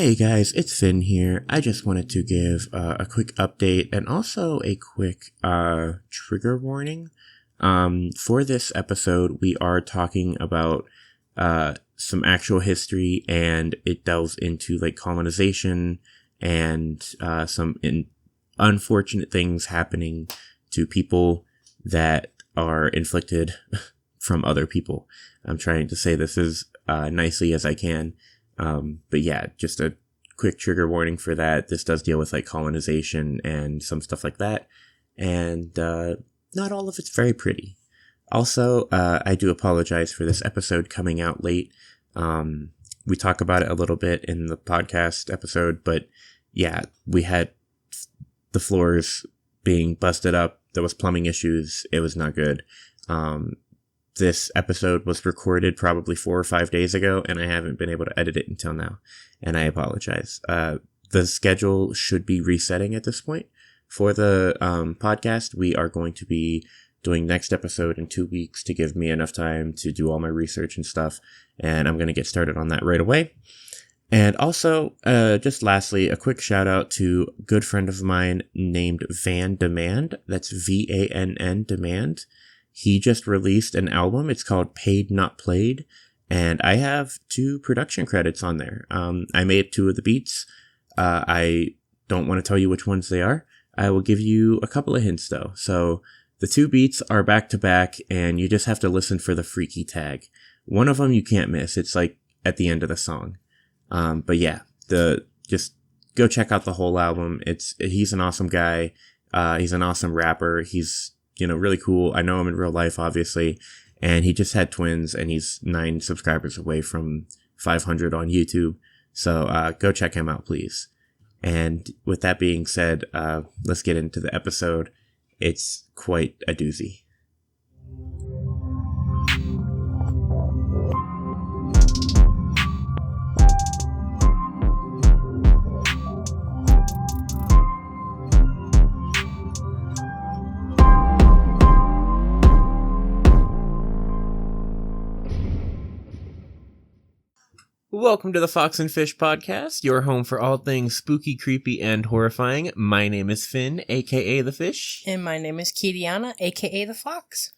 Hey guys, it's Phinn here. I just wanted to give a quick update and also a quick trigger warning. For this episode, we are talking about some actual history, and it delves into like colonization and some unfortunate things happening to people that are inflicted from other people. I'm trying to say this as nicely as I can. But yeah, just a quick trigger warning for that. This does deal with like colonization and some stuff like that. And not all of it's very pretty. Also, I do apologize for this episode coming out late. We talk about it a little bit in the podcast episode, but yeah, we had the floors being busted up. There was plumbing issues. It was not good. This episode was recorded probably 4 or 5 days ago, and I haven't been able to edit it until now, and I apologize. The schedule should be resetting at this point. For the podcast, we are going to be doing next episode in 2 weeks to give me enough time to do all my research and stuff, and I'm going to get started on that right away. And also, just lastly, a quick shout out to a good friend of mine named VanN Demand. That's VanN Demand. He just released an album. It's called Paid Not Played, and I have 2 production credits on there. I made 2 of the beats. I don't want to tell you which ones they are. I will give you a couple of hints though. So the 2 beats are back to back, and you just have to listen for the freaky tag. One of them you can't miss. It's like at the end of the song. But yeah, just go check out the whole album. He's an awesome guy. He's an awesome rapper. He's really cool. I know him in real life, obviously, and he just had twins, and he's 9 subscribers away from 500 on YouTube. So go check him out, please. And with that being said, let's get into the episode. It's quite a doozy. Welcome to the Fox and Fish Podcast, your home for all things spooky, creepy, and horrifying. My name is Phinn, aka The Fish. And my name is Kirrianna, aka The Fox.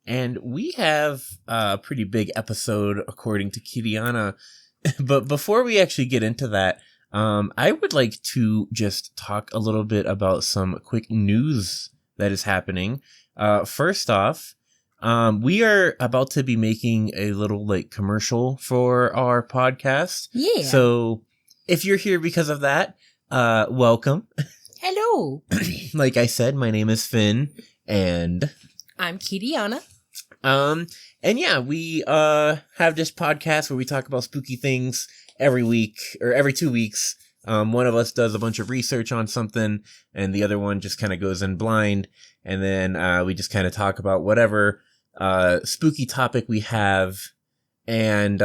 And we have a pretty big episode, according to Kirrianna. But before we actually get into that, I would like to just talk a little bit about some quick news that is happening. First off, we are about to be making a little commercial for our podcast. Yeah. So if you're here because of that, welcome. Hello. Like I said, my name is Phinn, and I'm Kirrianna. And yeah, we have this podcast where we talk about spooky things every week or every 2 weeks. One of us does a bunch of research on something, and the other one just kind of goes in blind, and then we just kind of talk about whatever spooky topic we have. And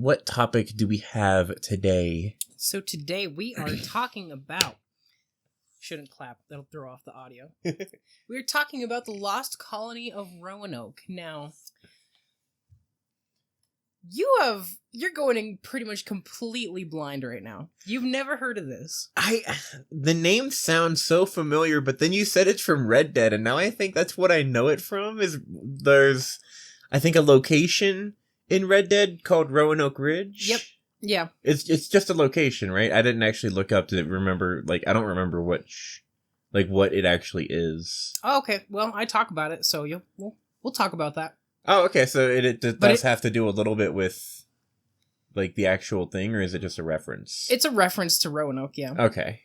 what topic do we have today? So today we are talking about... Shouldn't clap, that'll throw off the audio. We're talking about the lost colony of Roanoke. Now, you're going in pretty much completely blind right now. You've never heard of this. The name sounds so familiar, but then you said it's from Red Dead, and now I think that's what I know it from. There's, I think, a location in Red Dead called Roanoke Ridge. Yep. Yeah. It's just a location, right? I didn't actually look up to remember, I don't remember what it actually is. Oh, okay. Well, I talk about it, so we'll talk about that. Oh, okay. So it does have to do a little bit with, the actual thing, or is it just a reference? It's a reference to Roanoke, yeah. Okay.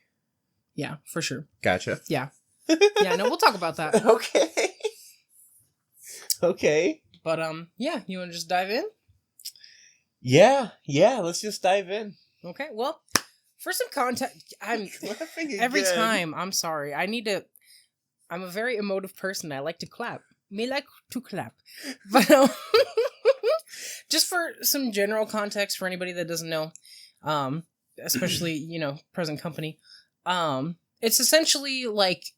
Yeah, for sure. Gotcha. Yeah. Yeah, no, we'll talk about that. Okay. Okay. But, yeah, you want to just dive in? Yeah, let's just dive in. Okay, well, for some context, every time, I'm sorry, I'm a very emotive person. I like to clap. Me like to clap. But, just for some general context for anybody that doesn't know, especially, present company, it's essentially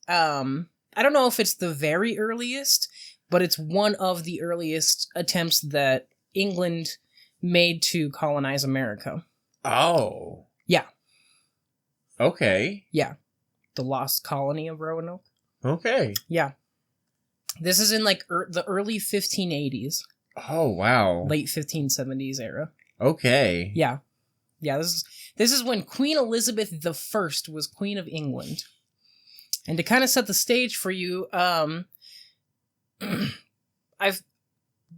I don't know if it's the very earliest, but it's one of the earliest attempts that England made to colonize America. Oh. Yeah. Okay. Yeah. The lost colony of Roanoke. Okay. Yeah. This is in like the early 1580s. Oh, wow. Late 1570s era. Okay. Yeah. Yeah, this is when Queen Elizabeth I was Queen of England. And to kind of set the stage for you, I've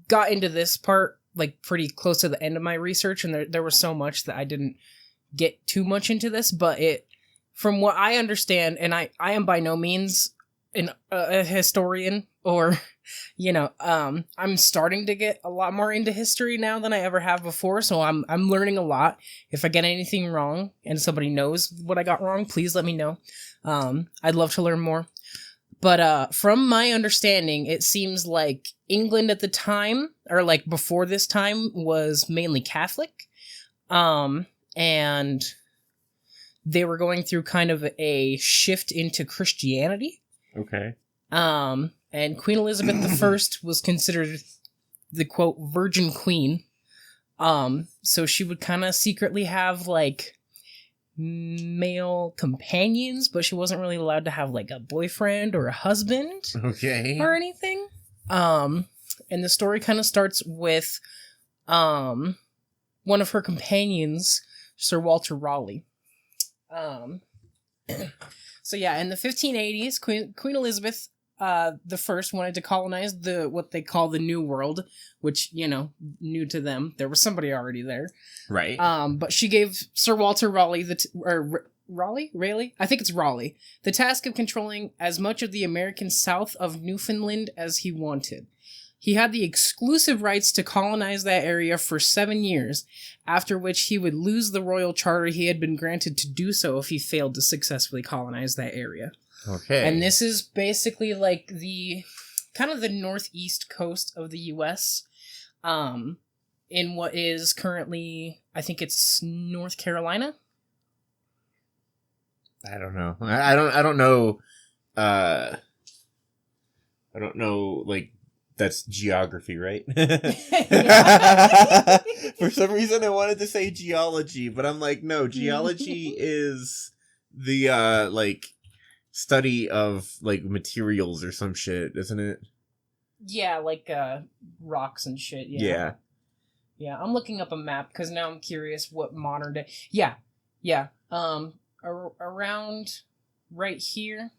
got into this part like pretty close to the end of my research, and there was so much that I didn't get too much into this, but from what I understand, and I am by no means a historian, or I'm starting to get a lot more into history now than I ever have before, so I'm learning a lot. If I get anything wrong and somebody knows what I got wrong, please let me know. I'd love to learn more. But from my understanding, it seems like England at the time, or like before this time, was mainly Catholic. And they were going through kind of a shift into Christianity. Okay. And Queen Elizabeth I was considered the, quote, virgin queen. So she would kind of secretly have, like, male companions, but she wasn't really allowed to have, like, a boyfriend or a husband. Okay. Or anything. And the story kind of starts with, one of her companions, Sir Walter Raleigh. So yeah, in the 1580s, Queen Elizabeth the first wanted to colonize what they call the New World, which, new to them. There was somebody already there. Right. But she gave Sir Walter Raleigh Raleigh? I think it's Raleigh. The task of controlling as much of the American south of Newfoundland as he wanted. He had the exclusive rights to colonize that area for 7 years, after which he would lose the royal charter he had been granted to do so if he failed to successfully colonize that area. Okay. And this is basically like the kind of the northeast coast of the U.S. In what is currently, I think it's North Carolina. I don't know. I don't know. I don't know. Like, that's geography, right? For some reason, I wanted to say geology, but I'm like, no. Geology is the study of like materials or some shit, isn't it? Yeah, like rocks and shit. Yeah. Yeah, I'm looking up a map because now I'm curious what modern day. Yeah. Around right here,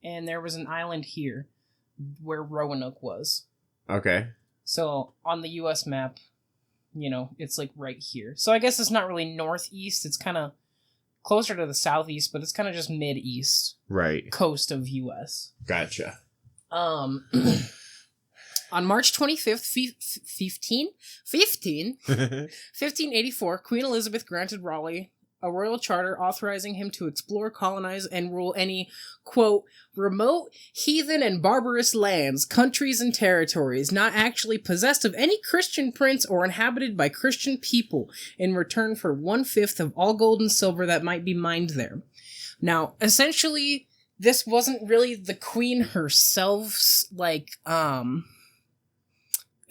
and there was an island here where Roanoke was. Okay. So on the U.S. map, it's like right here. So I guess it's not really northeast. It's kind of closer to the southeast, but it's kind of just mid-east. Right. Coast of U.S. Gotcha. On March 25th, 1584, Queen Elizabeth granted Raleigh a royal charter authorizing him to explore, colonize, and rule any, quote, remote, heathen, and barbarous lands, countries, and territories not actually possessed of any Christian prince or inhabited by Christian people in return for 1/5 of all gold and silver that might be mined there. Now, essentially, this wasn't really the queen herself's, it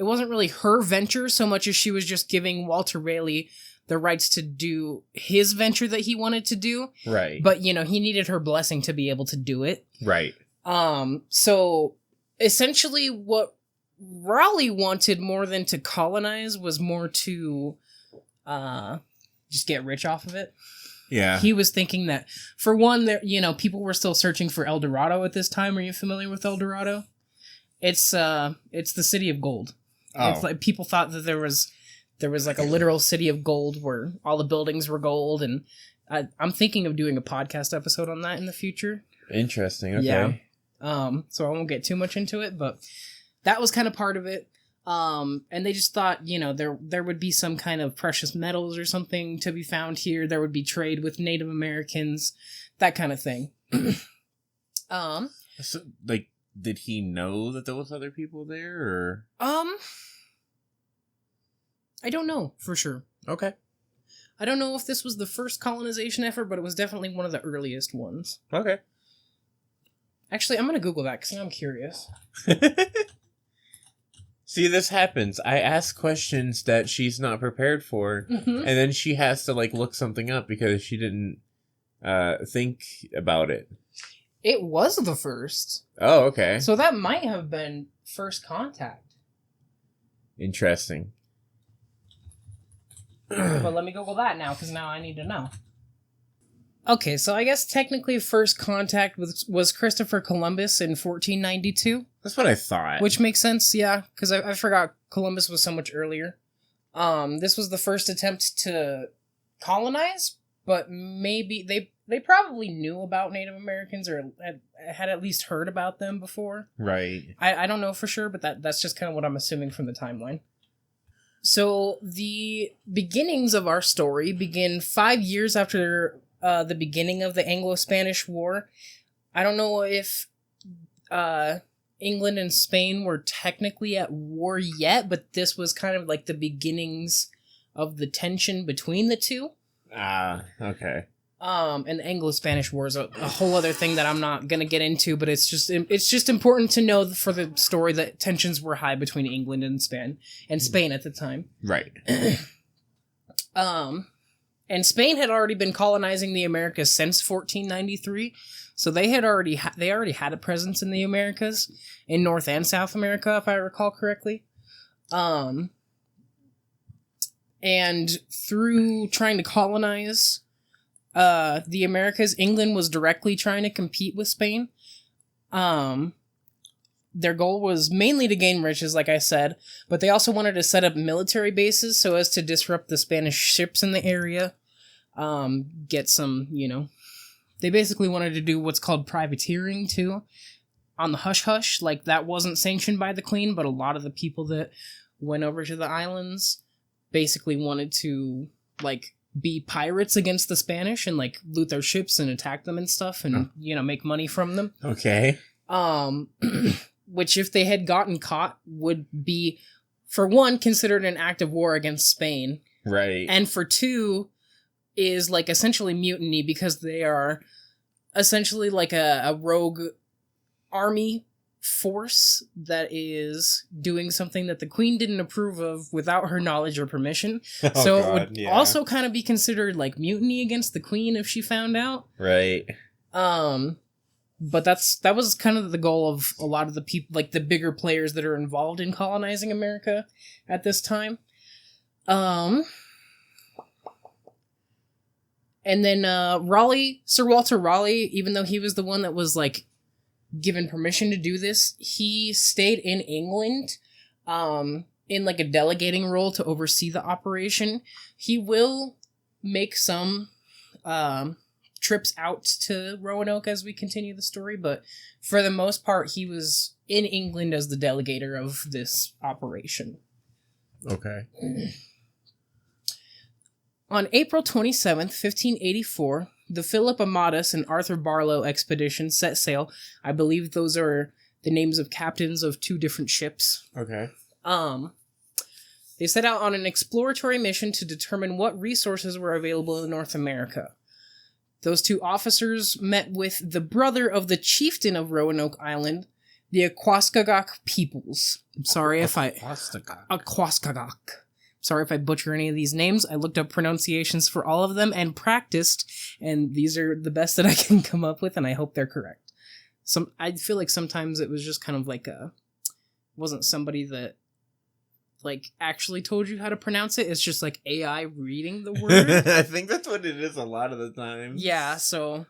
wasn't really her venture so much as she was just giving Walter Raleigh the rights to do his venture that he wanted to do. Right. But, he needed her blessing to be able to do it. Right. So essentially what Raleigh wanted more than to colonize was more to just get rich off of it. Yeah. He was thinking that, for one, there, people were still searching for El Dorado at this time. Are you familiar with El Dorado? It's the city of gold. Oh. It's like people thought that there was like a literal city of gold where all the buildings were gold, and I'm thinking of doing a podcast episode on that in the future. Interesting. Okay. Yeah. So I won't get too much into it, but that was kind of part of it. And they just thought, there would be some kind of precious metals or something to be found here. There would be trade with Native Americans, that kind of thing. So, did he know that there was other people there, or? I don't know for sure. Okay. I don't know if this was the first colonization effort, but it was definitely one of the earliest ones. Okay. Actually, I'm going to Google that because now I'm curious. See, this happens. I ask questions that she's not prepared for, and then she has to, look something up because she didn't think about it. It was the first. Oh, okay. So that might have been first contact. Interesting. But let me Google that now, because now I need to know. Okay, so I guess technically first contact was Christopher Columbus in 1492. That's what I thought. Which makes sense, yeah, because I forgot Columbus was so much earlier. This was the first attempt to colonize, but maybe they probably knew about Native Americans or had at least heard about them before. Right. I don't know for sure, but that's just kind of what I'm assuming from the timeline. So the beginnings of our story begin 5 years after the beginning of the Anglo-Spanish War. I don't know if England and Spain were technically at war yet, but this was kind of like the beginnings of the tension between the two. Okay. And the Anglo-Spanish War is a whole other thing that I'm not gonna get into, but it's just important to know for the story that tensions were high between England and Spain at the time. Right. And Spain had already been colonizing the Americas since 1493, so they already had a presence in the Americas, in North and South America, if I recall correctly. And through trying to colonize the Americas, England was directly trying to compete with Spain. Their goal was mainly to gain riches, like I said, but they also wanted to set up military bases so as to disrupt the Spanish ships in the area. Get some, they basically wanted to do what's called privateering too, on the hush-hush. Like, that wasn't sanctioned by the Queen, but a lot of the people that went over to the islands basically wanted to, like, be pirates against the Spanish and, like, loot their ships and attack them and stuff and, make money from them. Okay. Which, if they had gotten caught, would be, for one, considered an act of war against Spain. Right. And for two, is, like, essentially mutiny, because they are essentially like a rogue army force that is doing something that the Queen didn't approve of without her knowledge or permission. So it would also kind of be considered like mutiny against the Queen if she found out. Right. But that was kind of the goal of a lot of the people, like the bigger players that are involved in colonizing America at this time. And then Sir Walter Raleigh, even though he was the one that was like given permission to do this, he stayed in England in like a delegating role to oversee the operation. He will make some trips out to Roanoke as we continue the story, but for the most part, he was in England as the delegator of this operation. Okay. On April 27th, 1584, the Philip Amatus and Arthur Barlow expedition set sail. I believe those are the names of captains of two different ships. Okay. They set out on an exploratory mission to determine what resources were available in North America. Those two officers met with the brother of the chieftain of Roanoke Island, the Aquascagok peoples. I'm sorry if I... Aquascagok. Sorry if I butcher any of these names. I looked up pronunciations for all of them and practiced, and these are the best that I can come up with, and I hope they're correct. I feel like sometimes it was just kind of like wasn't somebody that like actually told you how to pronounce it. It's just like AI reading the word. I think that's what it is a lot of the time. Yeah, so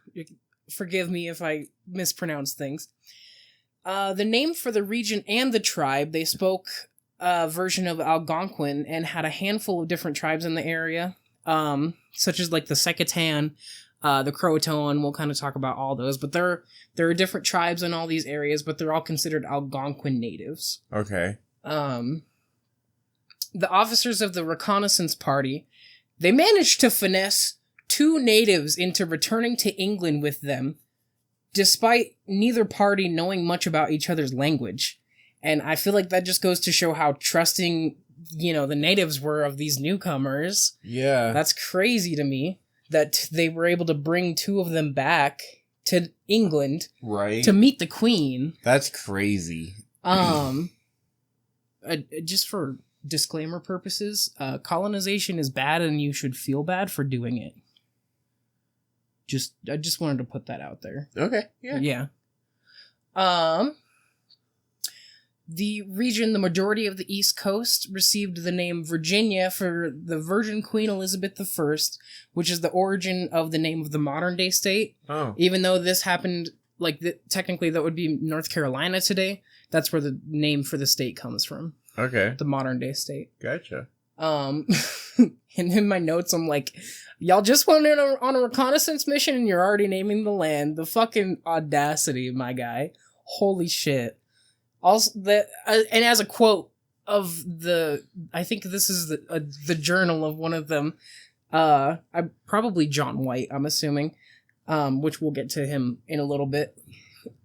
forgive me if I mispronounce things. The name for the region and the tribe, they spoke a version of Algonquin and had a handful of different tribes in the area, such as like the Secatan, the Croatoan. We'll kind of talk about all those, but there are different tribes in all these areas, but they're all considered Algonquin natives. Okay. The officers of the reconnaissance party, they managed to finesse two natives into returning to England with them, despite neither party knowing much about each other's language. And I feel like that just goes to show how trusting, the natives were of these newcomers. Yeah. That's crazy to me that they were able to bring two of them back to England. Right. To meet the Queen. That's crazy. Just for disclaimer purposes, colonization is bad and you should feel bad for doing it. I just wanted to put that out there. Okay. Yeah. The region, the majority of the East Coast, received the name Virginia for the Virgin Queen Elizabeth I, which is the origin of the name of the modern-day state. Oh. Even though this happened, technically that would be North Carolina today, that's where the name for the state comes from. Okay. The modern-day state. Gotcha. And in my notes, I'm like, y'all just went in on a reconnaissance mission and you're already naming the land. The fucking audacity, my guy. Holy shit. Also, and as a quote of I think this is the journal of one of them, probably John White, I'm assuming, which we'll get to him in a little bit.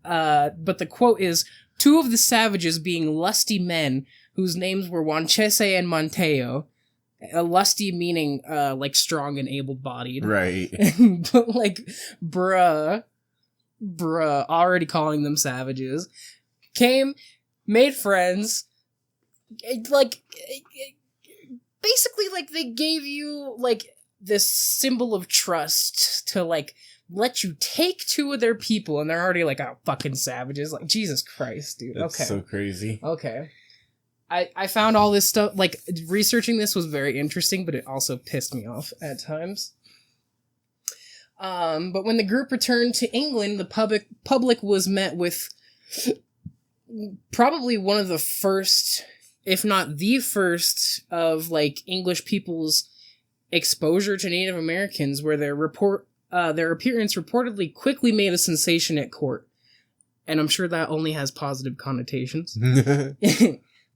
But the quote is, 2 of the savages being lusty men whose names were Wanchese and Monteo. Lusty meaning, strong and able-bodied. Right. But, bruh, already calling them savages. Came, made friends, basically, they gave you, this symbol of trust to, let you take 2 of their people, and they're already fucking savages. Jesus Christ, dude. That's okay. so crazy. Okay. I found all this stuff, researching this was very interesting, but it also pissed me off at times. But when the group returned to England, the public was met with probably one of the first, if not the first, of English people's exposure to Native Americans, where their appearance reportedly quickly made a sensation at court. And I'm sure that only has positive connotations.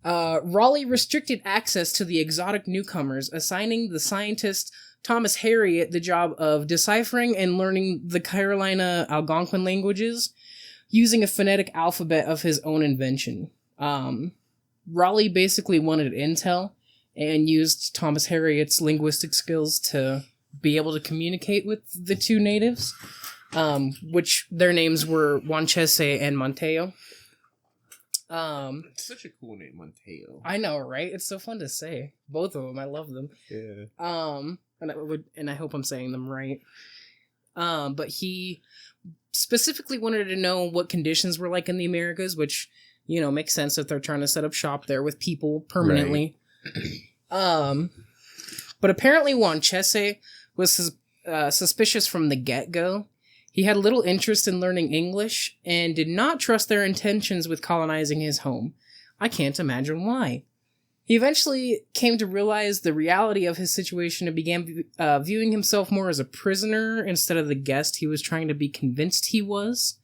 Raleigh restricted access to the exotic newcomers, assigning the scientist Thomas Harriot the job of deciphering and learning the Carolina Algonquin languages, using a phonetic alphabet of his own invention. Raleigh basically wanted intel and used Thomas Harriot's linguistic skills to be able to communicate with the 2 natives, which their names were Wanchese and Monteo. It's such a cool name, Monteo. I know, right? It's so fun to say. Both of them, I love them. Yeah. And I hope I'm saying them right. But he specifically wanted to know what conditions were like in the Americas, which, makes sense if they're trying to set up shop there with people permanently. Right. But apparently Wanchese was suspicious from the get-go. He had little interest in learning English and did not trust their intentions with colonizing his home. I can't imagine why. He eventually came to realize the reality of his situation and began viewing himself more as a prisoner instead of the guest he was trying to be convinced he was.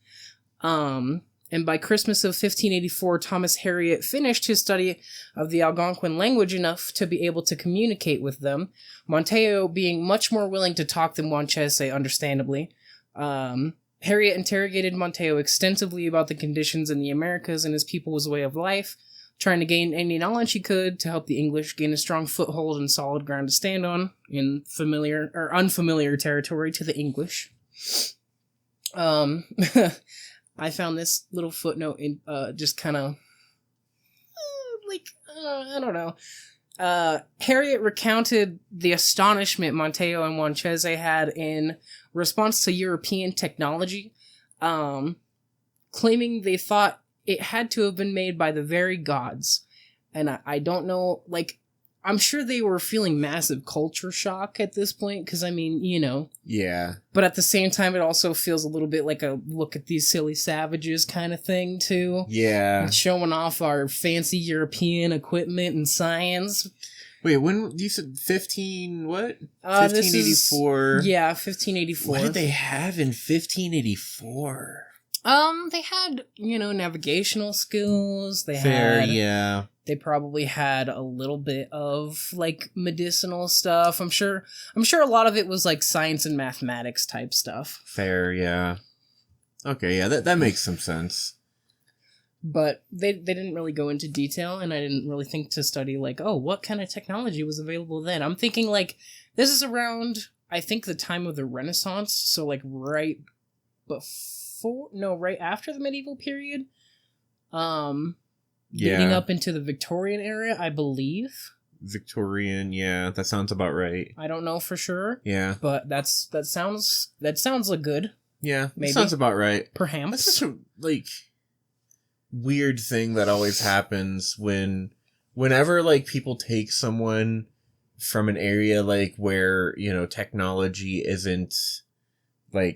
And by Christmas of 1584, Thomas Harriot finished his study of the Algonquin language enough to be able to communicate with them, Monteo being much more willing to talk than Wanchese, understandably. Harriet interrogated Monteo extensively about the conditions in the Americas and his people's way of life, trying to gain any knowledge he could to help the English gain a strong foothold and solid ground to stand on in familiar or unfamiliar territory to the English. I found this little footnote in just kind of I don't know. Harriet recounted the astonishment Monteo and Wanchese had in response to European technology, claiming they thought it had to have been made by the very gods. And I don't know, I'm sure they were feeling massive culture shock at this point, because, Yeah. But at the same time, it also feels a little bit like a look at these silly savages kind of thing, too. Yeah. Showing off our fancy European equipment and science. Wait, when you said 1584? Yeah, 1584. What did they have in 1584? They had, navigational skills. They probably had a little bit of, medicinal stuff. I'm sure a lot of it was, science and mathematics type stuff. Fair, yeah. Okay, yeah, that makes some sense. But they didn't really go into detail, and I didn't really think to study, what kind of technology was available then. I'm thinking, this is around, I think, the time of the Renaissance, so, right after the medieval period. Leading up into the Victorian era, I believe. Victorian. Yeah, that sounds about right. I don't know for sure. Yeah, but that sounds like good. Yeah, maybe. Sounds about right. Perhaps. That's such a weird thing that always happens whenever people take someone from an area where technology isn't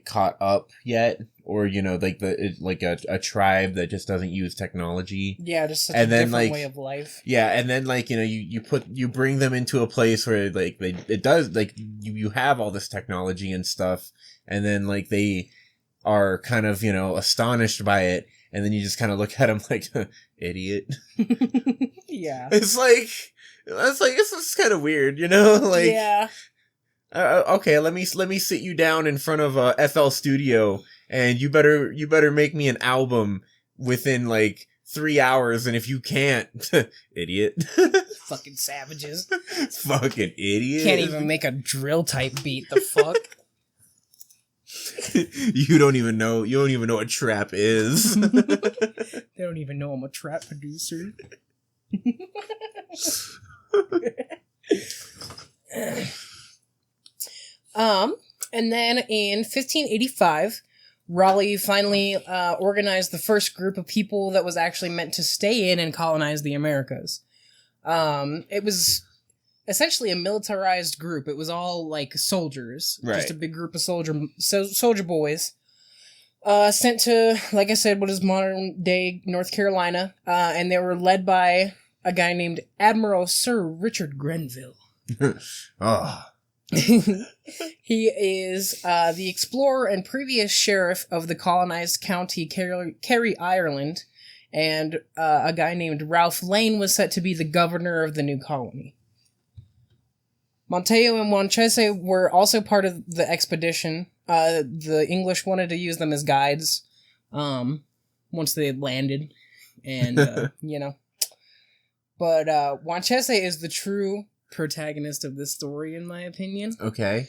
caught up yet, or a tribe that just doesn't use technology. Yeah, just such a different way of life. Yeah, and then you bring them into a place where you have all this technology and stuff, and then they are kind of astonished by it, and then you just kind of look at them like idiot. Yeah, it's this is kind of weird, yeah. Okay, let me sit you down in front of FL Studio, and you better make me an album within 3 hours, and if you can't, idiot. Fucking savages. Fucking idiot. Can't even make a drill type beat. The fuck. You don't even know what trap is. They don't even know I'm a trap producer. And then in 1585, Raleigh finally organized the first group of people that was actually meant to stay in and colonize the Americas. It was essentially a militarized group. It was all soldiers, right. Just a big group of soldier boys, sent to, like I said, what is modern day North Carolina, and they were led by a guy named Admiral Sir Richard Grenville. Oh. He is the explorer and previous sheriff of the colonized county Kerry, Ireland, and a guy named Ralph Lane was set to be the governor of the new colony. Montejo and Wanchese were also part of the expedition. The English wanted to use them as guides once they had landed, and But Wanchese is the true protagonist of this story, in my opinion. Okay.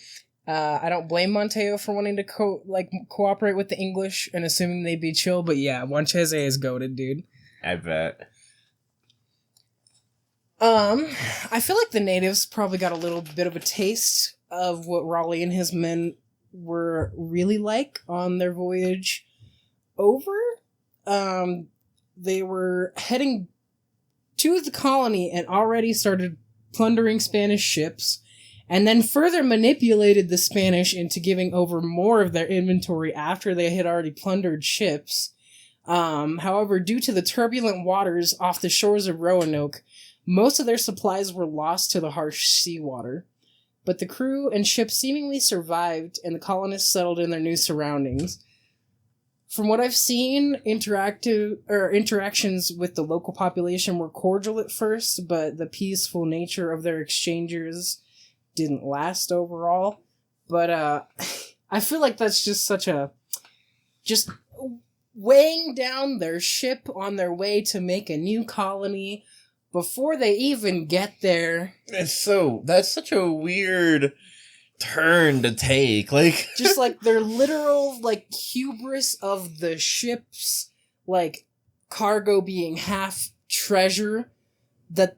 I don't blame Montejo for wanting to cooperate with the English and assuming they'd be chill, but yeah, Wanchese is goated, dude. I bet. I feel like the natives probably got a little bit of a taste of what Raleigh and his men were really like on their voyage over. They were heading to the colony and already started plundering Spanish ships, and then further manipulated the Spanish into giving over more of their inventory after they had already plundered ships. However, due to the turbulent waters off the shores of Roanoke, most of their supplies were lost to the harsh seawater. But the crew and ship seemingly survived, and the colonists settled in their new surroundings. From what I've seen, interactions with the local population were cordial at first, but the peaceful nature of their exchanges didn't last overall. But I feel like that's just just weighing down their ship on their way to make a new colony before they even get there. That's such a weird turn to take, just their literal hubris of the ship's cargo being half treasure, that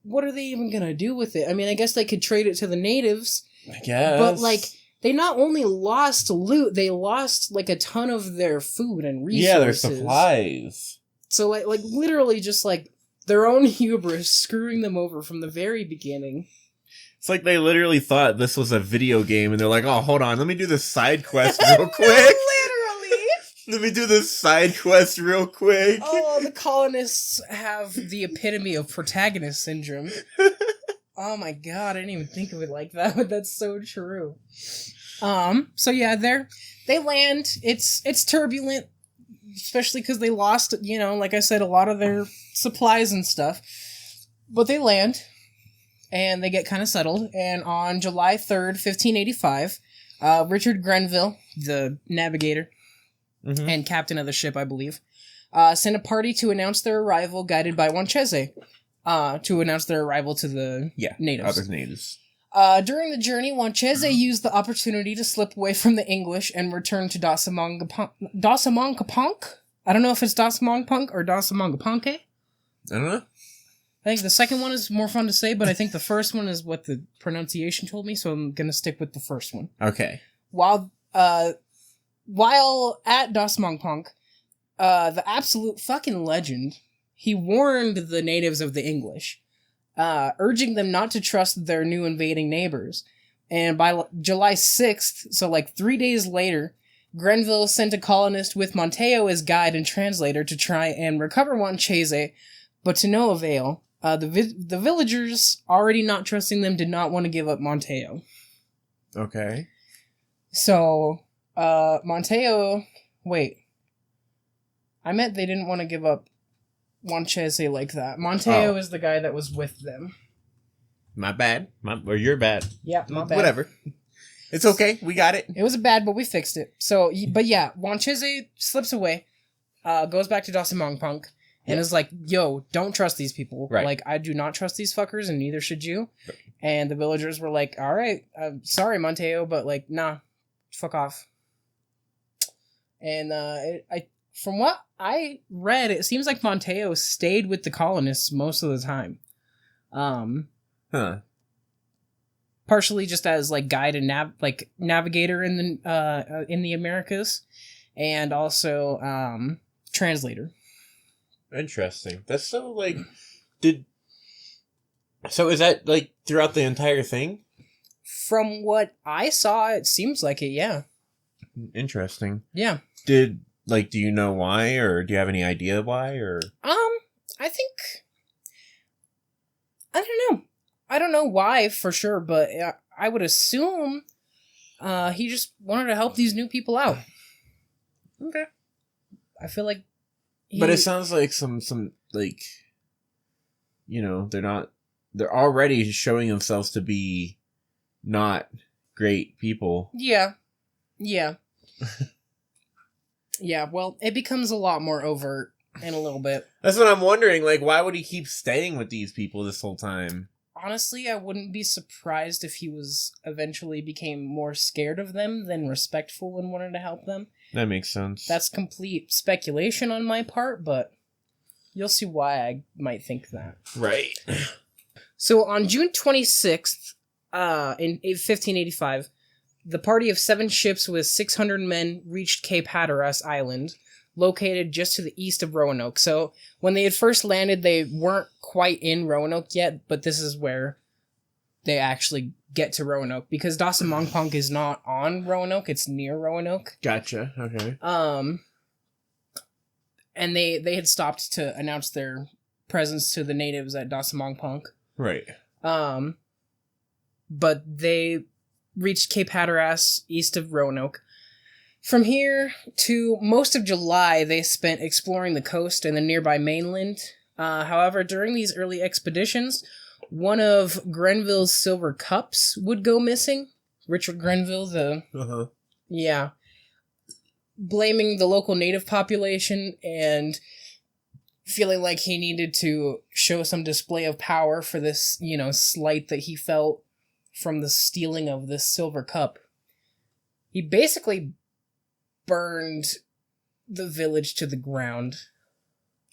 what are they even gonna do with it? I mean, I guess they could trade it to the natives, I guess, but they not only lost loot, they lost a ton of their food and resources. Yeah, their supplies. So literally just their own hubris screwing them over from the very beginning. It's they literally thought this was a video game, and they're like, oh, hold on, let me do this side quest real quick. Literally. Let me do this side quest real quick. Oh, the colonists have the epitome of protagonist syndrome. Oh my god, I didn't even think of it like that, but that's so true. So yeah, they land. It's turbulent, especially because they lost, like I said, a lot of their supplies and stuff. But they land, and they get kind of settled, and on July 3rd, 1585, Richard Grenville, the navigator and captain of the ship, I believe, sent a party to announce their arrival, guided by Wanchese, to announce their arrival to the natives. Other natives. During the journey, Wanchese used the opportunity to slip away from the English and return to Dasamangapunk? I don't know if it's Dasamangapunk or Dasamangapanke. I don't know. I think the second one is more fun to say, but I think the first one is what the pronunciation told me, so I'm gonna stick with the first one. Okay. While at Dasmongpunk, the absolute fucking legend, he warned the natives of the English, urging them not to trust their new invading neighbors. And by July 6th, so like 3 days later, Grenville sent a colonist with Montejo as guide and translator to try and recover Wanchese, but to no avail. The villagers, already not trusting them, did not want to give up Montejo. Okay. So, Montejo... Wait. I meant they didn't want to give up Wanchese like that. Montejo is the guy that was with them. My bad. Or your bad. Yeah, my bad. Whatever. It's okay. We got it. It was bad, but we fixed it. So, but yeah, Wanchese slips away, goes back to Dasmongpunk, and is like, yo, don't trust these people. Right. Like, I do not trust these fuckers, and neither should you. Right. And the villagers were like, all right, sorry, Montejo, but like, nah, fuck off. And from what I read, it seems like Montejo stayed with the colonists most of the time. Partially just as like guide and navigator in the Americas, and also translator. Interesting. That's so like So is that like throughout the entire thing? From what I saw, it seems like it. Yeah. Interesting. Yeah. Do you know why, or do you have any idea why, or? I think I don't know. I don't know why for sure, but I would assume he just wanted to help these new people out. Okay. I feel like But it sounds like some like, you know, they're already showing themselves to be not great people. Yeah. Yeah. Yeah, well, it becomes a lot more overt in a little bit. That's what I'm wondering, like, why would he keep staying with these people this whole time? Honestly, I wouldn't be surprised if he eventually became more scared of them than respectful and wanted to help them. That makes sense. That's complete speculation on my part, but you'll see why I might think that. Right. So on June 26th, in 1585, the party of 7 ships with 600 men reached Cape Hatteras Island, located just to the east of Roanoke. So when they had first landed, they weren't quite in Roanoke yet, but this is where they actually get to Roanoke, because Dasmongpunk is not on Roanoke, it's near Roanoke. Gotcha, okay. And they had stopped to announce their presence to the natives at Dasmongpunk. Right. But they reached Cape Hatteras east of Roanoke. From here to most of July, they spent exploring the coast and the nearby mainland. However, during these early expeditions, one of Grenville's silver cups would go missing. Richard Grenville, Yeah. Blaming the local native population and feeling like he needed to show some display of power for this, slight that he felt from the stealing of this silver cup. He basically burned the village to the ground.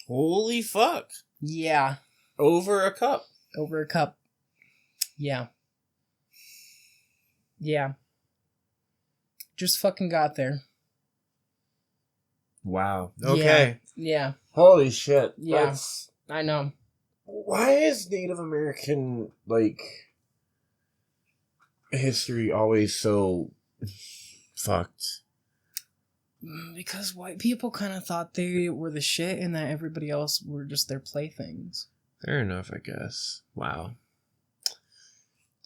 Holy fuck. Yeah. Over a cup. Yeah. Yeah. Just fucking got there. Wow. Okay. Yeah. Holy shit. Yeah. I know. Why is Native American, history always so fucked? Because white people kind of thought they were the shit and that everybody else were just their playthings. Fair enough, I guess. Wow.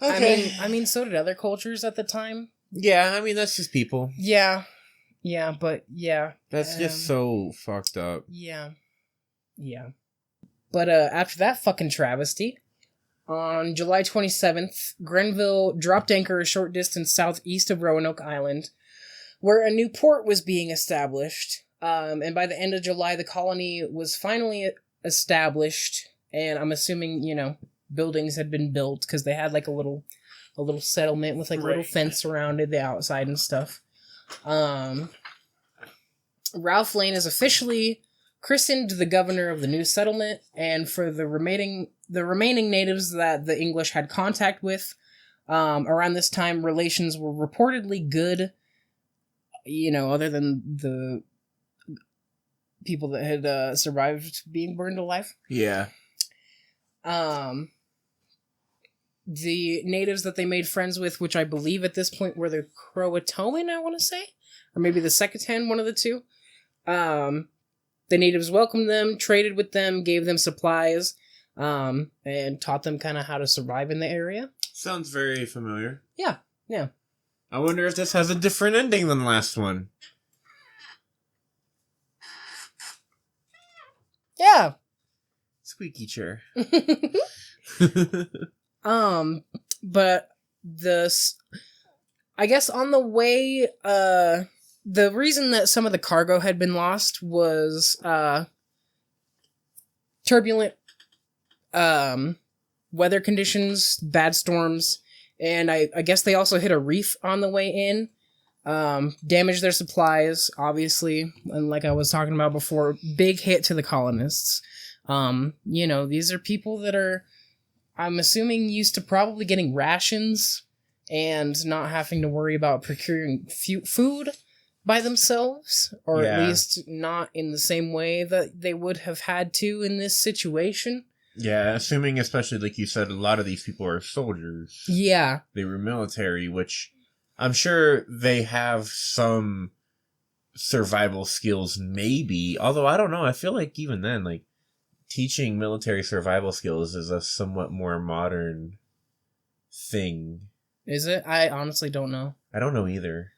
Okay. I mean, so did other cultures at the time. Yeah, I mean, that's just people. Yeah, but yeah. That's just so fucked up. Yeah. But after that fucking travesty, on July 27th, Grenville dropped anchor a short distance southeast of Roanoke Island, where a new port was being established. And by the end of July, the colony was finally established, and I'm assuming, buildings had been built, because they had a little settlement with little fence around it, the outside and stuff. Ralph Lane is officially christened the governor of the new settlement, and for the remaining natives that the English had contact with, around this time, relations were reportedly good, other than the people that had survived being burned alive. Yeah. The natives that they made friends with, which I believe at this point were the Croatoan, I want to say, or maybe the Secotan, one of the two. The natives welcomed them, traded with them, gave them supplies, and taught them kind of how to survive in the area. Sounds very familiar. Yeah. I wonder if this has a different ending than the last one. Yeah. Squeaky chair. But I guess on the way, the reason that some of the cargo had been lost was, turbulent, weather conditions, bad storms, and I guess they also hit a reef on the way in, damaged their supplies, obviously, and like I was talking about before, big hit to the colonists. These are people that are, I'm assuming, used to probably getting rations and not having to worry about procuring food by themselves, or at least not in the same way that they would have had to in this situation. Yeah, assuming, especially like you said, a lot of these people are soldiers. Yeah. They were military, which I'm sure they have some survival skills, maybe. Although, I don't know, I feel like even then, like, teaching military survival skills is a somewhat more modern thing. Is it? I honestly don't know. I don't know either.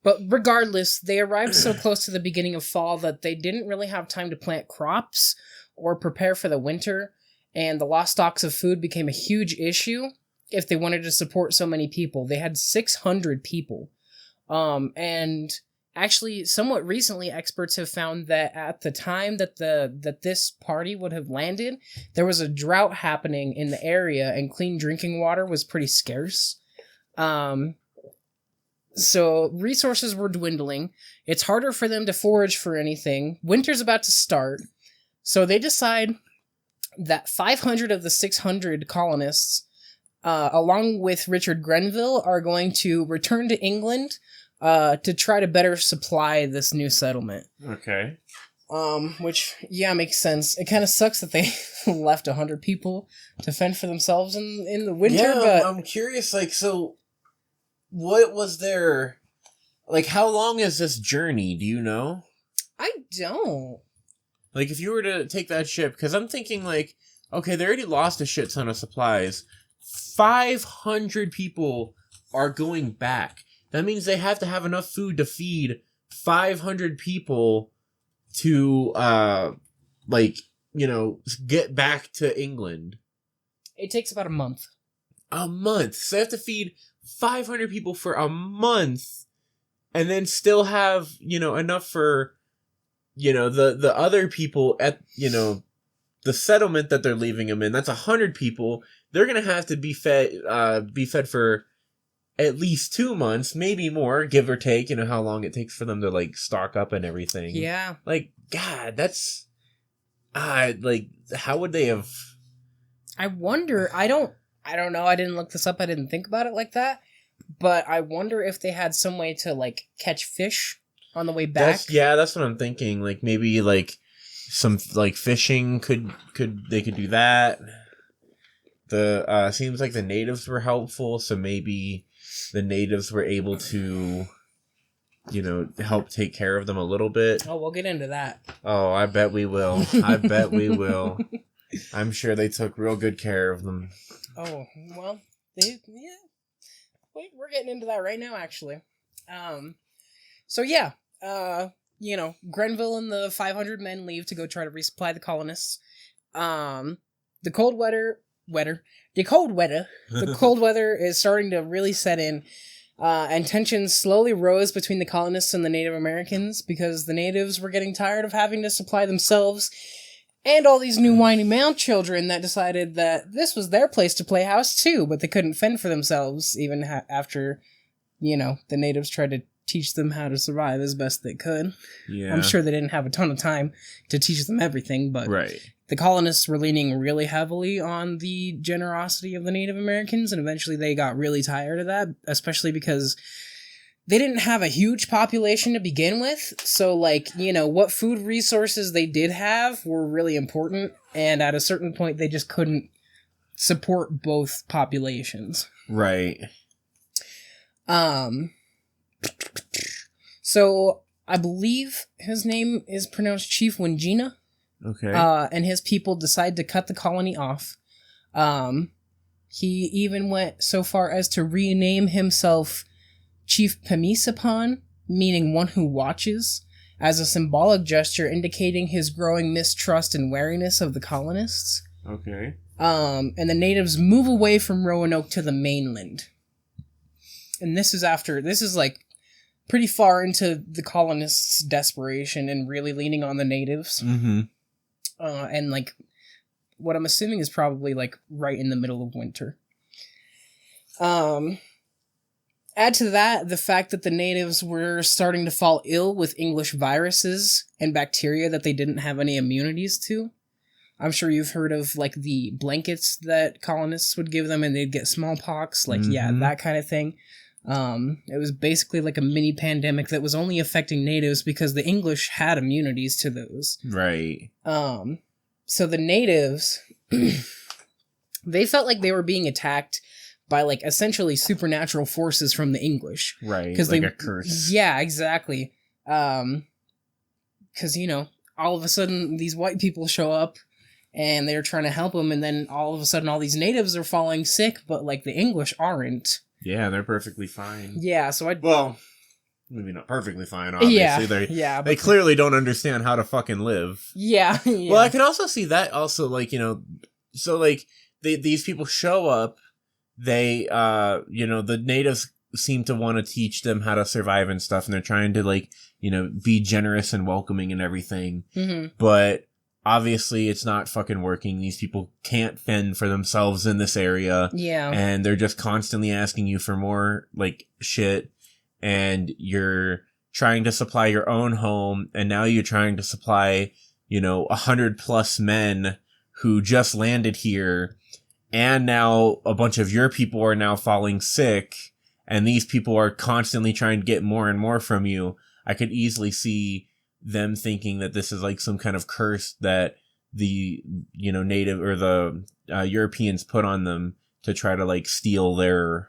But regardless, they arrived so close to the beginning of fall that they didn't really have time to plant crops or prepare for the winter, and the lost stocks of food became a huge issue if they wanted to support so many people. They had 600 people. And actually, somewhat recently, experts have found that at the time that this party would have landed, there was a drought happening in the area, and clean drinking water was pretty scarce. So resources were dwindling. It's harder for them to forage for anything. Winter's about to start. So they decide that 500 of the 600 colonists, along with Richard Grenville, are going to return to England to try to better supply this new settlement. Okay. Which, makes sense. It kind of sucks that they left 100 people to fend for themselves in the winter, but I'm curious, so what was their, how long is this journey? Do you know? I don't. If you were to take that ship, because I'm thinking, okay, they already lost a shit ton of supplies. 500 people are going back. That means they have to have enough food to feed 500 people to, get back to England. It takes about a month. A month. So they have to feed 500 people for a month, and then still have, enough for, the other people at, the settlement that they're leaving them in. That's 100 people. They're going to have to be fed for at least 2 months, maybe more, give or take, how long it takes for them to, stock up and everything. Yeah. God, that's, how would they have... I wonder, I don't know, I didn't look this up, I didn't think about it like that, but I wonder if they had some way to, catch fish on the way back. That's what I'm thinking, maybe, some, fishing could do that. The, seems like the natives were helpful, so maybe the natives were able to, help take care of them a little bit. Oh, we'll get into that. Oh, I bet we will. I bet we will. I'm sure they took real good care of them. Oh, well, Wait, we're getting into that right now, actually. Grenville and the 500 men leave to go try to resupply the colonists. The cold weather is starting to really set in, and tensions slowly rose between the colonists and the Native Americans because the natives were getting tired of having to supply themselves, and all these new whiny male children that decided that this was their place to play house too, but they couldn't fend for themselves even after, the natives tried to teach them how to survive as best they could. Yeah. I'm sure they didn't have a ton of time to teach them everything, but right. The colonists were leaning really heavily on the generosity of the Native Americans, and eventually they got really tired of that, especially because they didn't have a huge population to begin with. So, like, you know, what food resources they did have were really important, and at a certain point they just couldn't support both populations. Right. So I believe his name is pronounced Chief Wingina. Okay. And his people decide to cut the colony off. He even went so far as to rename himself Chief Pemisapan, meaning one who watches, as a symbolic gesture indicating his growing mistrust and wariness of the colonists. Okay. And the natives move away from Roanoke to the mainland. And this is like pretty far into the colonists' desperation and really leaning on the natives. Mm-hmm. And like, what I'm assuming is probably like right in the middle of winter. Add to that the fact that the natives were starting to fall ill with English viruses and bacteria that they didn't have any immunities to. I'm sure you've heard of like the blankets that colonists would give them and they'd get smallpox, like yeah, that kind of thing. It was basically like a mini pandemic that was only affecting natives because the English had immunities to those. Right. So the natives, they felt like they were being attacked by like essentially supernatural forces from the English. Right. Like a curse. Yeah, exactly. Because, you know, all of a sudden these white people show up and they're trying to help them, and then all of a sudden all these natives are falling sick, but like the English aren't. Yeah, they're perfectly fine. Yeah, so well, maybe not perfectly fine, obviously. They clearly don't understand how to fucking live. Yeah, yeah. Well, I can also see that also, like, you know, so, like, these people show up, they, you know, the natives seem to want to teach them how to survive and stuff, and they're trying to, like, you know, be generous and welcoming and everything. Mm-hmm. But obviously, it's not fucking working. These people can't fend for themselves in this area. Yeah. And they're just constantly asking you for more, like, shit. And you're trying to supply your own home. And now you're trying to supply, you know, 100+ men who just landed here. And now a bunch of your people are now falling sick. And these people are constantly trying to get more and more from you. I could easily see them thinking that this is like some kind of curse that the, you know, native or the Europeans put on them to try to like steal their,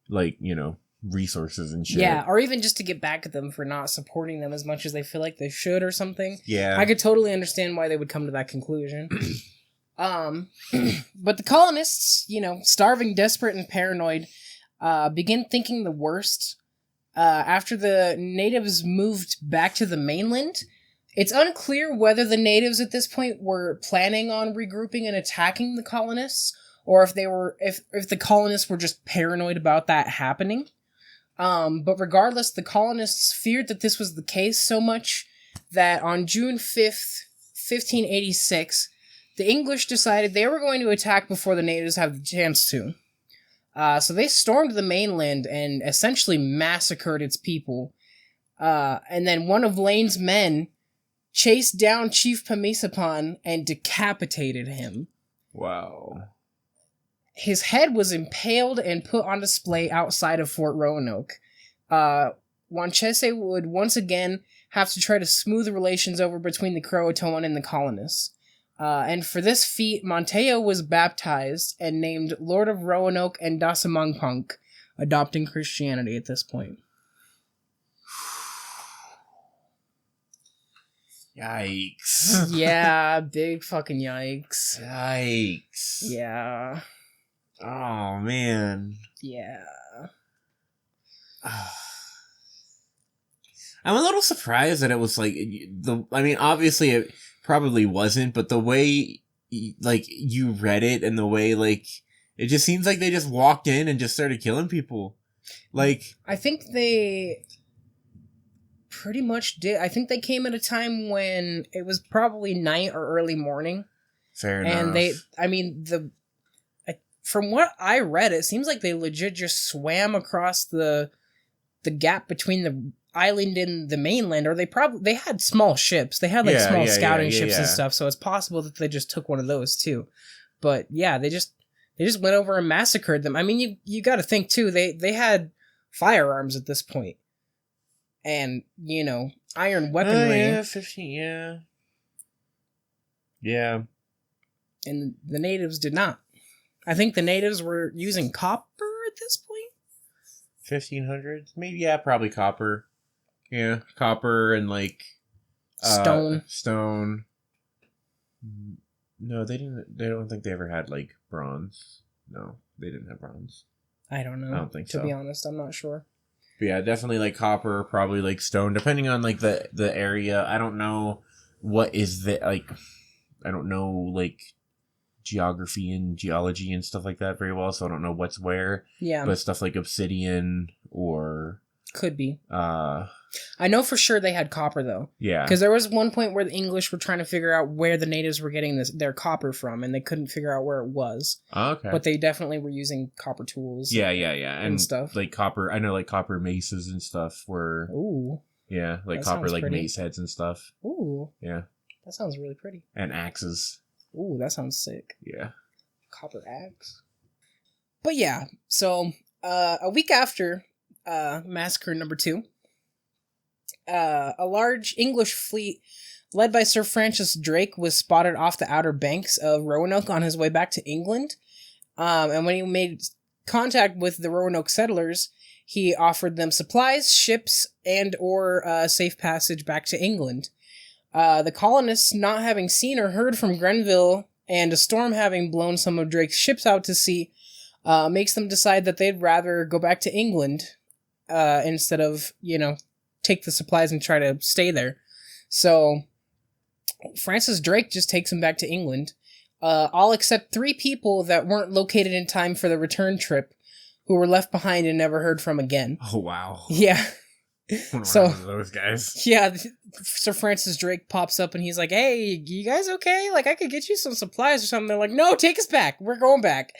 like, you know, resources and shit. Yeah, or even just to get back at them for not supporting them as much as they feel like they should or something. Yeah. I could totally understand why they would come to that conclusion. But the colonists, you know, starving, desperate, and paranoid, begin thinking the worst. After the natives moved back to the mainland, it's unclear whether the natives at this point were planning on regrouping and attacking the colonists, or if the colonists were just paranoid about that happening. But regardless, the colonists feared that this was the case so much that on June 5th, 1586, the English decided they were going to attack before the natives had the chance to. So they stormed the mainland and essentially massacred its people. And then one of Lane's men chased down Chief Pemisapan and decapitated him. Wow. His head was impaled and put on display outside of Fort Roanoke. Wanchese would once again have to try to smooth relations over between the Croatoan and the colonists. And for this feat, Montejo was baptized and named Lord of Roanoke and Dasamangpunk, adopting Christianity at this point. Yikes. Yeah, big fucking yikes. Yikes. Yeah. Oh, man. Yeah. I'm a little surprised that it was like, I mean, obviously it probably wasn't, but the way, like, you read it and the way, like, it just seems like they just walked in and just started killing people. Like, I think they pretty much did. I think they came at a time when it was probably night or early morning. Fair enough. And from what I read, it seems like they legit just swam across the the gap between the island and the mainland, or they had small ships. They had like small scouting ships and stuff, so it's possible that they just took one of those too. But yeah, they just went over and massacred them. I mean, you got to think too. They had firearms at this point, and iron weaponry. Yeah, 15. Yeah. Yeah. And the natives did not. I think the natives were using copper at this point. 1500s, maybe. Yeah, probably copper. Yeah, copper and like stone. No, they didn't. I don't think they ever had like bronze. No, they didn't have bronze. I don't know. I don't think so. To be honest, I'm not sure. But yeah, definitely like copper, probably like stone, depending on like the area. I don't know what is the like. I don't know like geography and geology and stuff like that very well, so I don't know what's where. Yeah. But stuff like obsidian or could be. I know for sure they had copper though. Yeah. Because there was one point where the English were trying to figure out where the natives were getting their copper from, and they couldn't figure out where it was. Okay. But they definitely were using copper tools. Yeah, and stuff. Like copper. I know like copper maces and stuff were. Ooh. Yeah, like that copper like pretty. Mace heads and stuff. Ooh. Yeah. That sounds really pretty. And axes. Ooh, that sounds sick. Yeah. Copper axe. But yeah, so a week after Massacre number 2, a large English fleet led by Sir Francis Drake was spotted off the outer banks of Roanoke on his way back to England. And when he made contact with the Roanoke settlers, he offered them supplies, ships, and or safe passage back to England. The colonists, not having seen or heard from Grenville and a storm having blown some of Drake's ships out to sea, makes them decide that they'd rather go back to England instead of, take the supplies and try to stay there. So Francis Drake just takes them back to England, all except 3 people that weren't located in time for the return trip, who were left behind and never heard from again. Oh, wow. Yeah. So those guys. Yeah, Sir Francis Drake pops up and he's like, "Hey, you guys okay? Like, I could get you some supplies or something." They're like, "No, take us back. We're going back."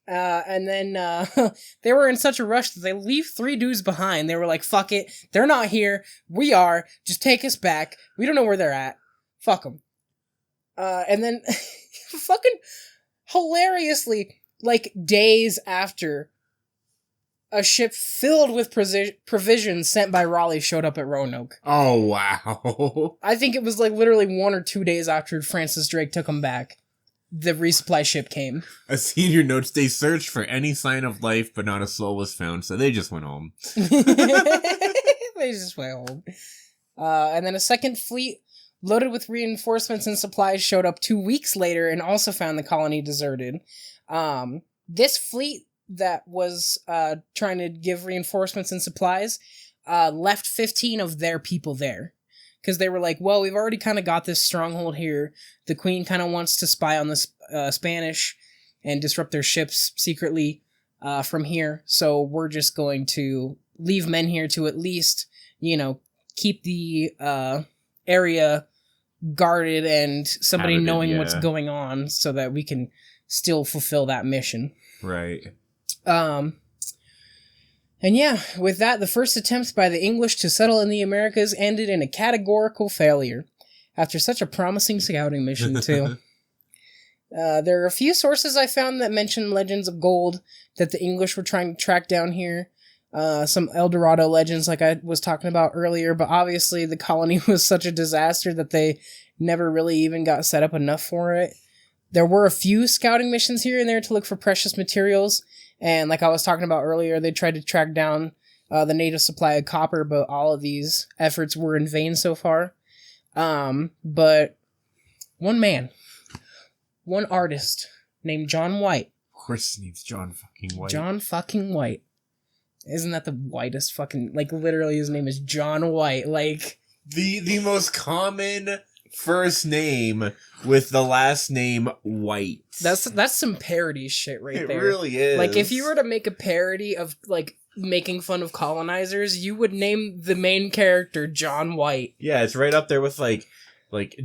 And then they were in such a rush that they leave 3 dudes behind. They were like, "Fuck it, they're not here. We are. Just take us back. We don't know where they're at. Fuck them." And then, fucking hilariously, like days after, a ship filled with provisions sent by Raleigh showed up at Roanoke. Oh, wow. I think it was like literally 1 or 2 days after Francis Drake took them back. The resupply ship came. I see in your notes, they searched for any sign of life, but not a soul was found, so they just went home. They just went home. And then a second fleet loaded with reinforcements and supplies showed up 2 weeks later and also found the colony deserted. This fleet that was trying to give reinforcements and supplies left 15 of their people there. Because they were like, well, we've already kind of got this stronghold here. The Queen kind of wants to spy on the Spanish and disrupt their ships secretly from here. So we're just going to leave men here to at least, keep the area guarded and somebody knowing what's going on so that we can still fulfill that mission. Right. And yeah, with that, the first attempt by the English to settle in the Americas ended in a categorical failure, after such a promising scouting mission, too. There are a few sources I found that mention legends of gold that the English were trying to track down here. Some El Dorado legends like I was talking about earlier, but obviously the colony was such a disaster that they never really even got set up enough for it. There were a few scouting missions here and there to look for precious materials, and like I was talking about earlier, they tried to track down the native supply of copper, but all of these efforts were in vain so far. But one man, one artist named John White. Of course his name's John fucking White. John fucking White. Isn't that the whitest fucking, like, literally his name is John White, like... The most common first name with the last name White. That's some parody shit right there. It really is. Like, if you were to make a parody of, like, making fun of colonizers, you would name the main character John White. Yeah, it's right up there with, like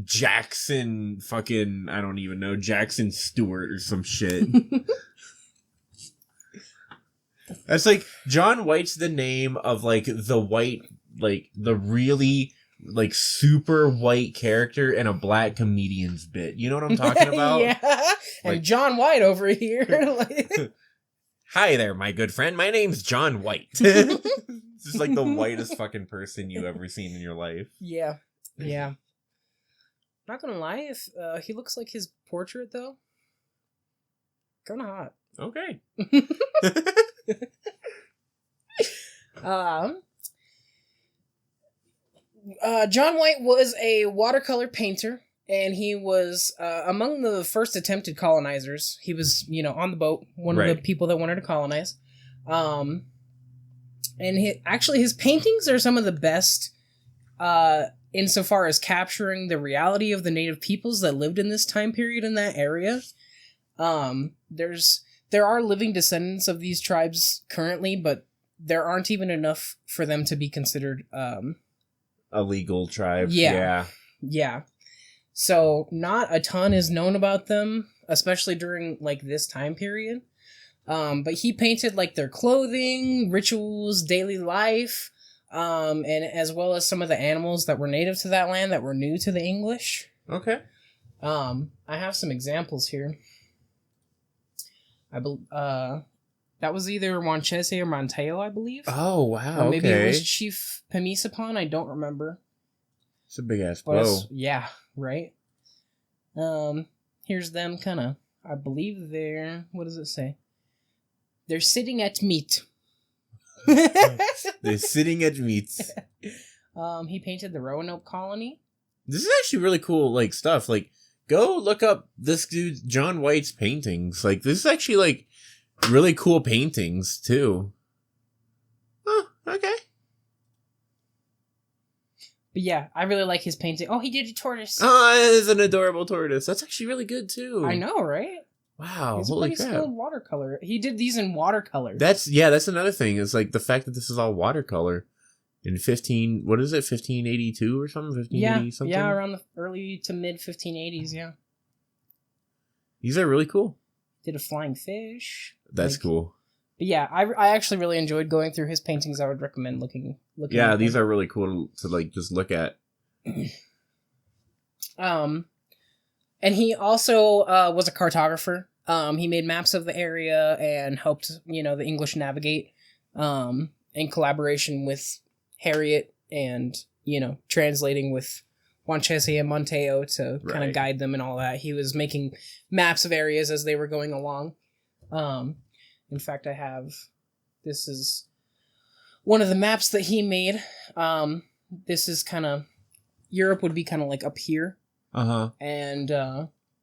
Jackson fucking, I don't even know, Jackson Stewart or some shit. That's like John White's the name of like the white, like the really like super white character in a black comedian's bit. You know what I'm talking about? Yeah. And like, John White over here. Like, hi there, my good friend. My name's John White. It's just like the whitest fucking person you ever seen in your life. Yeah. Yeah. Not gonna lie, if he looks like his portrait though. Kinda hot. Okay. John White was a watercolor painter, and he was among the first attempted colonizers. He was, on the boat, one of the people that wanted to colonize. And his paintings are some of the best insofar as capturing the reality of the native peoples that lived in this time period in that area. There are living descendants of these tribes currently, but there aren't even enough for them to be considered a legal tribe. Yeah. So not a ton is known about them, especially during like this time period. But he painted like their clothing, rituals, daily life, and as well as some of the animals that were native to that land that were new to the English. Okay. I have some examples here. That was either Wanchese or Monteo, I believe. Oh, wow, or maybe it was Chief Pemisapan, I don't remember. It's a big-ass blow. Yeah, right? Here's them kind of, I believe they're, what does it say? They're sitting at meat. They're sitting at meat. He painted the Roanoke Colony. This is actually really cool, like, stuff. Like, go look up this dude, John White's paintings. Like, this is actually, like, really cool paintings, too. Oh, okay. But yeah, I really like his painting. Oh, he did a tortoise. Oh, it is an adorable tortoise. That's actually really good, too. I know, right? Wow, he's holy a pretty crap. skilled watercolor. He did these in watercolor. That's another thing. Is like the fact that this is all watercolor in 1582 or something? 1580 something? Yeah, around the early to mid 1580s, yeah. These are really cool. Did a flying fish. That's cool. But yeah, I actually really enjoyed going through his paintings. I would recommend looking yeah, at these them. are really cool to like just look at. And he also was a cartographer. He made maps of the area and helped, the English navigate in collaboration with Harriet and, translating with Wanchese and Monteo to kind of guide them and all that. He was making maps of areas as they were going along. In fact, this is one of the maps that he made. This is kind of, Europe would be kind of like up here. Uh-huh. And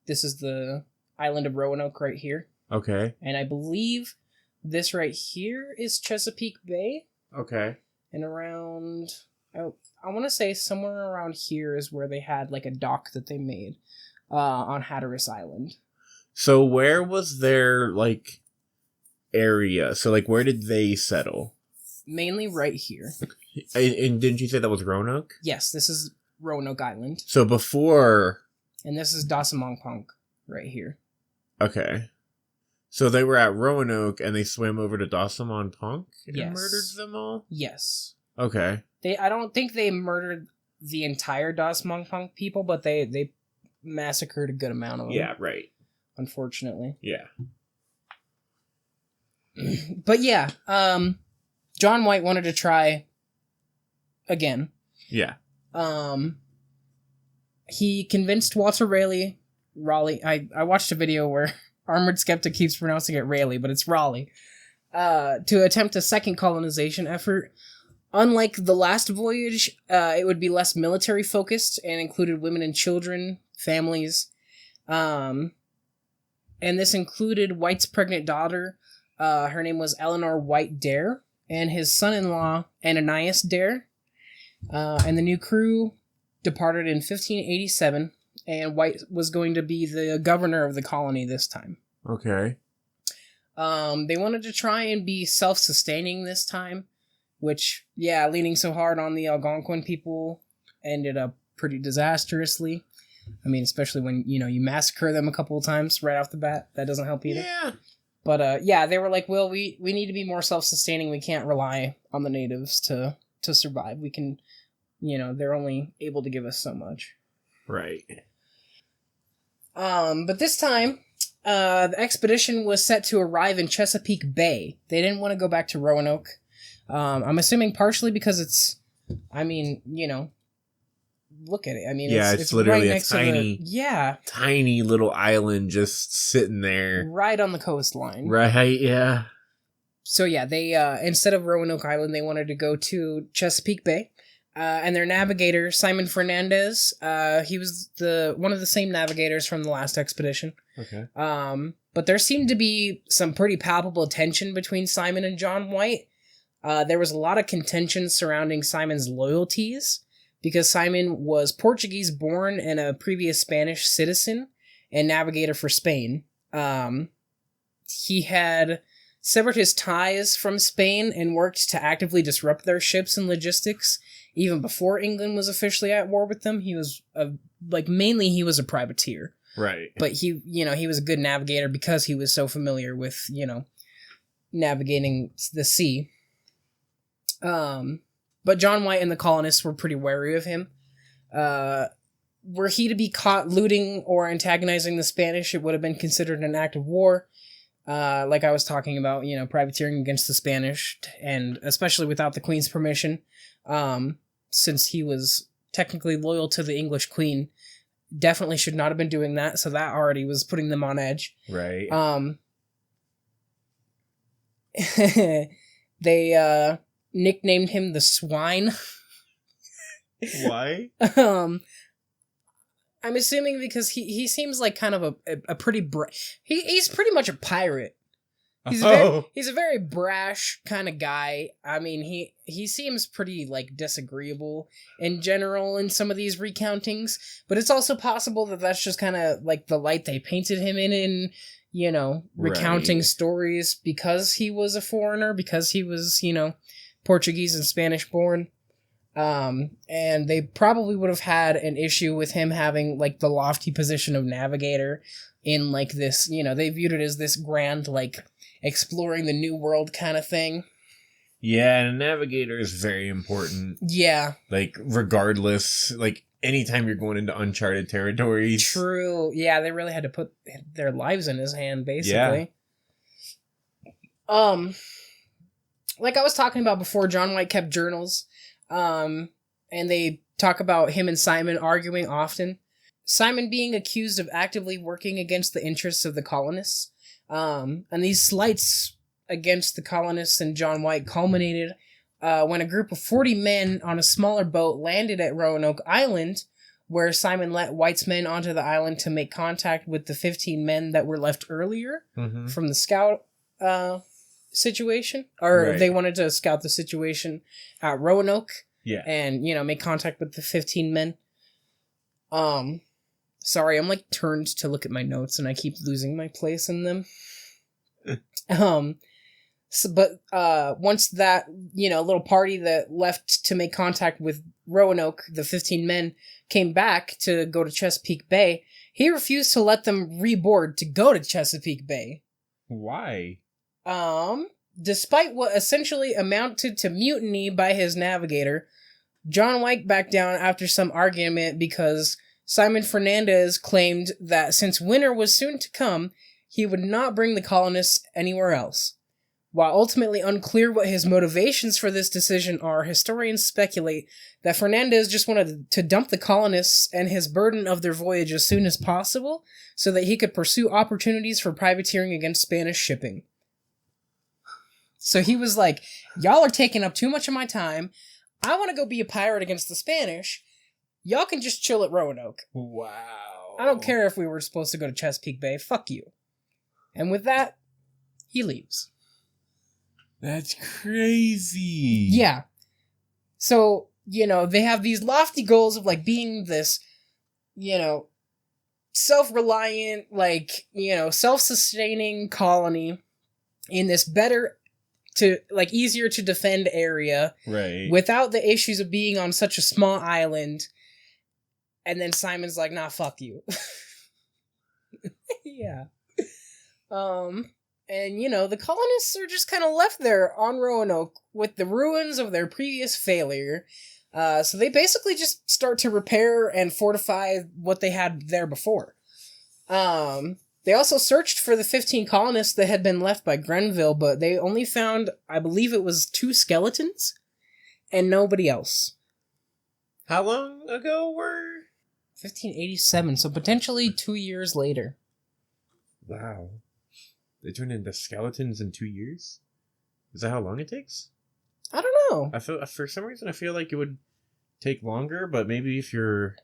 this is the island of Roanoke right here. Okay. And I believe this right here is Chesapeake Bay. Okay. And around, I want to say somewhere around here is where they had like a dock that they made on Hatteras Island. So where was their like area? So like where did they settle? Mainly right here. And didn't you say that was Roanoke? Yes, this is Roanoke Island. So before... And this is Dasamongpunk right here. Okay. So they were at Roanoke and they swam over to Dasamongpunk and yes. murdered them all? Yes. Okay. I don't think they murdered the entire Dasamongpunk people, but they massacred a good amount of them. Yeah, right. Unfortunately. Yeah. But yeah, John White wanted to try again. Yeah. He convinced Walter Raleigh. I watched a video where Armored Skeptic keeps pronouncing it Raleigh, but it's Raleigh. To attempt a second colonization effort. Unlike the last voyage, it would be less military focused and included women and children, families. And this included White's pregnant daughter. Her name was Eleanor White Dare, and his son-in-law, Ananias Dare. And the new crew departed in 1587, and White was going to be the governor of the colony this time. Okay. They wanted to try and be self-sustaining this time, which, leaning so hard on the Algonquin people ended up pretty disastrously. I mean, especially when, you massacre them a couple of times right off the bat. That doesn't help either. Yeah. But yeah, they were like, well, we need to be more self-sustaining. We can't rely on the natives to survive. We can, they're only able to give us so much. Right. But this time, the expedition was set to arrive in Chesapeake Bay. They didn't want to go back to Roanoke. I'm assuming partially because it's, look at it. I mean, it's literally right next to tiny little island just sitting there. Right on the coastline. Right, yeah. So yeah, they, instead of Roanoke Island, they wanted to go to Chesapeake Bay. And their navigator, Simon Fernandez, he was one of the same navigators from the last expedition. Okay. But there seemed to be some pretty palpable tension between Simon and John White. There was a lot of contention surrounding Simon's loyalties, because Simon was Portuguese born and a previous Spanish citizen and navigator for Spain. He had severed his ties from Spain and worked to actively disrupt their ships and logistics. Even before England was officially at war with them, he was mainly he was a privateer. Right. But he was a good navigator because he was so familiar with, navigating the sea. But John White and the colonists were pretty wary of him. Were he to be caught looting or antagonizing the Spanish, it would have been considered an act of war. Like I was talking about, privateering against the Spanish, and especially without the Queen's permission. Since he was technically loyal to the English Queen, definitely should not have been doing that, so that already was putting them on edge. Right. They nicknamed him the Swine. Why? I'm assuming because he seems like kind of a pretty he's pretty much a pirate. He's a very brash kind of guy. I mean, he seems pretty, disagreeable in general in some of these recountings, but it's also possible that that's just kind of, the light they painted him in, recounting stories because he was a foreigner, because he was, Portuguese and Spanish born. And they probably would have had an issue with him having, the lofty position of navigator in, this, they viewed it as this grand, exploring the new world kind of thing. Yeah, and a navigator is very important. Yeah. Regardless, anytime you're going into uncharted territories. True. Yeah, they really had to put their lives in his hand, basically. Yeah. Like I was talking about before, John White kept journals. And they talk about him and Simon arguing often. Simon being accused of actively working against the interests of the colonists. And these slights against the colonists and John White culminated when a group of 40 men on a smaller boat landed at Roanoke Island, where Simon let White's men onto the island to make contact with the 15 men that were left earlier from the scout situation. Or they wanted to scout the situation at Roanoke. Yeah. And, make contact with the 15 men. Sorry, I'm turned to look at my notes and I keep losing my place in them. But once that, little party that left to make contact with Roanoke, the 15 men, came back to go to Chesapeake Bay, he refused to let them reboard to go to Chesapeake Bay. Why? Despite what essentially amounted to mutiny by his navigator, John White backed down after some argument because Simon Fernandez claimed that since winter was soon to come, he would not bring the colonists anywhere else. While ultimately unclear what his motivations for this decision are, historians speculate that Fernandez just wanted to dump the colonists and his burden of their voyage as soon as possible so that he could pursue opportunities for privateering against Spanish shipping. So he was like, y'all are taking up too much of my time. I want to go be a pirate against the Spanish. Y'all can just chill at Roanoke. Wow. I don't care if we were supposed to go to Chesapeake Bay. Fuck you. And with that, he leaves. That's crazy. Yeah. So, they have these lofty goals of, being this, self-reliant, self-sustaining colony in this better easier to defend area. Right. Without the issues of being on such a small island. And then Simon's like, nah, fuck you. Yeah. And, the colonists are just kind of left there on Roanoke with the ruins of their previous failure. So they basically just start to repair and fortify what they had there before. They also searched for the 15 colonists that had been left by Grenville, but they only found, I believe it was 2 skeletons, and nobody else. How long ago were... 1587, so potentially 2 years later. Wow. They turned into skeletons in 2 years? Is that how long it takes? I don't know. I feel, for some reason, I feel like it would take longer, but maybe if you're...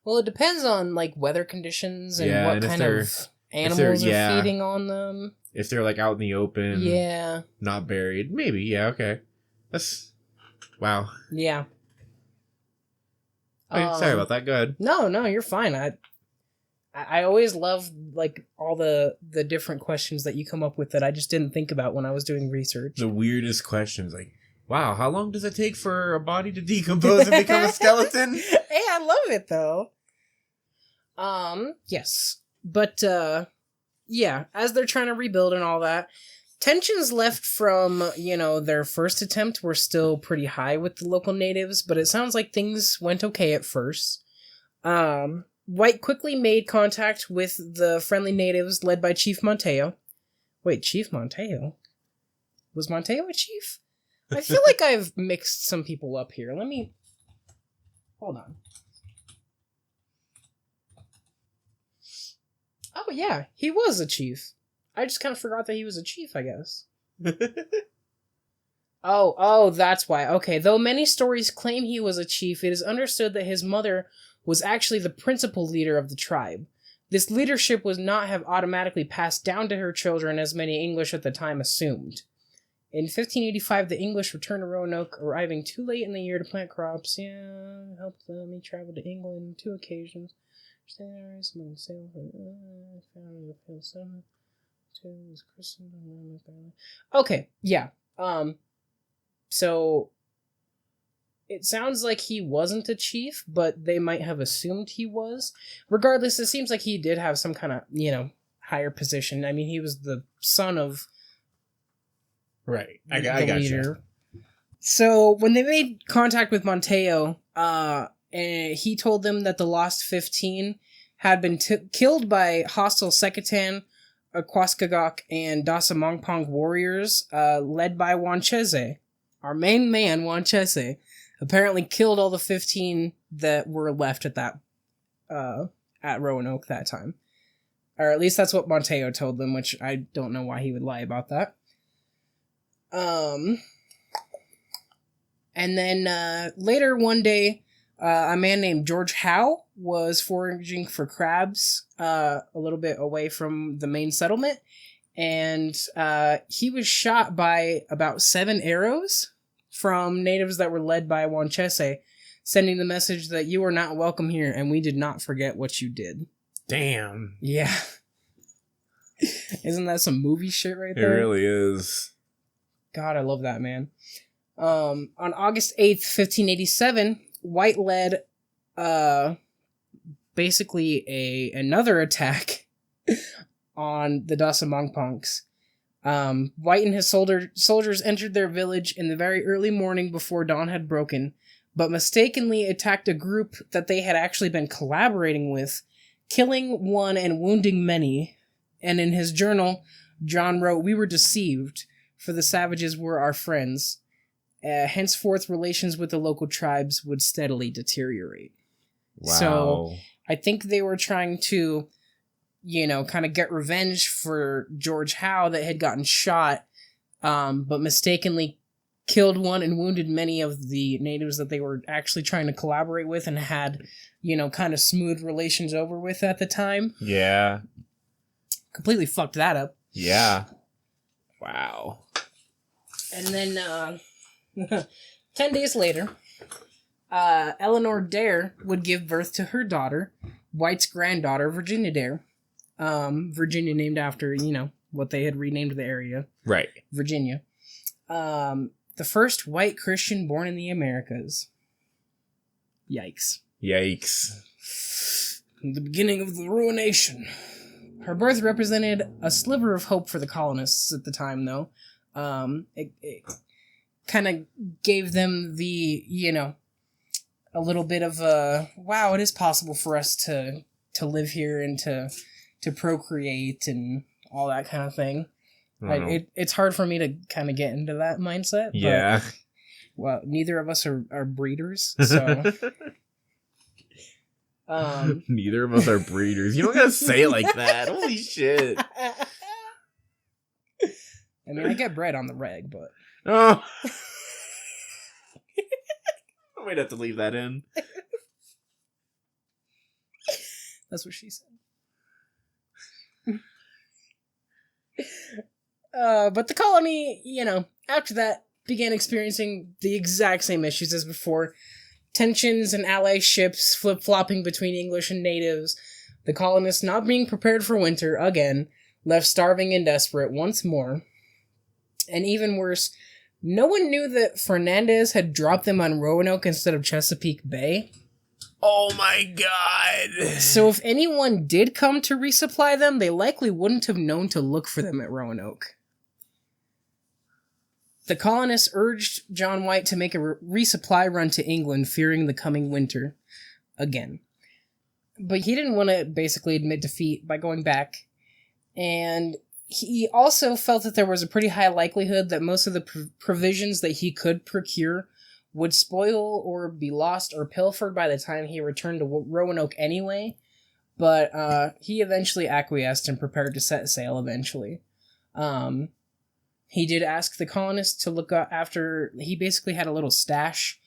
Well, it depends on, weather conditions and what and kind of animals are feeding on them. If they're, out in the open. Yeah. Not buried. Maybe, yeah, okay. That's... Wow. Yeah. Okay, sorry about that. Go ahead. No, you're fine. I always love, all the different questions that you come up with that I just didn't think about when I was doing research. The weirdest questions, wow, how long does it take for a body to decompose and become a skeleton? Hey, I love it, though. Yes. But, yeah, as they're trying to rebuild and all that, tensions left from, their first attempt were still pretty high with the local natives, but it sounds like things went okay at first. White quickly made contact with the friendly natives led by Chief Monteo. Wait, Chief Monteo? Was Monteo a chief? I feel like I've mixed some people up here. Let me... Hold on. Oh, yeah, he was a chief. I just kind of forgot that he was a chief, I guess. Oh, that's why. Okay, though many stories claim he was a chief, it is understood that his mother was actually the principal leader of the tribe. This leadership was not have automatically passed down to her children as many English at the time assumed. In 1585, the English returned to Roanoke, arriving too late in the year to plant crops. Yeah, helped them. He traveled to England on 2 occasions. Okay, yeah. So it sounds like he wasn't a chief, but they might have assumed he was. Regardless, it seems like he did have some kind of, higher position. I mean, he was the son of... Right. I got you. So when they made contact with Monteo, he told them that the lost 15 had been killed by hostile Secotan, Aquascagok, and Dasamongpong warriors, led by Wanchese. Our main man, Wanchese, apparently killed all the 15 that were left at that at Roanoke that time. Or at least that's what Monteo told them, which I don't know why he would lie about that. And then later one day, a man named George Howe was foraging for crabs a little bit away from the main settlement, and he was shot by about 7 arrows from natives that were led by Wanchese, sending the message that you are not welcome here, and we did not forget what you did. Damn. Yeah. Isn't that some movie shit right there? It really is. God, I love that, man. On August 8th, 1587, White led basically another attack on the Dasamongponks. White and his soldiers entered their village in the very early morning before dawn had broken, but mistakenly attacked a group that they had actually been collaborating with, killing one and wounding many. And in his journal, John wrote, "We were deceived, for the savages were our friends. Henceforth, relations with the local tribes would steadily deteriorate." Wow. So, I think they were trying to, kind of get revenge for George Howe that had gotten shot, but mistakenly killed one and wounded many of the natives that they were actually trying to collaborate with and had, kind of smooth relations over with at the time. Yeah. Completely fucked that up. Yeah. Wow. And then, 10 days later, Eleanor Dare would give birth to her daughter, White's granddaughter, Virginia Dare. Virginia named after, what they had renamed the area. Right. Virginia. The first white Christian born in the Americas. Yikes. Yikes. The beginning of the ruination. Her birth represented a sliver of hope for the colonists at the time, though. It kind of gave them the, a little bit of a, wow, it is possible for us to live here and to procreate and all that kind of thing. It's hard for me to kind of get into that mindset. Yeah. But, well, neither of us are breeders, so... Neither of us are breeders. You don't gotta say it like that. Holy shit. I mean, I get bread on the reg, but... Oh. I might have to leave that in. That's what she said. But the colony, after that, began experiencing the exact same issues as before. Tensions and allied ships flip-flopping between English and natives. The colonists, not being prepared for winter, again, left starving and desperate once more. And even worse, no one knew that Fernandez had dropped them on Roanoke instead of Chesapeake Bay. Oh my god! So if anyone did come to resupply them, they likely wouldn't have known to look for them at Roanoke. The colonists urged John White to make a resupply run to England, fearing the coming winter again. But he didn't want to basically admit defeat by going back. And he also felt that there was a pretty high likelihood that most of the provisions that he could procure would spoil or be lost or pilfered by the time he returned to Roanoke anyway. But he eventually acquiesced and prepared to set sail eventually. He did ask the colonists to look after... He basically had a little stash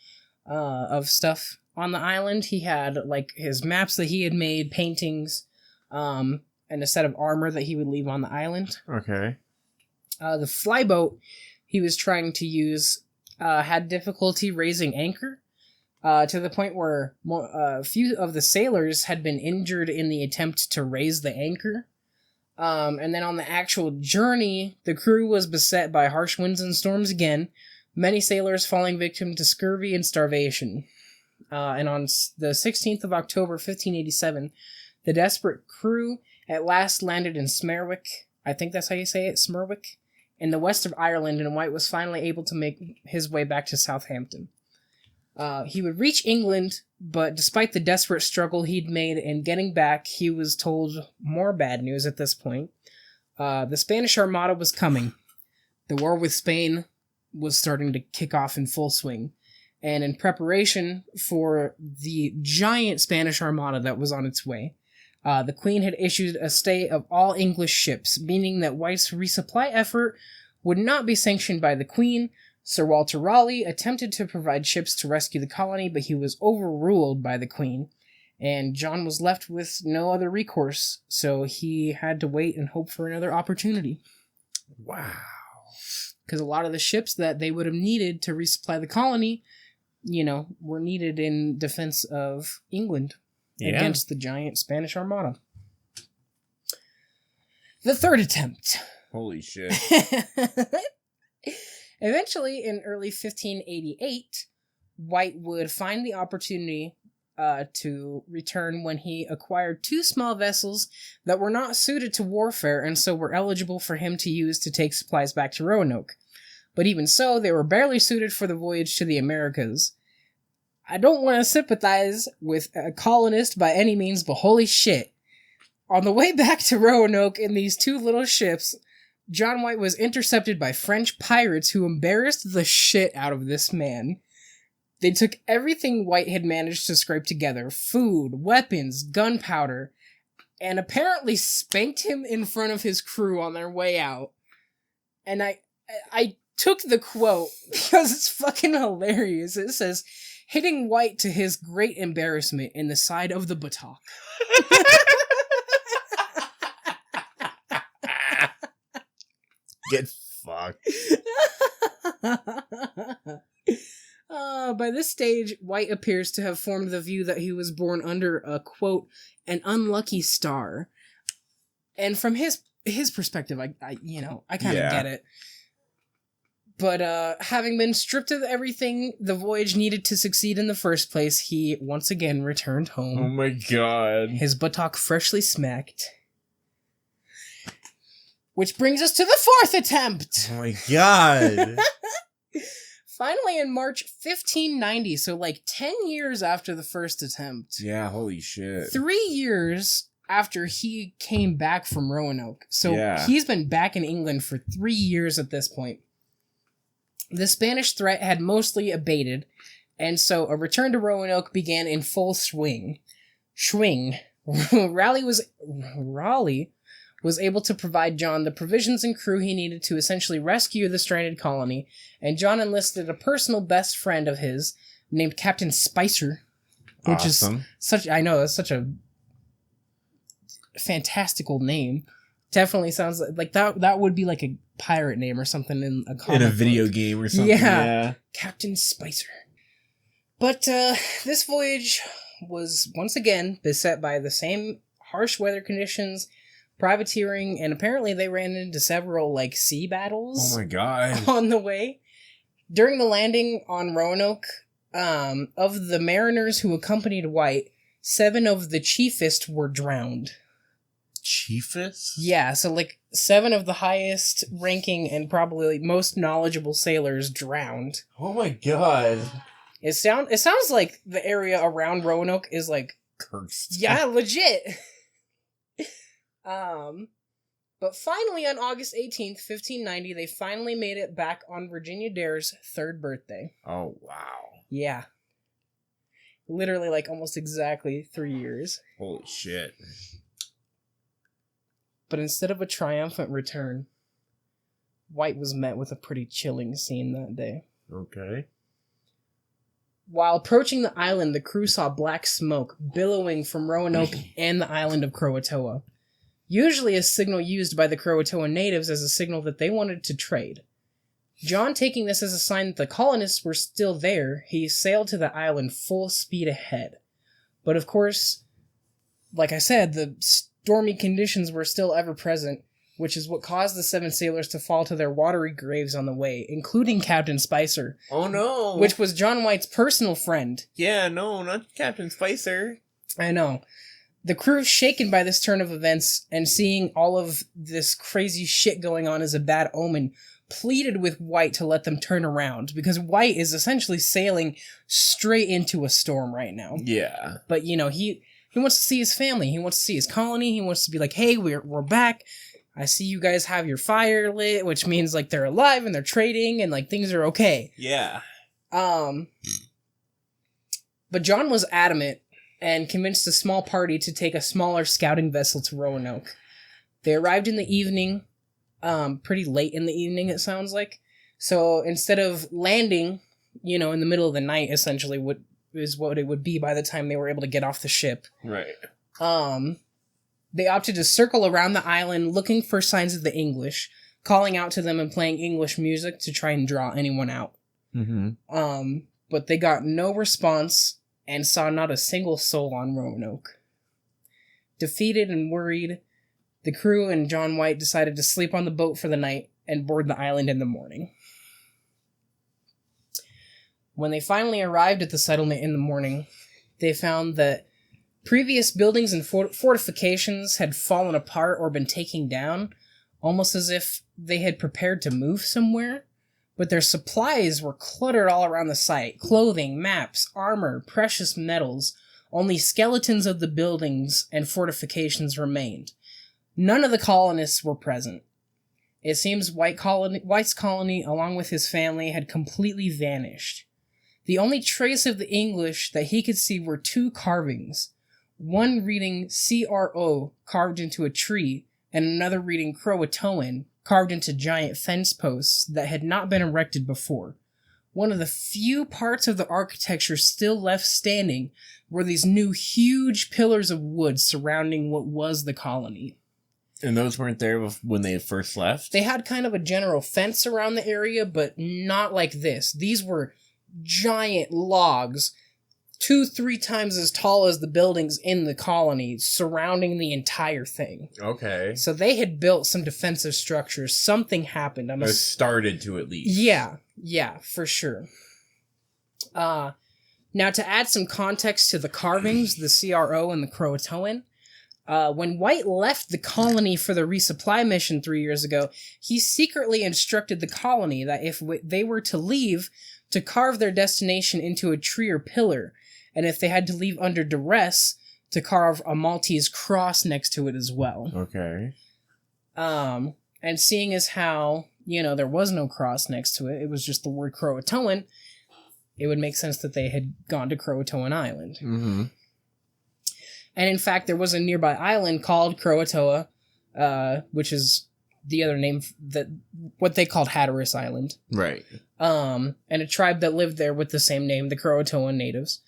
of stuff on the island. He had, his maps that he had made, paintings, and a set of armor that he would leave on the island. Okay. The flyboat he was trying to use had difficulty raising anchor, to the point where a few of the sailors had been injured in the attempt to raise the anchor. And then on the actual journey, the crew was beset by harsh winds and storms again, many sailors falling victim to scurvy and starvation. And on the 16th of October, 1587, the desperate crew at last landed in Smerwick, I think that's how you say it, Smerwick, in the west of Ireland, and White was finally able to make his way back to Southampton. He would reach England, but despite the desperate struggle he'd made in getting back, he was told more bad news at this point. The Spanish Armada was coming. The war with Spain was starting to kick off in full swing. And in preparation for the giant Spanish Armada that was on its way, the Queen had issued a stay of all English ships, meaning that White's resupply effort would not be sanctioned by the Queen. Sir Walter Raleigh attempted to provide ships to rescue the colony, but he was overruled by the Queen, and John was left with no other recourse, so he had to wait and hope for another opportunity. Wow. Because a lot of the ships that they would have needed to resupply the colony, were needed in defense of England against the giant Spanish Armada. The third attempt. Holy shit. Eventually, in early 1588, White would find the opportunity to return when he acquired 2 small vessels that were not suited to warfare and so were eligible for him to use to take supplies back to Roanoke. But even so, they were barely suited for the voyage to the Americas. I don't want to sympathize with a colonist by any means, but holy shit. On the way back to Roanoke in these 2 little ships, John White was intercepted by French pirates who embarrassed the shit out of this man. They took everything White had managed to scrape together, food, weapons, gunpowder, and apparently spanked him in front of his crew on their way out. And I took the quote because it's fucking hilarious. It says, hitting White to his great embarrassment in the side of the buttock. Get fucked. By this stage, White appears to have formed the view that he was born under a, quote, an unlucky star. And from his perspective, I kind of get it. But having been stripped of everything the voyage needed to succeed in the first place, he once again returned home. Oh my god. His buttock freshly smacked. Which brings us to the fourth attempt. Oh my god. Finally, in March 1590, so like 10 years after the first attempt. Yeah, holy shit. 3 years after he came back from Roanoke. So he's been back in England for 3 years at this point. The Spanish threat had mostly abated, and so a return to Roanoke began in full swing. Raleigh was able to provide John the provisions and crew he needed to essentially rescue the stranded colony, and John enlisted a personal best friend of his named Captain Spicer, which is such a fantastical name. Definitely sounds like that would be like a pirate name or something in a comic in a video game or something. Yeah. Captain Spicer. But this voyage was once again beset by the same harsh weather conditions, privateering, and apparently they ran into several like sea battles. Oh my god. On the way. During the landing on Roanoke, of the mariners who accompanied White, 7 of the chiefest were drowned. Chiefest? Yeah, so like 7 of the highest ranking and probably most knowledgeable sailors drowned. Oh my god. It sounds like the area around Roanoke is like cursed. Yeah, legit. But finally on August 18th, 1590, they finally made it back on Virginia Dare's 3rd birthday. Oh, wow. Yeah. Literally like almost exactly 3 years. Holy shit. But instead of a triumphant return, White was met with a pretty chilling scene that day. Okay. While approaching the island, the crew saw black smoke billowing from Roanoke and the island of Croatoa. Usually a signal used by the Croatoan natives as a signal that they wanted to trade. John, taking this as a sign that the colonists were still there, he sailed to the island full speed ahead. But of course, like I said, the stormy conditions were still ever present, which is what caused the 7 sailors to fall to their watery graves on the way, including Captain Spicer. Oh no! Which was John White's personal friend. Yeah, no, not Captain Spicer. I know. The crew, shaken by this turn of events and seeing all of this crazy shit going on as a bad omen, pleaded with White to let them turn around, because White is essentially sailing straight into a storm right now. Yeah. But, you know, he wants to see his family. He wants to see his colony. He wants to be like, hey, we're back. I see you guys have your fire lit, which means, like, they're alive and they're trading and, like, things are okay. Yeah. But John was adamant and convinced a small party to take a smaller scouting vessel to Roanoke. They arrived in the evening, pretty late in the evening, it sounds like. So instead of landing, you know, in the middle of the night, essentially, what it would be by the time they were able to get off the ship. Right. They opted to circle around the island looking for signs of the English, calling out to them and playing English music to try and draw anyone out. Mm-hmm. But they got no response and saw not a single soul on Roanoke. Defeated and worried, the crew and John White decided to sleep on the boat for the night and board the island in the morning. When they finally arrived at the settlement in the morning, they found that previous buildings and fortifications had fallen apart or been taken down, almost as if they had prepared to move somewhere. But their supplies were cluttered all around the site. Clothing, maps, armor, precious metals. Only skeletons of the buildings and fortifications remained. None of the colonists were present. It seems White's colony, along with his family, had completely vanished. The only trace of the English that he could see were 2 carvings. One reading CRO carved into a tree, and another reading Croatoan carved into giant fence posts that had not been erected before. One of the few parts of the architecture still left standing were these new huge pillars of wood surrounding what was the colony. And those weren't there when they first left? They had kind of a general fence around the area, but not like this. These were giant logs, 2-3 times as tall as the buildings in the colony, surrounding the entire thing. Okay. So they had built some defensive structures. Something happened. Or started to, at least. Yeah, for sure. Now, to add some context to the carvings, the CRO and the Croatoan, When White left the colony for the resupply mission 3 years ago, he secretly instructed the colony that if they were to leave, to carve their destination into a tree or pillar, and if they had to leave under duress, to carve a Maltese cross next to it as well. Okay. And seeing as how, there was no cross next to it, it was just the word Croatoan, it would make sense that they had gone to Croatoan Island. Mm-hmm. And in fact, there was a nearby island called Croatoa, which is the other name what they called Hatteras Island. Right. And a tribe that lived there with the same name, the Croatoan natives.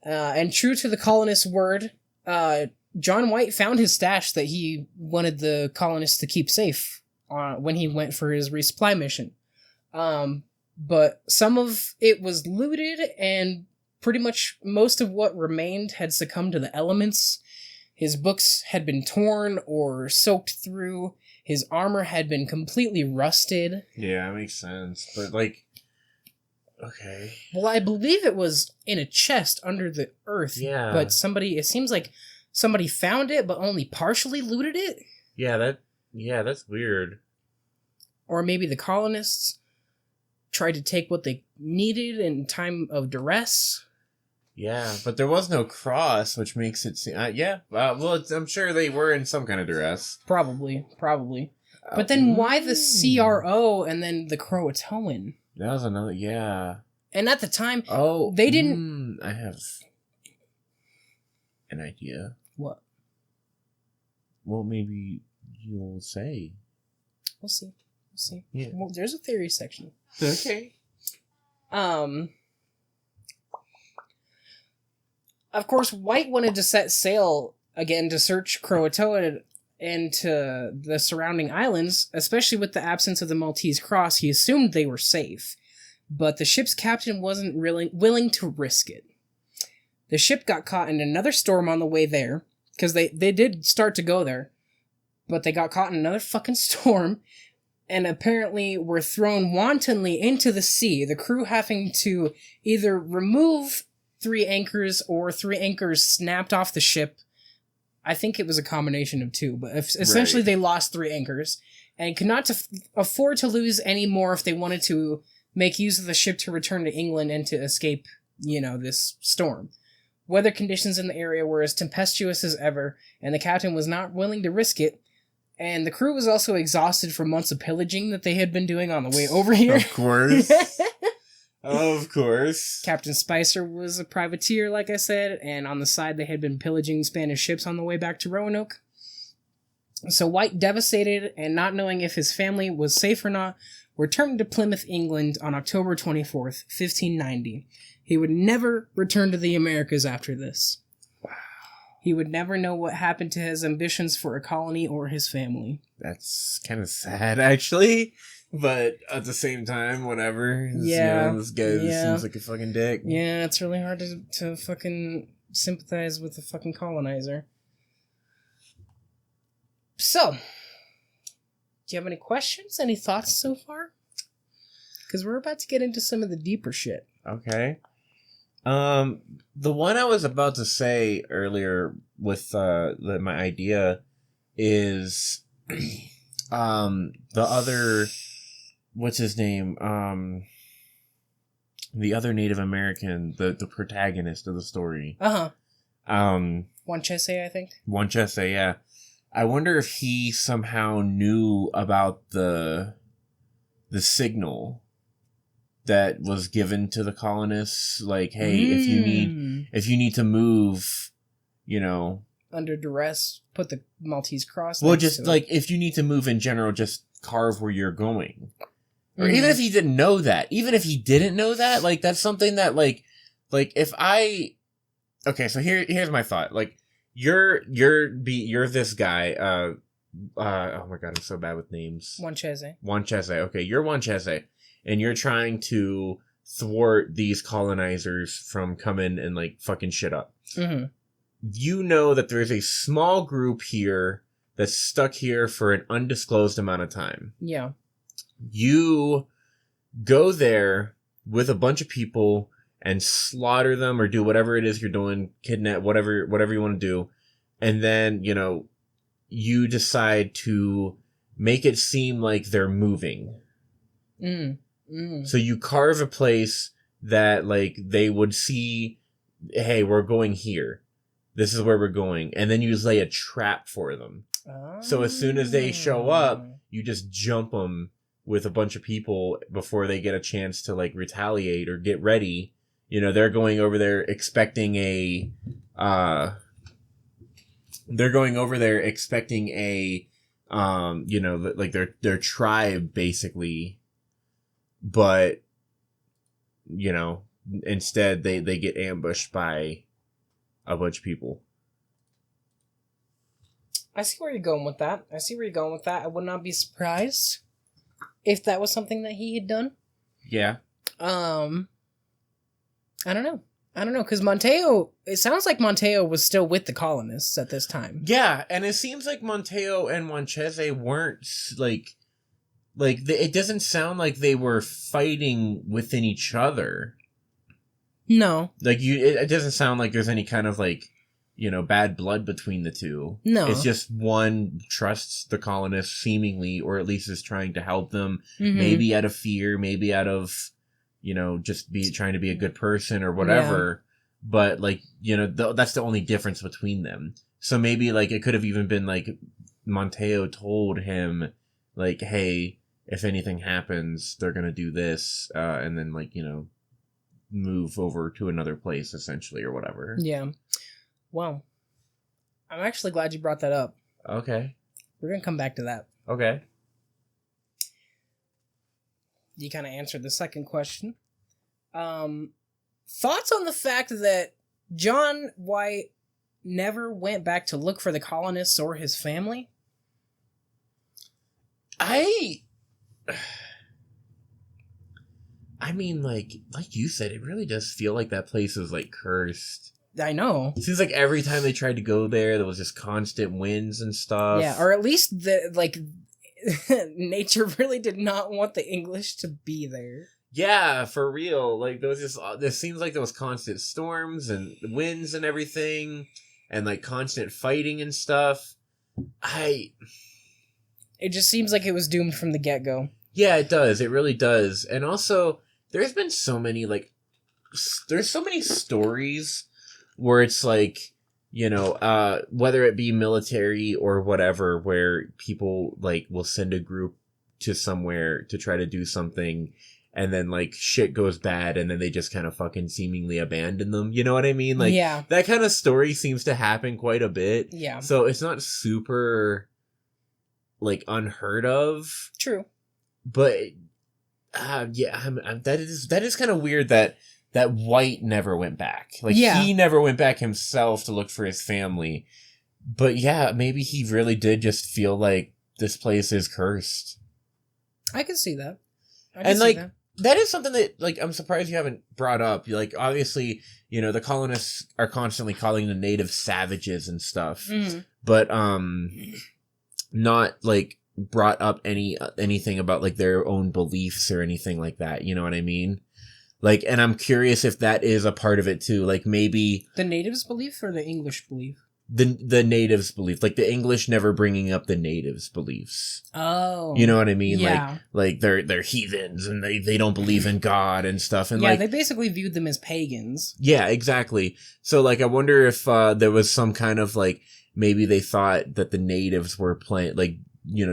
And true to the colonists' word, John White found his stash that he wanted the colonists to keep safe when he went for his resupply mission. But some of it was looted, and pretty much most of what remained had succumbed to the elements. His books had been torn or soaked through. His armor had been completely rusted. Yeah, that makes sense. But, okay. Well, I believe it was in a chest under the earth. Yeah. But it seems like somebody found it, but only partially looted it. Yeah, that's weird. Or maybe the colonists tried to take what they needed in time of duress. Yeah, but there was no cross, which makes it seem... I'm sure they were in some kind of duress. Probably. But then why the CRO and then the Croatoan? That was another... Yeah. And at the time, they didn't... I have an idea. What? Well, maybe you'll say. We'll see. Yeah. Well, there's a theory section. Okay. Of course, White wanted to set sail again to search Croatoa and to the surrounding islands, especially with the absence of the Maltese cross. He assumed they were safe, but the ship's captain wasn't really willing to risk it. The ship got caught in another storm on the way there, because they did start to go there, but they got caught in another fucking storm, and apparently were thrown wantonly into the sea, the crew having to either remove 3 anchors or 3 anchors snapped off the ship. I think it was a combination of 2, but essentially They lost 3 anchors and could not afford to lose any more if they wanted to make use of the ship to return to England and to escape, this storm. Weather conditions in the area were as tempestuous as ever, and the captain was not willing to risk it. And the crew was also exhausted from months of pillaging that they had been doing on the way over here. Of course. Of course. Captain Spicer was a privateer, like I said, and on the side they had been pillaging Spanish ships on the way back to Roanoke. So White, devastated and not knowing if his family was safe or not, returned to Plymouth, England on October 24th, 1590. He would never return to the Americas after this. Wow. He would never know what happened to his ambitions for a colony or his family. That's kind of sad, actually. But at the same time, whatever. This guy seems like a fucking dick. Yeah, it's really hard to fucking sympathize with the fucking colonizer. So, do you have any questions? Any thoughts so far? Because we're about to get into some of the deeper shit. Okay. The one I was about to say earlier with my idea is the other, what's his name? The other Native American, the protagonist of the story. Wanchese, I think. Wanchese, yeah. I wonder if he somehow knew about the signal that was given to the colonists, like, hey, if you need to move, under duress, put the Maltese cross. Well, just like if you need to move in general, just carve where you're going. Or even if he didn't know that, like that's something that like if I, okay, so here's my thought. Like you're this guy. Oh my god, I'm so bad with names. Wanchese. Okay, you're Wanchese. And you're trying to thwart these colonizers from coming and like fucking shit up. Mm-hmm. You know that there's a small group here that's stuck here for an undisclosed amount of time. Yeah. You go there with a bunch of people and slaughter them or do whatever it is you're doing, kidnap, whatever you want to do. and then, you decide to make it seem like they're moving. So you carve a place that, like, they would see, hey, we're going here. This is where we're going. And then you just lay a trap for them. So as soon as they show up, you just jump them with a bunch of people before they get a chance to, like, retaliate or get ready. They're going over there expecting a, like their tribe, basically. But, instead they get ambushed by a bunch of people. I see where you're going with that. I would not be surprised if that was something that he had done. Yeah. I don't know, because Monteo, it sounds like Monteo was still with the colonists at this time. Yeah, and it seems like Monteo and Wanchese weren't, it doesn't sound like they were fighting within each other. No. It doesn't sound like there's any kind of, bad blood between the two. No. It's just one trusts the colonists, seemingly, or at least is trying to help them, maybe out of fear, maybe out of, just trying to be a good person or whatever. Yeah. But, that's the only difference between them. So maybe, it could have even been, Monteo told him, hey, if anything happens, they're gonna do this, and then, move over to another place, essentially, or whatever. Yeah. Well, I'm actually glad you brought that up. Okay. We're gonna come back to that. Okay. You kind of answered the second question. Thoughts on the fact that John White never went back to look for the colonists or his family? I mean, like you said, it really does feel like that place is, cursed. I know. It seems like every time they tried to go there was just constant winds and stuff. Yeah, or at least, nature really did not want the English to be there. Yeah, for real. There was this seems like there was constant storms and winds and everything, and, constant fighting and stuff. It just seems like it was doomed from the get-go. Yeah, it does. It really does. And also, there's been so many, there's so many stories where it's whether it be military or whatever, where people, will send a group to somewhere to try to do something, and then, shit goes bad, and then they just kind of fucking seemingly abandon them. You know what I mean? Yeah. That kind of story seems to happen quite a bit. Yeah. So it's not super, unheard of. True. But that is kind of weird that White never went back. He never went back himself to look for his family. But yeah, maybe he really did just feel like this place is cursed. I can see that. That is something that I'm surprised you haven't brought up. Obviously, the colonists are constantly calling the natives savages and stuff, but not brought up anything about their own beliefs or anything like that. You know what I mean? And I'm curious if that is a part of it too. Maybe the natives' belief or the English belief? The natives' belief. The English never bringing up the natives' beliefs. Oh. You know what I mean? Yeah. They're heathens and they don't believe in God and stuff. And they basically viewed them as pagans. Yeah, exactly. So I wonder if there was some kind of maybe they thought that the natives were playing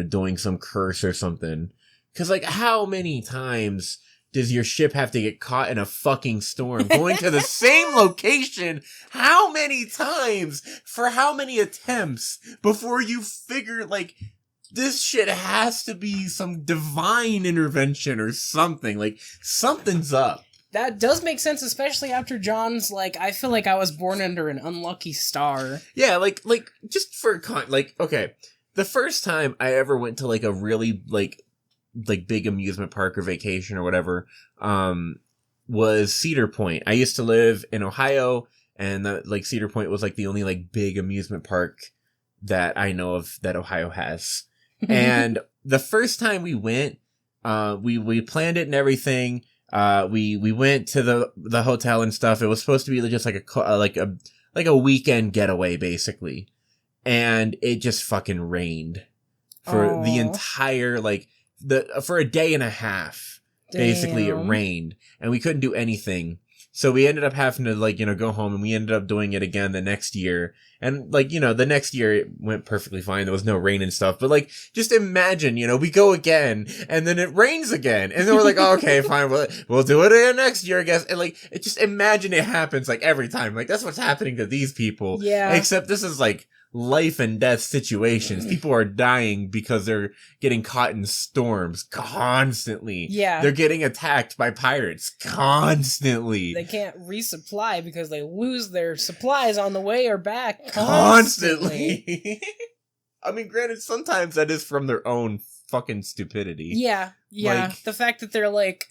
doing some curse or something. Because how many times does your ship have to get caught in a fucking storm going to the same location? How many times for how many attempts before you figure this shit has to be some divine intervention or something? Something's up. That does make sense, especially after John's, I feel like I was born under an unlucky star. Yeah, just for okay. The first time I ever went to a really big amusement park or vacation or whatever, was Cedar Point. I used to live in Ohio, and Cedar Point was the only big amusement park that I know of that Ohio has. And the first time we went, we planned it and everything. We went to the hotel and stuff. It was supposed to be just a weekend getaway, basically. and it just fucking rained for the entire, like, for a day and a half. Damn. Basically, it rained, and we couldn't do anything. So we ended up having to, like, go home, and we ended up doing it again the next year. And, like, the next year it went perfectly fine. There was no rain and stuff. But, like, just imagine, we go again, and then it rains again. And then we're like, oh, okay, fine, we'll do it again next year, I guess. And, like, just imagine it happens, like, every time. Like, that's what's happening to these people. Yeah. Except this is, like, life and death situations. People are dying because they're getting caught in storms constantly. Yeah. They're getting attacked by pirates constantly. They can't resupply because they lose their supplies on the way or back constantly. I mean, granted, sometimes that is from their own fucking stupidity. Yeah. Like, the fact that they're like,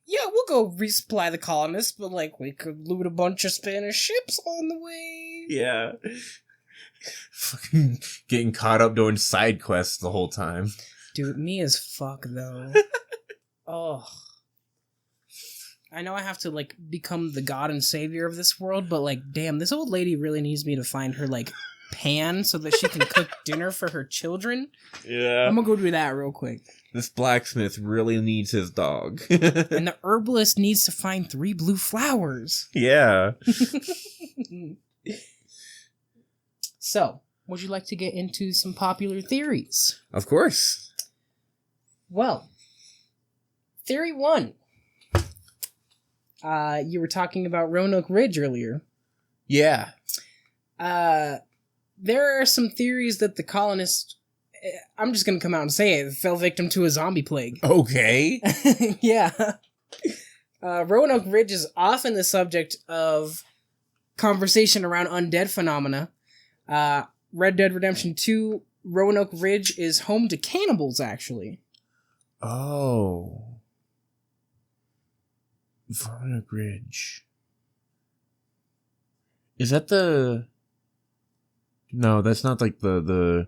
yeah, we'll go resupply the colonists, but, like, we could loot a bunch of Spanish ships on the way. Yeah. Fucking getting caught up doing side quests the whole time. Dude, me as fuck, though. Oh. I know I have to, like, become the god and savior of this world, but, like, damn, this old lady really needs me to find her, like, pan so that she can cook dinner for her children. Yeah. I'm gonna go do that real quick. This blacksmith really needs his dog. And the herbalist needs to find 3 blue flowers. Yeah. So, would you like to get into some popular theories? Of course. Well, theory 1. You were talking about Roanoke Ridge earlier. Yeah. There are some theories that the colonists, I'm just going to come out and say it, fell victim to a zombie plague. Okay. Yeah. Roanoke Ridge is often the subject of conversation around undead phenomena. Red Dead Redemption 2, Roanoke Ridge is home to cannibals, actually. Oh. Roanoke Ridge. Is that the... No, that's not like the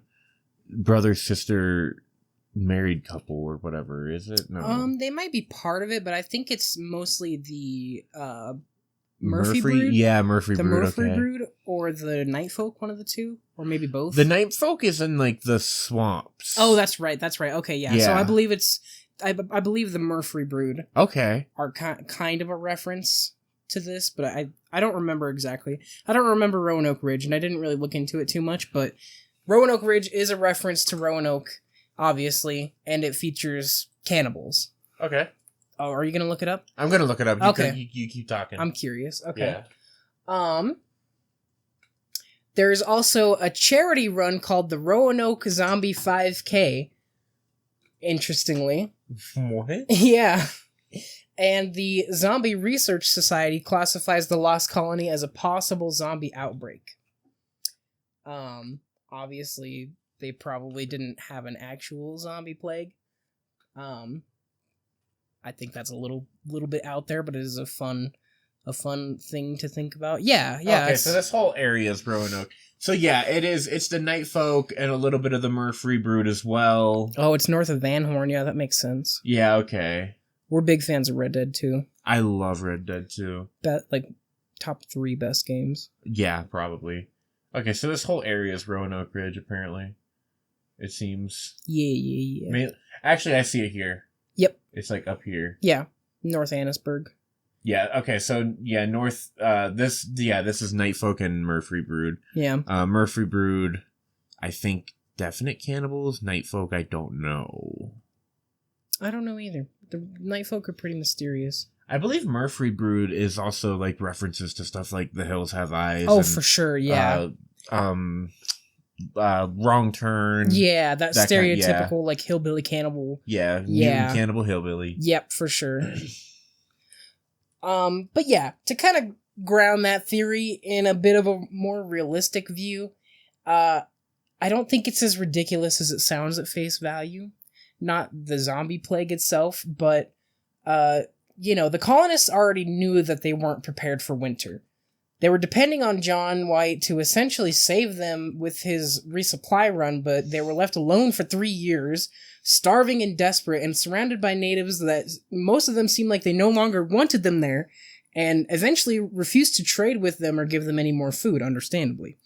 brother-sister married couple or whatever, is it? No. They might be part of it, but I think it's mostly the, Murphy Brood? Yeah, Murphy the Brood, Murphy okay. Brood, or the Night Folk, one of the two, or maybe both. The Night Folk is in, like, the swamps. Oh, that's right. Okay, yeah. So I believe I believe the Murphy Brood Okay. are kind of a reference to this, but I don't remember exactly. I don't remember Roanoke Ridge, and I didn't really look into it too much, but Roanoke Ridge is a reference to Roanoke, obviously, and it features cannibals. Okay. Oh, are you gonna look it up? I'm gonna look it up. Okay. You keep talking. I'm curious. Okay. Yeah. There's also a charity run called the Roanoke Zombie 5K. Interestingly. What? Yeah. And the Zombie Research Society classifies the Lost Colony as a possible zombie outbreak. Obviously, they probably didn't have an actual zombie plague. I think that's a little bit out there, but it is a fun thing to think about. Yeah. Okay, so this whole area is Roanoke. So yeah, it's the Night Folk and a little bit of the Murphy Brood as well. Oh, it's north of Van Horn. Yeah, that makes sense. Yeah, okay. We're big fans of Red Dead 2. I love Red Dead 2. Like, top 3 best games. Yeah, probably. Okay, so this whole area is Roanoke Ridge, apparently. It seems. Yeah. I mean, actually, I see it here. Yep. It's like up here. Yeah, North Annisburg. Yeah, okay, so, yeah, north, this is Night Folk and Murphy Brood. Yeah. Murphy Brood, I think, definite cannibals. Night Folk, I don't know. I don't know either. The Night Folk are pretty mysterious. I believe Murphy Brood is also, like, references to stuff like The Hills Have Eyes. Oh, for sure, yeah. Wrong Turn. Yeah, that stereotypical, kind, like, hillbilly cannibal. Yeah, mutant cannibal hillbilly. Yep, for sure. But yeah, to kind of ground that theory in a bit of a more realistic view, I don't think it's as ridiculous as it sounds at face value. Not the zombie plague itself, but, the colonists already knew that they weren't prepared for winter. They were depending on John White to essentially save them with his resupply run, but they were left alone for 3 years, starving and desperate, and surrounded by natives that most of them seemed like they no longer wanted them there, and eventually refused to trade with them or give them any more food, understandably.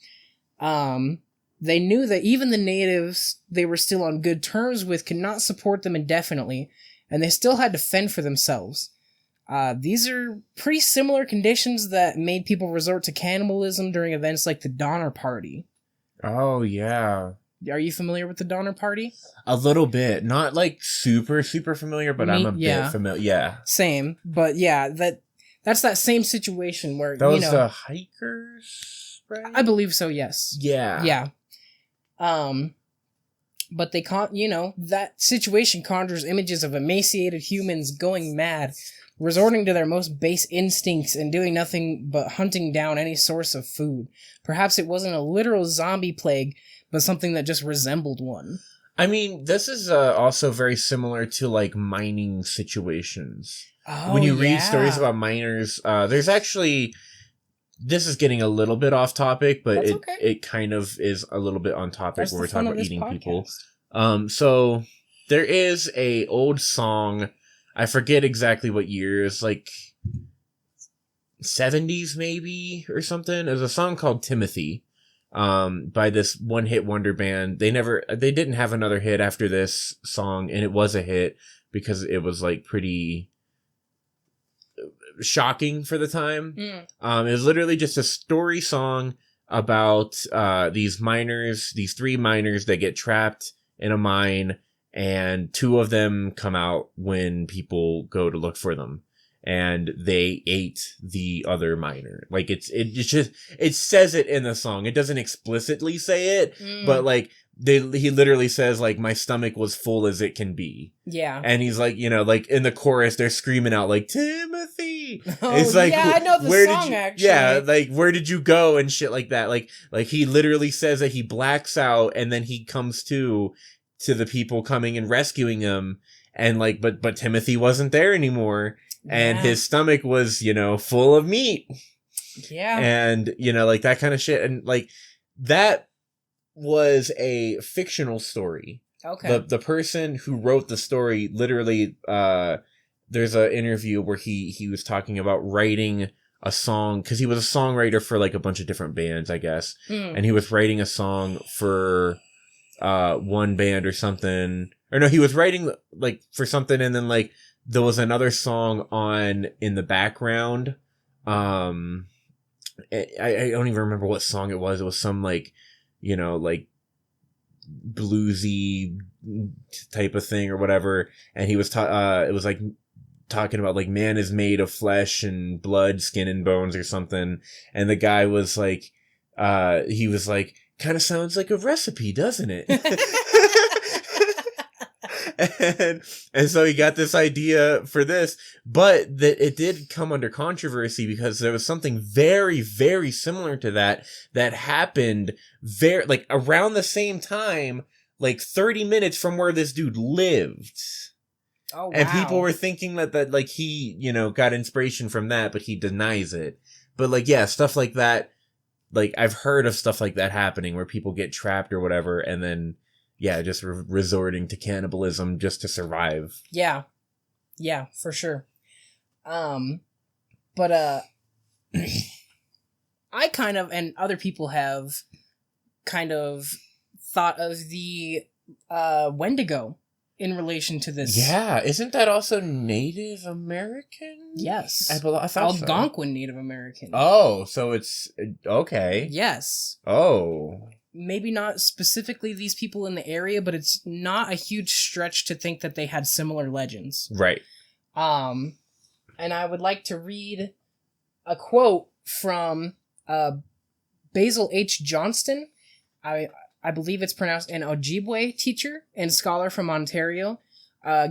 They knew that even the natives they were still on good terms with could not support them indefinitely, and they still had to fend for themselves. These are pretty similar conditions that made people resort to cannibalism during events like the Donner Party. Oh, yeah. Are you familiar with the Donner Party? A little bit. Not, like, super, super familiar, but I'm a bit familiar. Yeah. Same. But, yeah, that's that same situation where, Those the hikers, right? I believe so, yes. Yeah. Yeah. But they that situation conjures images of emaciated humans going mad, resorting to their most base instincts and doing nothing but hunting down any source of food. Perhaps it wasn't a literal zombie plague, but something that just resembled one. I mean, this is also very similar to, like, mining situations. Oh, when you read stories about miners, there's actually... This is getting a little bit off topic, but it kind of is a little bit on topic when we're talking about eating people. So there is a old song, I forget exactly what year, it's like 70s maybe or something. There's a song called Timothy, by this one-hit wonder band. They didn't have another hit after this song, and it was a hit because it was like pretty shocking for the time. It was literally just a story song about these three miners that get trapped in a mine, and two of them come out when people go to look for them, and they ate the other miner. Like it says it in the song. It doesn't explicitly say it, but like he literally says, like, my stomach was full as it can be. Yeah. And he's like, like in the chorus, they're screaming out like, Timothy. Oh, it's like, yeah, I know the song, actually. Yeah, like, where did you go and shit like that. Like he literally says that he blacks out and then he comes to the people coming and rescuing him. And like, but Timothy wasn't there anymore. Yeah. And his stomach was, full of meat. Yeah. And, like that kind of shit. And like that was a fictional story. Okay. The person who wrote the story literally, there's an interview where he was talking about writing a song, because he was a songwriter for like a bunch of different bands, I guess. And he was writing a song for one band or something. Or no, he was writing like for something, and then like there was another song on in the background. I don't even remember what song it was. It was some like, like bluesy type of thing or whatever. And he was it was like talking about like man is made of flesh and blood, skin and bones or something. And the guy was like, he was like, kind of sounds like a recipe, doesn't it? and so he got this idea for this, but that it did come under controversy because there was something very, very similar to that happened like around the same time, like 30 minutes from where this dude lived. Oh, wow. And people were thinking that like he, got inspiration from that, but he denies it. But like, yeah, stuff like that, like I've heard of stuff like that happening where people get trapped or whatever, and then just resorting to cannibalism just to survive. Yeah, for sure. But I kind of, and other people have kind of thought of the Wendigo in relation to this. Yeah, isn't that also Native American? Yes. I thought Algonquin Native American. Oh, so it's okay. Yes. Oh. Maybe not specifically these people in the area, but it's not a huge stretch to think that they had similar legends. Right. And I would like to read a quote from Basil H. Johnston. I believe it's pronounced an Ojibwe teacher and scholar from Ontario.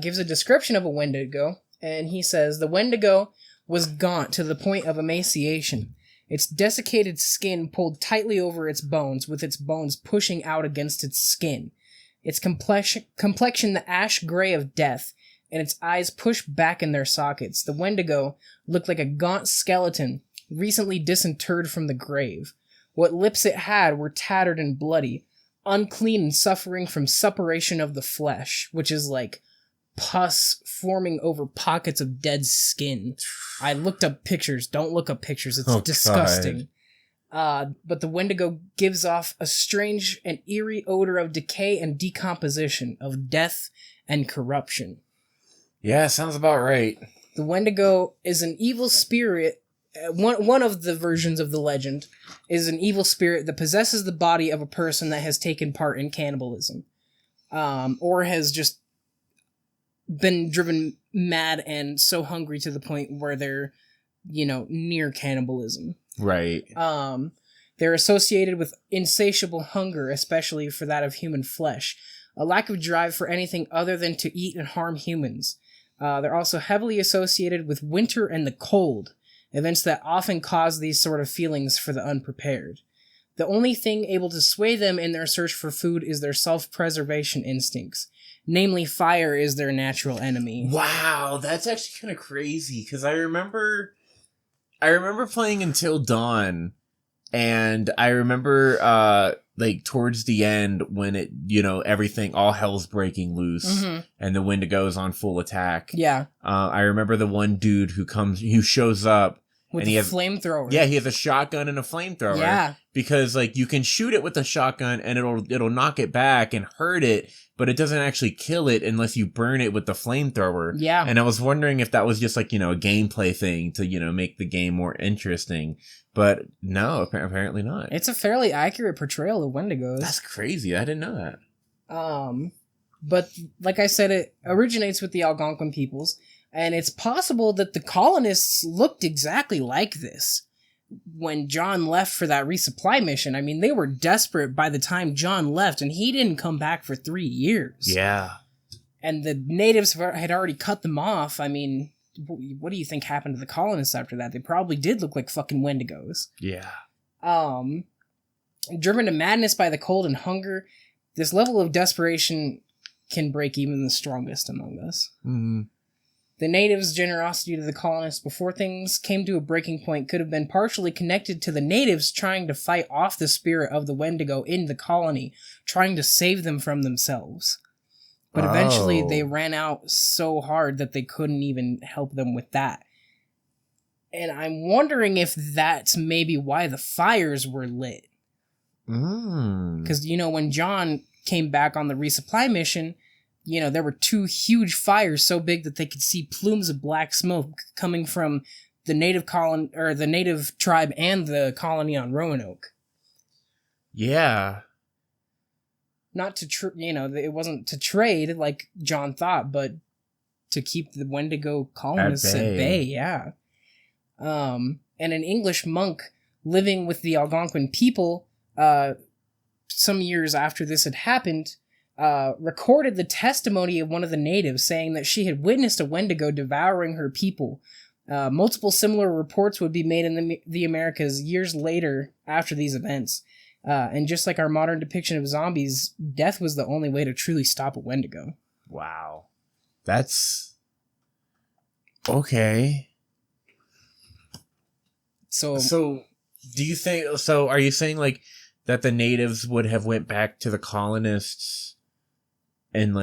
Gives a description of a Wendigo, and he says, the Wendigo was gaunt to the point of emaciation. Its desiccated skin pulled tightly over its bones, with its bones pushing out against its skin. Its complexion the ash gray of death, and its eyes pushed back in their sockets. The Wendigo looked like a gaunt skeleton, recently disinterred from the grave. What lips it had were tattered and bloody, unclean and suffering from suppuration of the flesh, which is like pus forming over pockets of dead skin. I looked up pictures. Don't look up pictures. It's disgusting. But the Wendigo gives off a strange and eerie odor of decay and decomposition, of death and corruption. Yeah, sounds about right. The Wendigo is an evil spirit. One of the versions of the legend is an evil spirit that possesses the body of a person that has taken part in cannibalism, or has just been driven mad and so hungry to the point where they're, near cannibalism. Right. They're associated with insatiable hunger, especially for that of human flesh, a lack of drive for anything other than to eat and harm humans. They're also heavily associated with winter and the cold, events that often cause these sort of feelings for the unprepared. The only thing able to sway them in their search for food is their self-preservation instincts. Namely, fire is their natural enemy. Wow, that's actually kind of crazy, because I remember playing Until Dawn, and I remember, towards the end when it, everything, all hell's breaking loose, and the Wendigo's on full attack. Yeah. I remember the one dude who shows up, with and a flamethrower. Yeah, he has a shotgun and a flamethrower. Yeah. Because, you can shoot it with a shotgun, and it'll knock it back and hurt it, but it doesn't actually kill it unless you burn it with the flamethrower. Yeah. And I was wondering if that was just a gameplay thing to, make the game more interesting. But no, apparently not. It's a fairly accurate portrayal of Wendigos. That's crazy. I didn't know that. But like I said, it originates with the Algonquin peoples, and it's possible that the colonists looked exactly like this when John left for that resupply mission. I mean, they were desperate by the time John left, and he didn't come back for 3 years. Yeah. And the natives had already cut them off. I mean, what do you think happened to the colonists after that? They probably did look like fucking Wendigos. Yeah. Driven to madness by the cold and hunger, this level of desperation can break even the strongest among us. Mm-hmm. The natives' generosity to the colonists before things came to a breaking point could have been partially connected to the natives trying to fight off the spirit of the Wendigo in the colony, trying to save them from themselves. But eventually they ran out so hard that they couldn't even help them with that. And I'm wondering if that's maybe why the fires were lit. Because, when John came back on the resupply mission, there were 2 huge fires so big that they could see plumes of black smoke coming from the native the native tribe and the colony on Roanoke. Yeah. Not to, it wasn't to trade like John thought, but to keep the Wendigo colonists at bay. Yeah. And an English monk living with the Algonquin people, some years after this had happened, recorded the testimony of one of the natives saying that she had witnessed a Wendigo devouring her people. Multiple similar reports would be made in the Americas years later after these events. And just like our modern depiction of zombies, death was the only way to truly stop a Wendigo. Wow. That's... okay. So do you think... So are you saying, that the natives would have went back to the colonists and,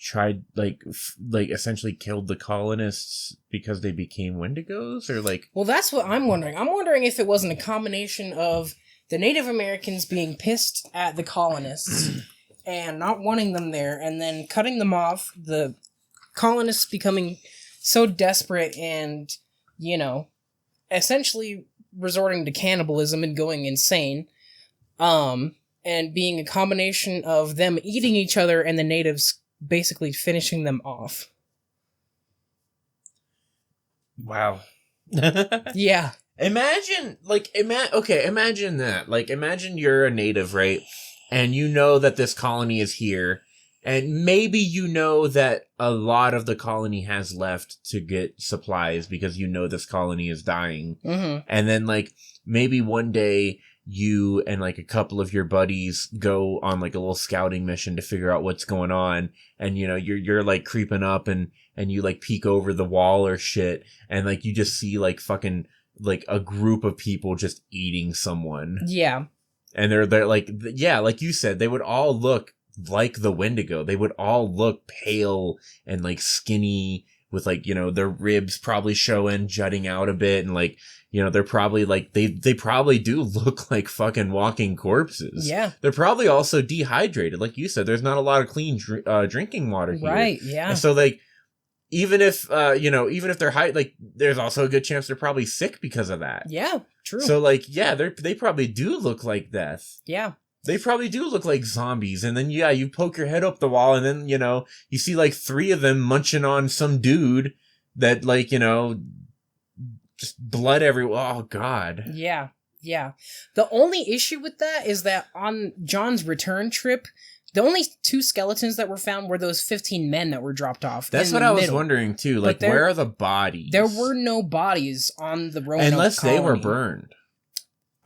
tried, essentially killed the colonists because they became Wendigos? Or, Well, that's what I'm wondering. I'm wondering if it wasn't a combination of the Native Americans being pissed at the colonists and not wanting them there, and then cutting them off, the colonists becoming so desperate and, essentially resorting to cannibalism and going insane, and being a combination of them eating each other and the natives basically finishing them off. Wow. Yeah. Imagine that. Imagine you're a native, right? And you know that this colony is here, and maybe that a lot of the colony has left to get supplies because this colony is dying. Mm-hmm. And then, maybe one day you and, a couple of your buddies go on, a little scouting mission to figure out what's going on. And, you're creeping up and you, peek over the wall or shit. And, you just see, fucking... a group of people just eating someone. Yeah. And they're like you said, they would all look like the Wendigo. They would all look pale and skinny with like, you know, their ribs probably showing, jutting out a bit, and like, you know, they're probably like, they probably do look like fucking walking corpses. Yeah. They're probably also dehydrated. Like you said, there's not a lot of clean drinking water here. Right, yeah. And so like, even if, you know, even if they're like, there's also a good chance they're probably sick because of that. Yeah, true. So like, yeah, they probably do look like death. Yeah. They probably do look like zombies. And then, yeah, you poke your head up the wall and then, you know, you see like 3 of them munching on some dude that like, you know, just blood everywhere. Oh, God. Yeah. Yeah. The only issue with that is that on John's return trip, the only 2 skeletons that were found were those 15 men that were dropped off. That's what I was wondering, too. Like, where are the bodies? There were no bodies on the Roanoke Unless Colony. they were burned.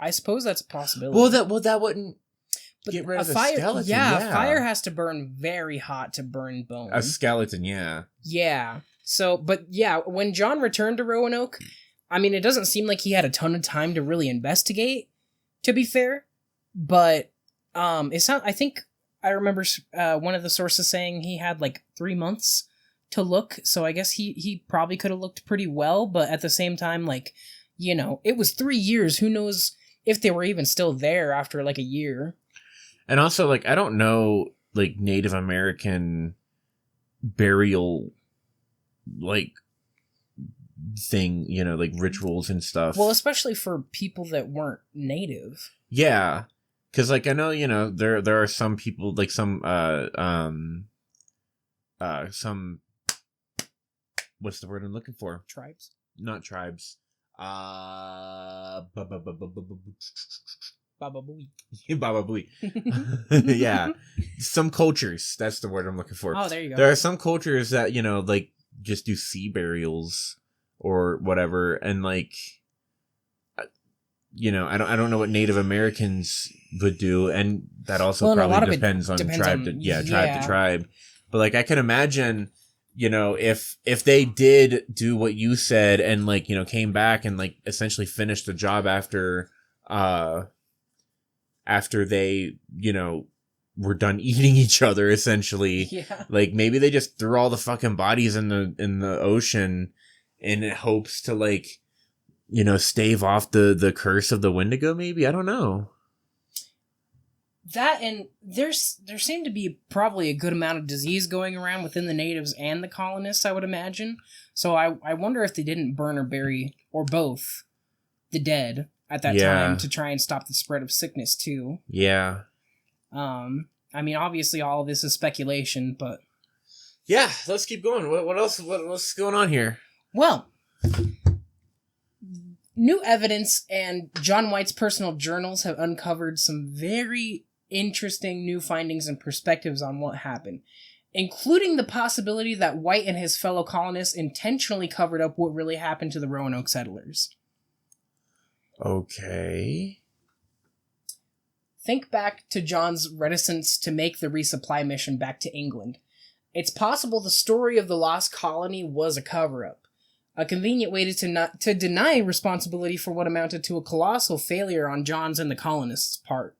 I suppose that's a possibility. Well, that wouldn't... But get rid of the skeleton. Yeah, fire has to burn very hot to burn bone. A skeleton, yeah. Yeah. So, but yeah, when John returned to Roanoke, I mean, it doesn't seem like he had a ton of time to really investigate, to be fair. But I think I remember one of the sources saying he had like 3 months to look. So I guess he probably could have looked pretty well. But at the same time, like, you know, it was 3 years. Who knows if they were even still there after like a year. And also, like, I don't know, like, Native American burial, like, thing, you know, like, rituals and stuff. Well, especially for people that weren't Native. Yeah. Because, like, I know, you know, there are some people, like, some, what's the word I'm looking for? Tribes? Not tribes. Baba Booey. Baba Booey. Yeah. Some cultures. That's the word I'm looking for. Oh, there you go. There are some cultures that, you know, like, just do sea burials or whatever. And, like, you know, I don't know what Native Americans would do. And that also probably depends on tribe to tribe. But, like, I can imagine, you know, if they did do what you said and, like, you know, came back and, like, essentially finished the job after they, you know, were done eating each other, essentially. Yeah. Like, maybe they just threw all the fucking bodies in the ocean in hopes to, like, you know, stave off the curse of the Wendigo, maybe? I don't know. That, and there seemed to be probably a good amount of disease going around within the natives and the colonists, I would imagine. So I wonder if they didn't burn or bury, or both, the dead at that time to try and stop the spread of sickness too. Yeah. I mean, obviously all of this is speculation, but yeah, let's keep going. What else? What's going on here? Well, new evidence and John White's personal journals have uncovered some very interesting new findings and perspectives on what happened, including the possibility that White and his fellow colonists intentionally covered up what really happened to the Roanoke settlers. Okay. Think back to John's reticence to make the resupply mission back to England. It's possible the story of the lost colony was a cover-up, a convenient way to deny responsibility for what amounted to a colossal failure on John's and the colonists' part,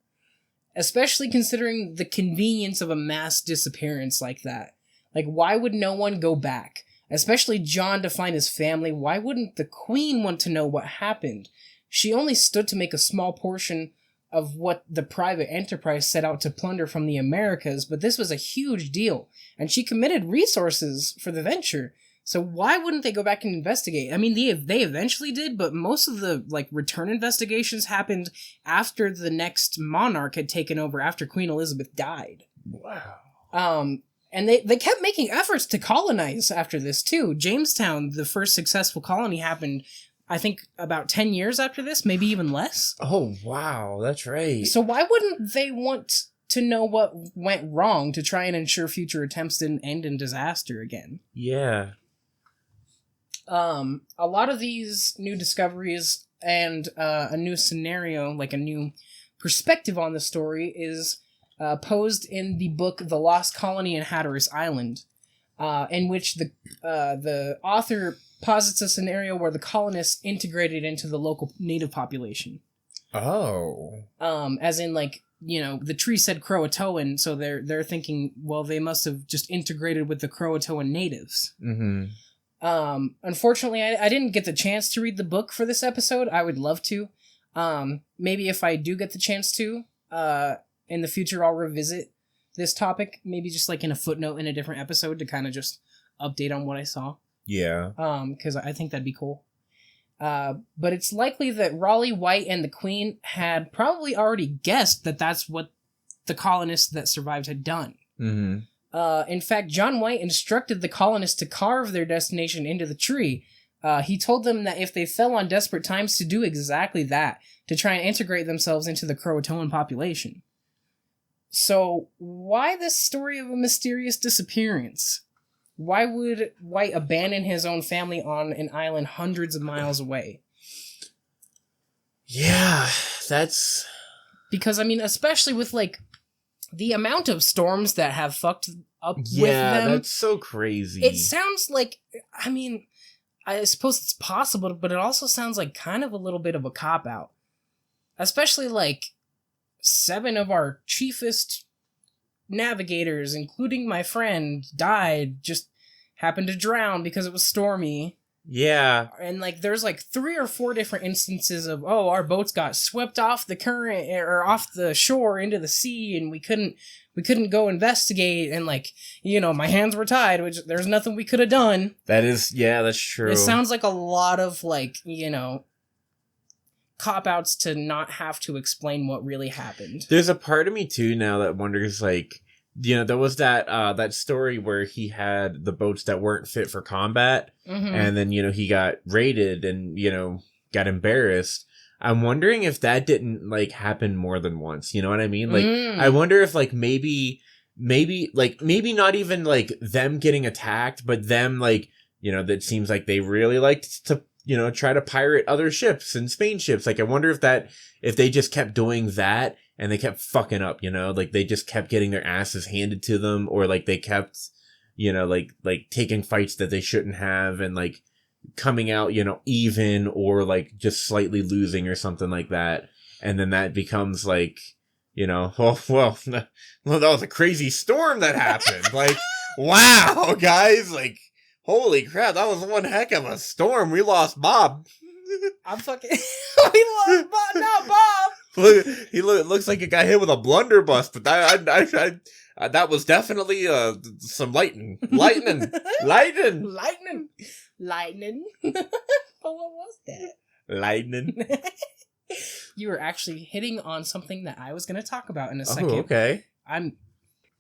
especially considering the convenience of a mass disappearance like that. Like, why would no one go back? Especially John to find his family. Why wouldn't the Queen want to know what happened? She only stood to make a small portion of what the private enterprise set out to plunder from the Americas, but this was a huge deal, and she committed resources for the venture. So why wouldn't they go back and investigate? I mean, they eventually did, but most of the, like, return investigations happened after the next monarch had taken over, after Queen Elizabeth died. Wow. And they kept making efforts to colonize after this, too. Jamestown, the first successful colony, happened, I think, about 10 years after this, maybe even less. Oh, wow, that's right. So why wouldn't they want to know what went wrong to try and ensure future attempts didn't end in disaster again? Yeah. A lot of these new discoveries and a new scenario, like a new perspective on the story, is posed in the book The Lost Colony in Hatteras Island, in which the author posits a scenario where the colonists integrated into the local native population. Oh. As in, like, you know, the tree said Croatoan, so they're thinking, well, they must have just integrated with the Croatoan natives. Mm-hmm. Unfortunately, I didn't get the chance to read the book for this episode. I would love to. Maybe if I do get the chance to, in the future, I'll revisit this topic. Maybe just like in a footnote in a different episode to kind of just update on what I saw. Yeah. Because I think that'd be cool. But it's likely that Raleigh, White, and the Queen had probably already guessed that that's what the colonists that survived had done. Mm-hmm. In fact, John White instructed the colonists to carve their destination into the tree. He told them that if they fell on desperate times to do exactly that, to try and integrate themselves into the Croatoan population. So, why this story of a mysterious disappearance? Why would White abandon his own family on an island hundreds of miles away? Yeah, that's... Because, I mean, especially with, like, the amount of storms that have fucked up with them. Yeah, that's so crazy. It sounds like, I mean, I suppose it's possible, but it also sounds like kind of a little bit of a cop-out. Especially, like, 7 of our chiefest navigators, including my friend, died, just happened to drown because it was stormy. Yeah. And, like, there's, like, 3 or 4 different instances of, oh, our boats got swept off the current, or off the shore into the sea, and we couldn't go investigate, and, like, you know, my hands were tied, which there's nothing we could have done. That's true. It sounds like a lot of, like, you know, cop-outs to not have to explain what really happened. There's a part of me, too, now that wonders, like, you know, there was that story where he had the boats that weren't fit for combat, and then, you know, he got raided and, you know, got embarrassed. I'm wondering if that didn't, like, happen more than once, you know what I mean? Like, I wonder if, like, maybe not even, like, them getting attacked, but them, like, you know, that seems like they really liked to, you know, try to pirate other ships and Spain ships. Like, I wonder if they just kept doing that and they kept fucking up, you know, like they just kept getting their asses handed to them, or like they kept, you know, like taking fights that they shouldn't have and like coming out, you know, even, or like just slightly losing or something like that. And then that becomes like, you know, oh, well, that was a crazy storm that happened. Like, wow, guys, like, holy crap, that was one heck of a storm. We lost Bob. I'm fucking... we lost Bob, not Bob! Look, looks like it got hit with a blunderbuss, but that was definitely some lightning. But what was that? Lightning. You were actually hitting on something that I was going to talk about in a second. Oh, okay.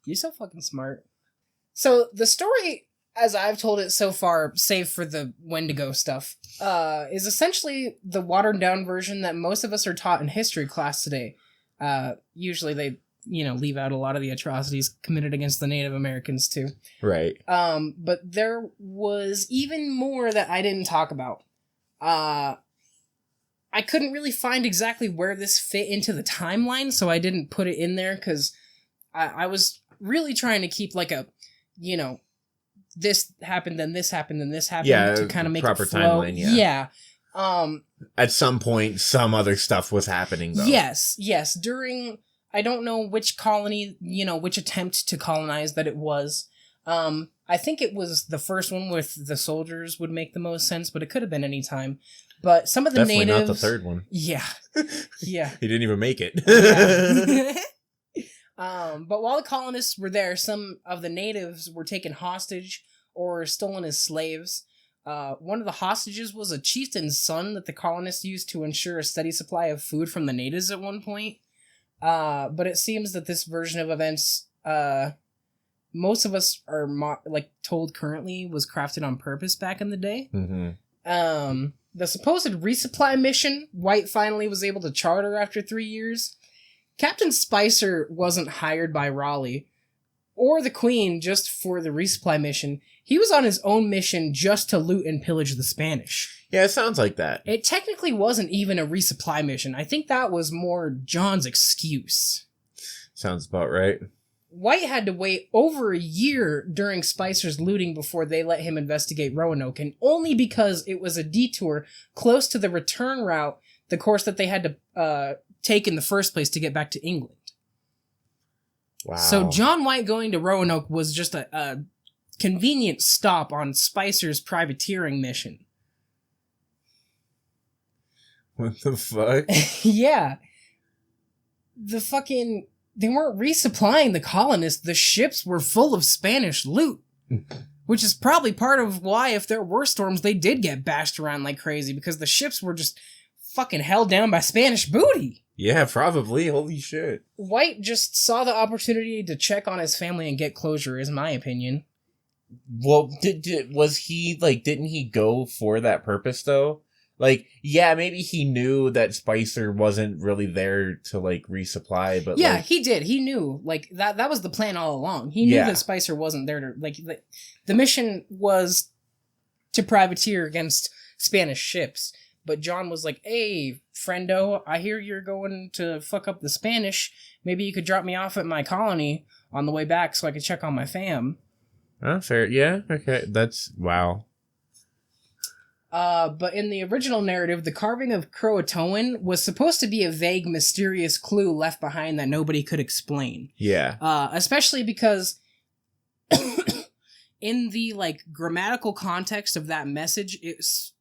You're so fucking smart. So the story, as I've told it so far, save for the Wendigo stuff, is essentially the watered down version that most of us are taught in history class today. Usually they, you know, leave out a lot of the atrocities committed against the Native Americans too. Right. But there was even more that I didn't talk about. I couldn't really find exactly where this fit into the timeline, so I didn't put it in there, because I was really trying to keep like a, you know, this happened, then this happened, then this happened, to kind of make proper it flow. Timeline, yeah. At some point, some other stuff was happening, though. Yes. During, I don't know which colony, you know, which attempt to colonize that it was. I think it was the first one with the soldiers would make the most sense, but it could have been any time. But some of the Definitely natives... not the third one. Yeah. He didn't even make it. But while the colonists were there, some of the natives were taken hostage or stolen as slaves. One of the hostages was a chieftain's son that the colonists used to ensure a steady supply of food from the natives at one point. But it seems that this version of events, most of us are told currently, was crafted on purpose back in the day. Mm-hmm. The supposed resupply mission White finally was able to charter after 3 years. Captain Spicer wasn't hired by Raleigh or the Queen just for the resupply mission. He was on his own mission just to loot and pillage the Spanish. Yeah, it sounds like that. It technically wasn't even a resupply mission. I think that was more John's excuse. Sounds about right. White had to wait over a year during Spicer's looting before they let him investigate Roanoke, and only because it was a detour close to the return route, the course that they had to take in the first place to get back to England. Wow. So John White going to Roanoke was just a convenient stop on Spicer's privateering mission. What the fuck? Yeah. They weren't resupplying the colonists. The ships were full of Spanish loot. Which is probably part of why, if there were storms, they did get bashed around like crazy, because the ships were just fucking held down by Spanish booty. Yeah, probably. Holy shit. White just saw the opportunity to check on his family and get closure, is my opinion. Well, was he, like, didn't he go for that purpose, though? Like, yeah, maybe he knew that Spicer wasn't really there to, like, resupply, but, yeah, like... he did. He knew. Like, that was the plan all along. He knew that Spicer wasn't there to, like, the mission was to privateer against Spanish ships. But John was like, hey, friendo, I hear you're going to fuck up the Spanish. Maybe you could drop me off at my colony on the way back so I could check on my fam. Oh, fair. Yeah, okay. That's... Wow. But in the original narrative, the carving of Croatoan was supposed to be a vague, mysterious clue left behind that nobody could explain. Yeah. Especially because in the, like, grammatical context of that message, it's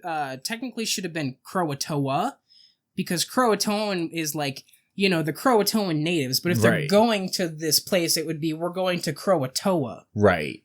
technically should have been Croatoa, because Croatoan is, like, you know, the Croatoan natives, but if they're going to this place, it would be, we're going to Croatoa. Right.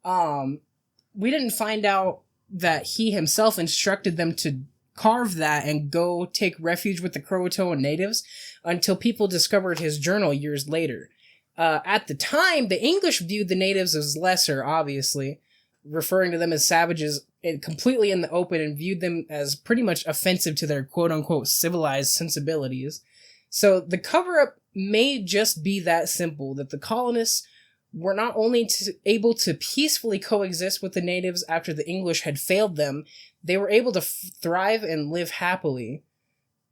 We didn't find out that he himself instructed them to carve that and go take refuge with the Croatoan natives until people discovered his journal years later. At the time, the English viewed the natives as lesser, obviously, referring to them as savages completely in the open, and viewed them as pretty much offensive to their quote-unquote civilized sensibilities. So the cover-up may just be that simple, that the colonists were not only able to peacefully coexist with the natives after the English had failed them, they were able to thrive and live happily.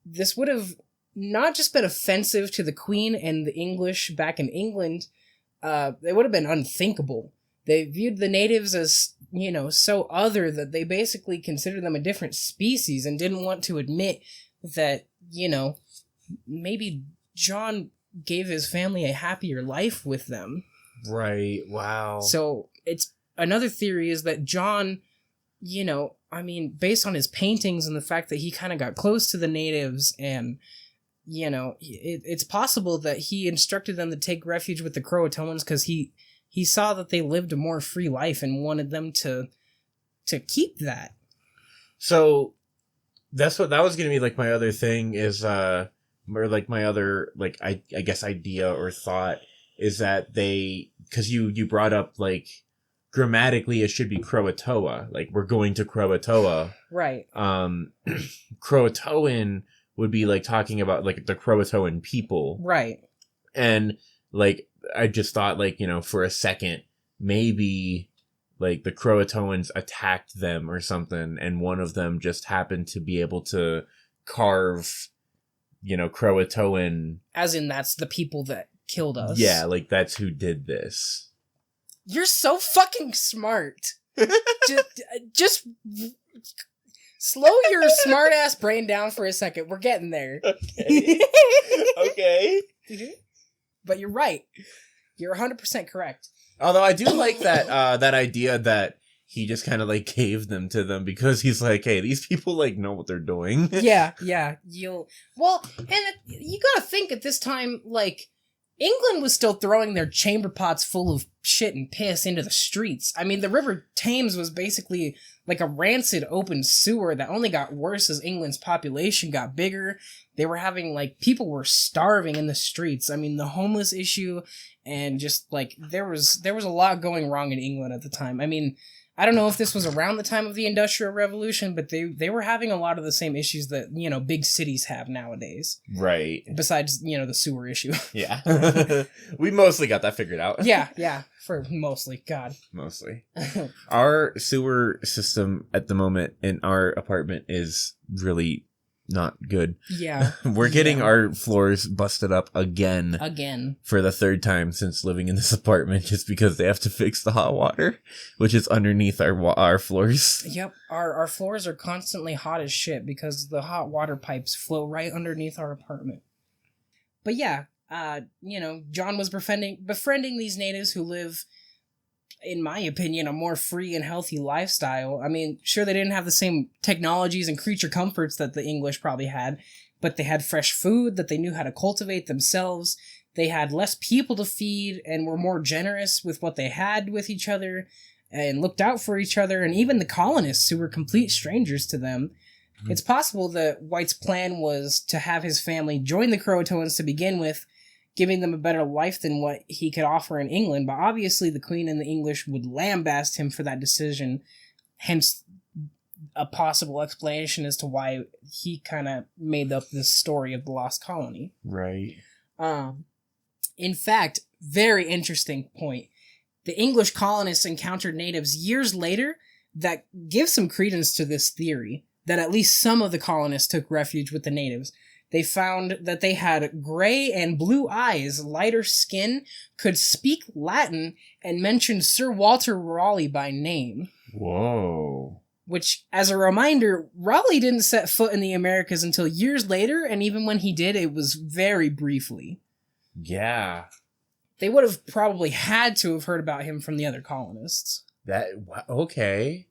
This would have not just been offensive to the Queen and the English back in England, it would have been unthinkable. They viewed the natives as, you know, so other that they basically considered them a different species and didn't want to admit that, you know, maybe John gave his family a happier life with them. Right, wow. So it's another theory is that John, you know, I mean, based on his paintings and the fact that he kind of got close to the natives, and, you know, it's possible that he instructed them to take refuge with the Croatoans because he saw that they lived a more free life and wanted them to keep that. So that was going to be, like, my other thing is, or, like, my other, like, I guess idea or thought is that because you brought up, like, grammatically it should be Croatoa, like, we're going to Croatoa. Right. Croatoan would be, like, talking about, like, the Croatoan people. Right. And, like, I just thought, like, you know, for a second, maybe, like, the Croatoans attacked them or something, and one of them just happened to be able to carve, you know, Croatoan. As in, that's the people that killed us. Yeah, like, that's who did this. You're so fucking smart. just slow your smart ass brain down for a second. We're getting there. Okay. Okay. But you're right. You're 100% correct. Although I do like that that idea that he just kind of, like, gave them to them because he's like, hey, these people, like, know what they're doing. Yeah. Well, and you gotta think at this time, like, England was still throwing their chamber pots full of shit and piss into the streets. I mean, the River Thames was basically like a rancid open sewer that only got worse as England's population got bigger. They were having, like, people were starving in the streets. I mean, the homeless issue, and just, like, there was a lot going wrong in England at the time. I mean, I don't know if this was around the time of the Industrial Revolution, but they were having a lot of the same issues that, you know, big cities have nowadays. Right. Besides, you know, the sewer issue. Yeah. We mostly got that figured out. Yeah. For mostly. God. Mostly. Our sewer system at the moment in our apartment is really not good. Yeah. We're getting our floors busted up again. For the third time since living in this apartment, just because they have to fix the hot water, which is underneath our floors. Yep. Our floors are constantly hot as shit because the hot water pipes flow right underneath our apartment. But yeah, you know, John was befriending these natives who live in my opinion, a more free and healthy lifestyle. I mean, sure, they didn't have the same technologies and creature comforts that the English probably had, but they had fresh food that they knew how to cultivate themselves. They had less people to feed and were more generous with what they had with each other and looked out for each other, and even the colonists who were complete strangers to them. Mm-hmm. It's possible that White's plan was to have his family join the Croatoans to begin with, giving them a better life than what he could offer in England, but obviously the Queen and the English would lambaste him for that decision, hence a possible explanation as to why he kind of made up this story of the lost colony. Right. In fact, very interesting point. The English colonists encountered natives years later that give some credence to this theory, that at least some of the colonists took refuge with the natives. They found that they had gray and blue eyes, lighter skin, could speak Latin, and mentioned Sir Walter Raleigh by name. Whoa. Which, as a reminder, Raleigh didn't set foot in the Americas until years later, and even when he did, it was very briefly. Yeah. They would have probably had to have heard about him from the other colonists. Okay.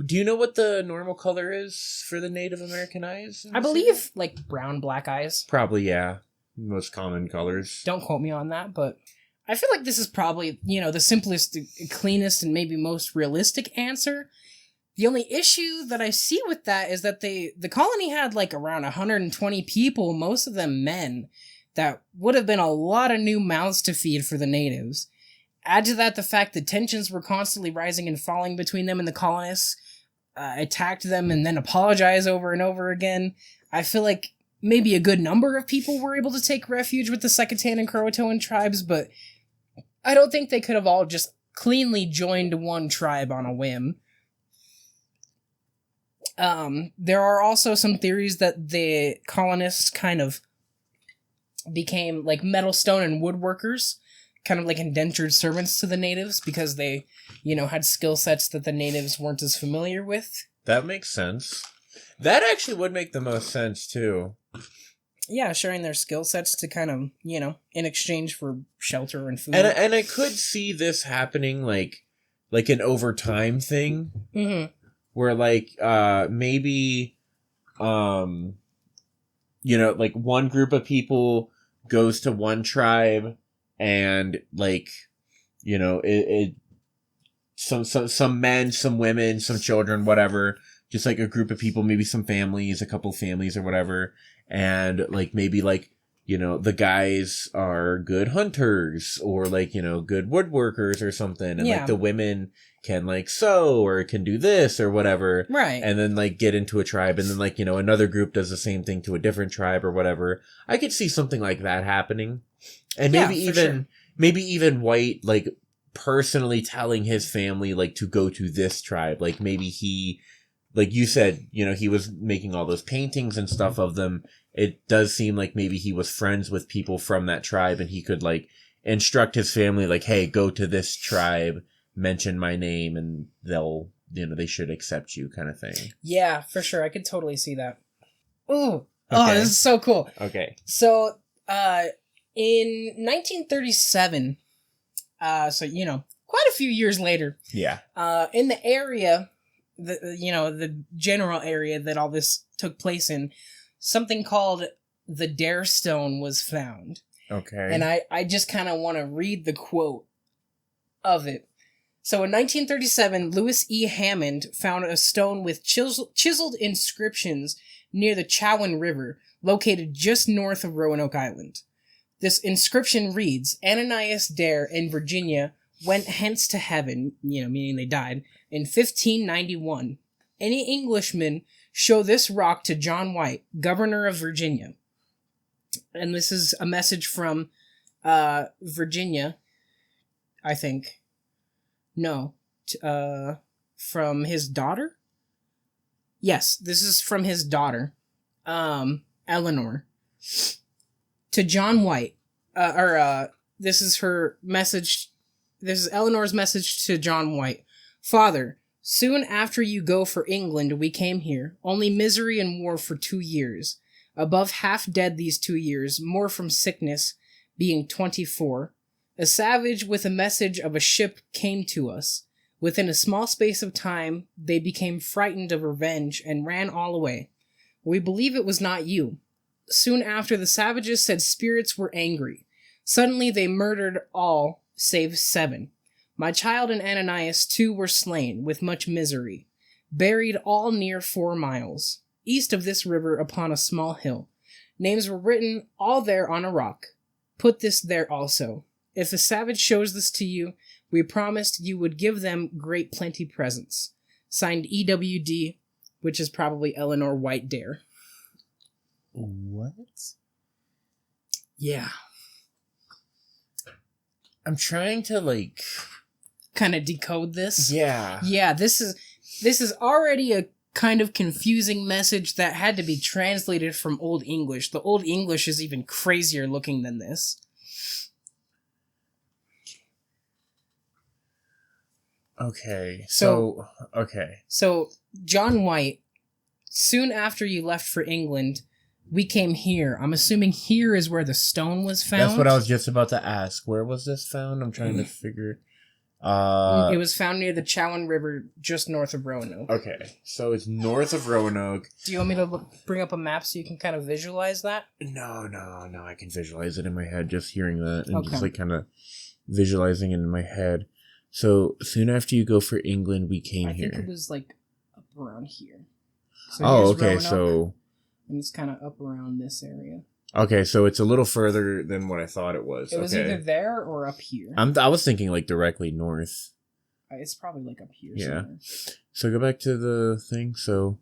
Do you know what the normal color is for the Native American eyes? I believe, like, brown, black eyes. Probably, yeah. Most common colors. Don't quote me on that, but I feel like this is probably, the simplest, cleanest, and maybe most realistic answer. The only issue that I see with that is that the colony had, like, around 120 people, most of them men. That would have been a lot of new mouths to feed for the natives. Add to that the fact that tensions were constantly rising and falling between them and the colonists, attacked them and then apologized over and over again. I feel like maybe a good number of people were able to take refuge with the Second and Croatoan tribes, but I don't think they could have all just cleanly joined one tribe on a whim. There are also some theories that the colonists kind of became like metal, stone, and woodworkers, kind of like indentured servants to the natives because they, had skill sets that the natives weren't as familiar with. That makes sense. That actually would make the most sense, too. Yeah, sharing their skill sets to kind of, in exchange for shelter and food. And I could see this happening like an over time thing. Mm-hmm. Where, maybe, like one group of people goes to one tribe and some men, some women, some children, whatever, just like a group of people, maybe some families, a couple families or whatever. And maybe the guys are good hunters or good woodworkers or something. And the women can sew or can do this or whatever. Right. And then get into a tribe and then another group does the same thing to a different tribe or whatever. I could see something like that happening. And maybe even White personally telling his family to go to this tribe. Maybe he, you said, he was making all those paintings and stuff of them. It does seem like maybe he was friends with people from that tribe and he could instruct his family hey, go to this tribe, mention my name, and they'll, they should accept you kind of thing. Yeah, for sure. I could totally see that. Ooh. Okay. Oh, this is so cool. Okay. So, in 1937, quite a few years later. Yeah. In the area, the general area that all this took place in, something called the Dare Stone was found. Okay. And I just kind of want to read the quote of it. So in 1937, Lewis E. Hammond found a stone with chiseled inscriptions near the Chowan River, located just north of Roanoke Island. This inscription reads, Ananias Dare in Virginia went hence to heaven, meaning they died, in 1591. Any Englishman show this rock to John White, governor of Virginia. And this is a message from Virginia, I think. No. From his daughter? Yes, this is from his daughter, Eleanor, to John White. This is her message. This is Eleanor's message to John White. Father, soon after you go for England, we came here. Only misery and war for 2 years. Above half dead these 2 years, more from sickness, being 24. A savage with a message of a ship came to us. Within a small space of time, they became frightened of revenge and ran all away. We believe it was not you. Soon after, the savages said spirits were angry. Suddenly, they murdered all, save 7. My child and Ananias too were slain, with much misery. Buried all near 4 miles, east of this river upon a small hill. Names were written all there on a rock. Put this there also. If the savage shows this to you, we promised you would give them great plenty presents. Signed EWD, which is probably Eleanor White Dare. What? Yeah. I'm trying to, kind of decode this. Yeah. Yeah, this is already a kind of confusing message that had to be translated from Old English. The Old English is even crazier looking than this. Okay. So So John White, soon after you left for England, we came here. I'm assuming here is where the stone was found. That's what I was just about to ask. Where was this found? I'm trying to figure. It was found near the Chowan River, just north of Roanoke. Okay, so it's north of Roanoke. Do you want me to bring up a map so you can kind of visualize that? No, I can visualize it in my head just hearing that and Okay. just kind of visualizing it in my head. So soon after you go for England, we came here. I think it was up around here. So oh, here's okay, Roanoke, so and it's kind of up around this area. okay, so it's a little further than what I thought it was. It was okay. either there or up here. I was thinking directly north. It's probably up here. Yeah. Somewhere. So go back to the thing. So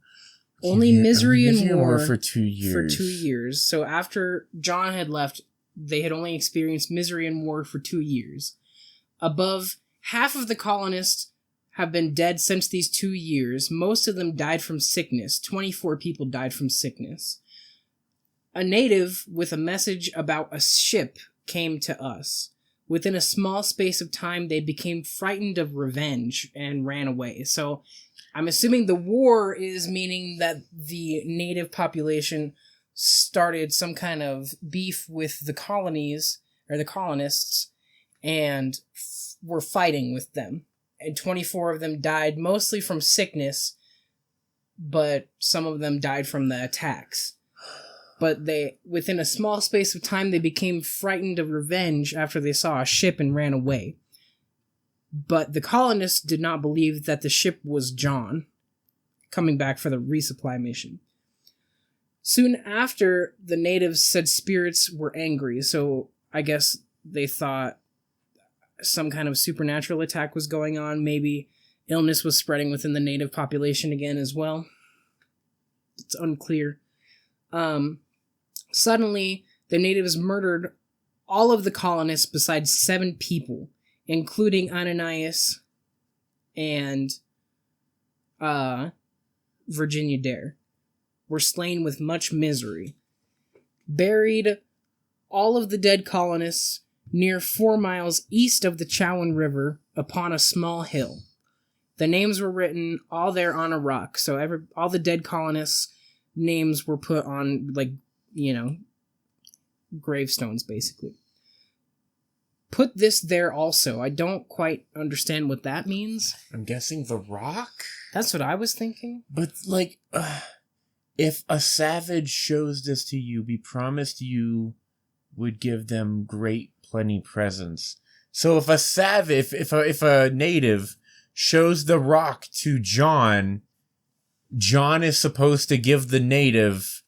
only misery and war for 2 years. For 2 years. So after John had left, they had only experienced misery and war for 2 years. Above half of the colonists have been dead since these 2 years. Most of them died from sickness. 24 people died from sickness. A native with a message about a ship came to us. Within a small space of time, they became frightened of revenge and ran away. So I'm assuming the war is meaning that the native population started some kind of beef with the colonies, or the colonists, and were fighting with them. And 24 of them died, mostly from sickness, but some of them died from the attacks. But within a small space of time, they became frightened of revenge after they saw a ship and ran away. But the colonists did not believe that the ship was John, coming back for the resupply mission. Soon after, the natives said spirits were angry, so I guess they thought some kind of supernatural attack was going on. Maybe illness was spreading within the native population again as well. It's unclear. Suddenly, the natives murdered all of the colonists besides 7 people, including Ananias and Virginia Dare, were slain with much misery. Buried all of the dead colonists near 4 miles east of the Chowan River upon a small hill. The names were written all there on a rock, so all the dead colonists' names were put on, gravestones, basically. Put this there also. I don't quite understand what that means. I'm guessing the rock? That's what I was thinking. But, if a savage shows this to you, we promised you would give them great plenty presents. So if a savage, if a native shows the rock to John, John is supposed to give the native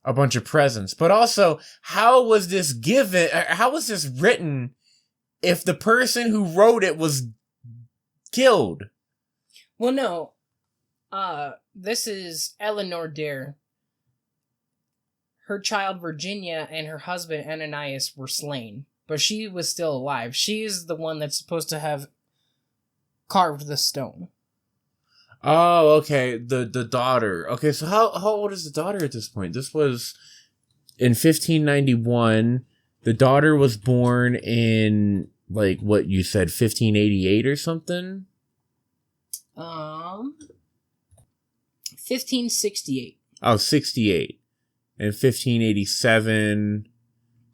a bunch of presents. But also, how was this written if the person who wrote it was killed? Well, no. This is Eleanor Dare. Her child Virginia and her husband Ananias were slain, but she was still alive. She is the one that's supposed to have carved the stone. Oh, okay. The daughter. Okay, so how old is the daughter at this point? This was in 1591. The daughter was born in, what you said, 1588 or something? 1568. Oh, 68. In 1587...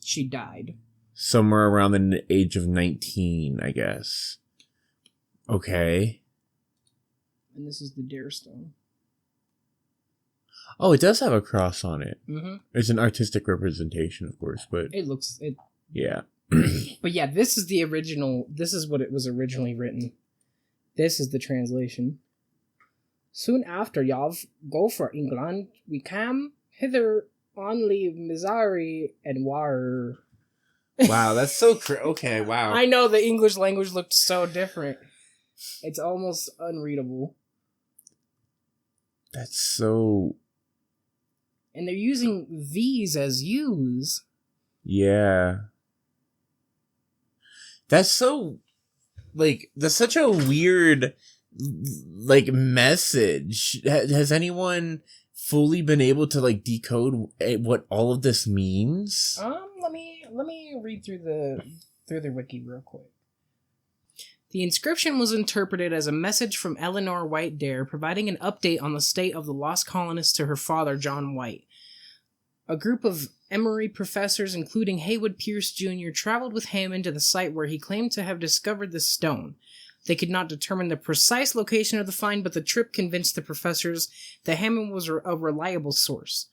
she died. somewhere around the age of 19, I guess. Okay. And this is the Dare Stone. Oh, it does have a cross on it. Mm-hmm. It's an artistic representation, of course, but it looks it. Yeah. But yeah, this is the original. This is what it was originally written. This is the translation. Soon after Yav go for England, we came hither only Missouri and war. Wow, that's so okay, wow. I know the English language looked so different. It's almost unreadable. That's so... And they're using V's as U's. Yeah. That's so... Like, that's such a weird, like, message. Has anyone fully been able to, like, decode what all of this means? Let me read through the wiki real quick. The inscription was interpreted as a message from Eleanor White Dare, providing an update on the state of the lost colonists to her father, John White. A group of Emory professors, including Haywood Pierce Jr., traveled with Hammond to the site where he claimed to have discovered the stone. They could not determine the precise location of the find, but the trip convinced the professors that Hammond was a reliable source.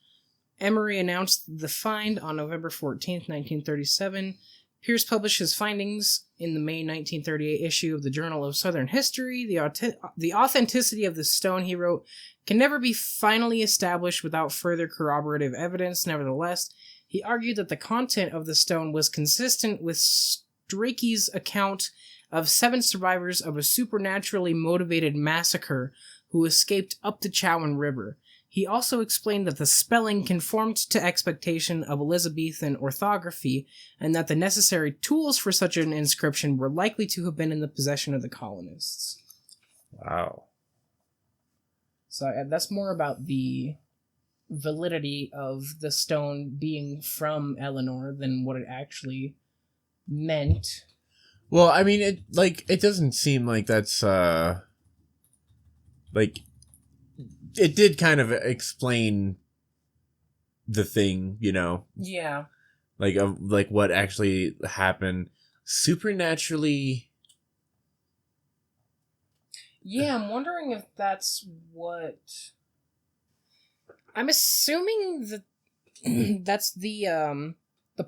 Emory announced the find on November 14th, 1937. Pierce published his findings in the May 1938 issue of the Journal of Southern History. The authenticity of the stone, he wrote, can never be finally established without further corroborative evidence. Nevertheless, he argued that the content of the stone was consistent with Strachey's account of 7 survivors of a supernaturally motivated massacre who escaped up the Chowan River. He also explained that the spelling conformed to expectation of Elizabethan orthography, and that the necessary tools for such an inscription were likely to have been in the possession of the colonists. Wow. So that's more about the validity of the stone being from Eleanor than what it actually meant. Well, I mean, it doesn't seem like that's, it did kind of explain the thing, you know? Yeah. Like what actually happened. Supernaturally... Yeah, I'm wondering if that's what... I'm assuming that that's the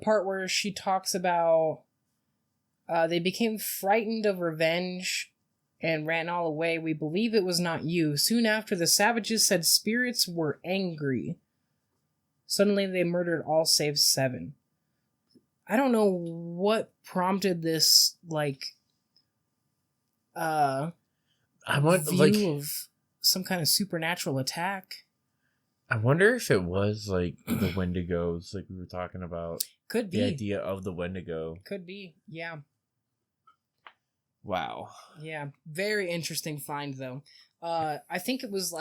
part where she talks about they became frightened of revenge and ran all away. We believe it was not you. Soon after, the savages said spirits were angry. Suddenly, they murdered all save 7. I don't know what prompted this, view of some kind of supernatural attack. I wonder if it was, the Wendigos, like we were talking about. Could be. The idea of the Wendigo. Could be, yeah. Wow. Yeah, very interesting find, though. I think it was,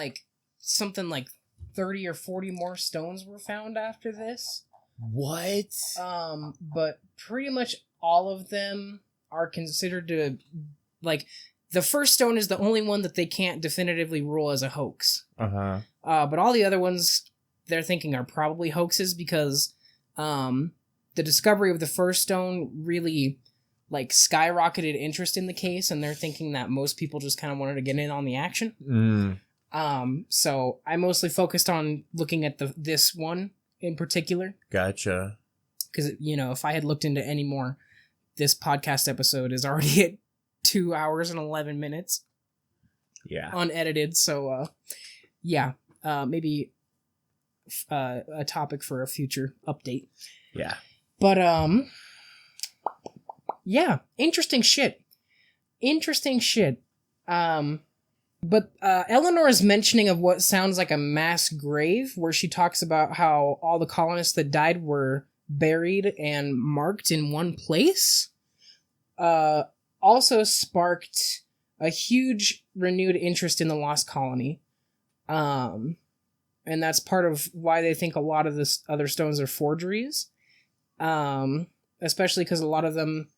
something like 30 or 40 more stones were found after this. What? But pretty much all of them are considered to, the first stone is the only one that they can't definitively rule as a hoax. Uh-huh. But all the other ones they're thinking are probably hoaxes because the discovery of the first stone really skyrocketed interest in the case, and they're thinking that most people just kind of wanted to get in on the action. So I mostly focused on looking at this one in particular. Gotcha. Because, if I had looked into any more, this podcast episode is already at 2 hours and 11 minutes. Yeah. Unedited. So, maybe a topic for a future update. Yeah. But, yeah, interesting shit. But Eleanor's mentioning of what sounds like a mass grave, where she talks about how all the colonists that died were buried and marked in one place, also sparked a huge renewed interest in the lost colony. And that's part of why they think a lot of this other stones are forgeries. Especially because a lot of them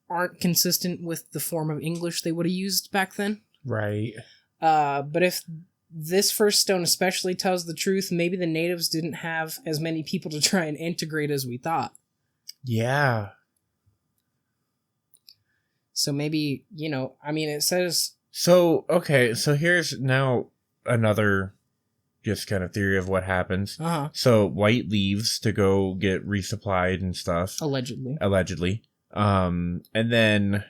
aren't consistent with the form of English they would have used back then. Right. But if this first stone especially tells the truth, maybe the natives didn't have as many people to try and integrate as we thought. Yeah. So maybe, it says... So, okay, so here's now another just kind of theory of what happens. Uh-huh. So White leaves to go get resupplied and stuff. Allegedly. And then,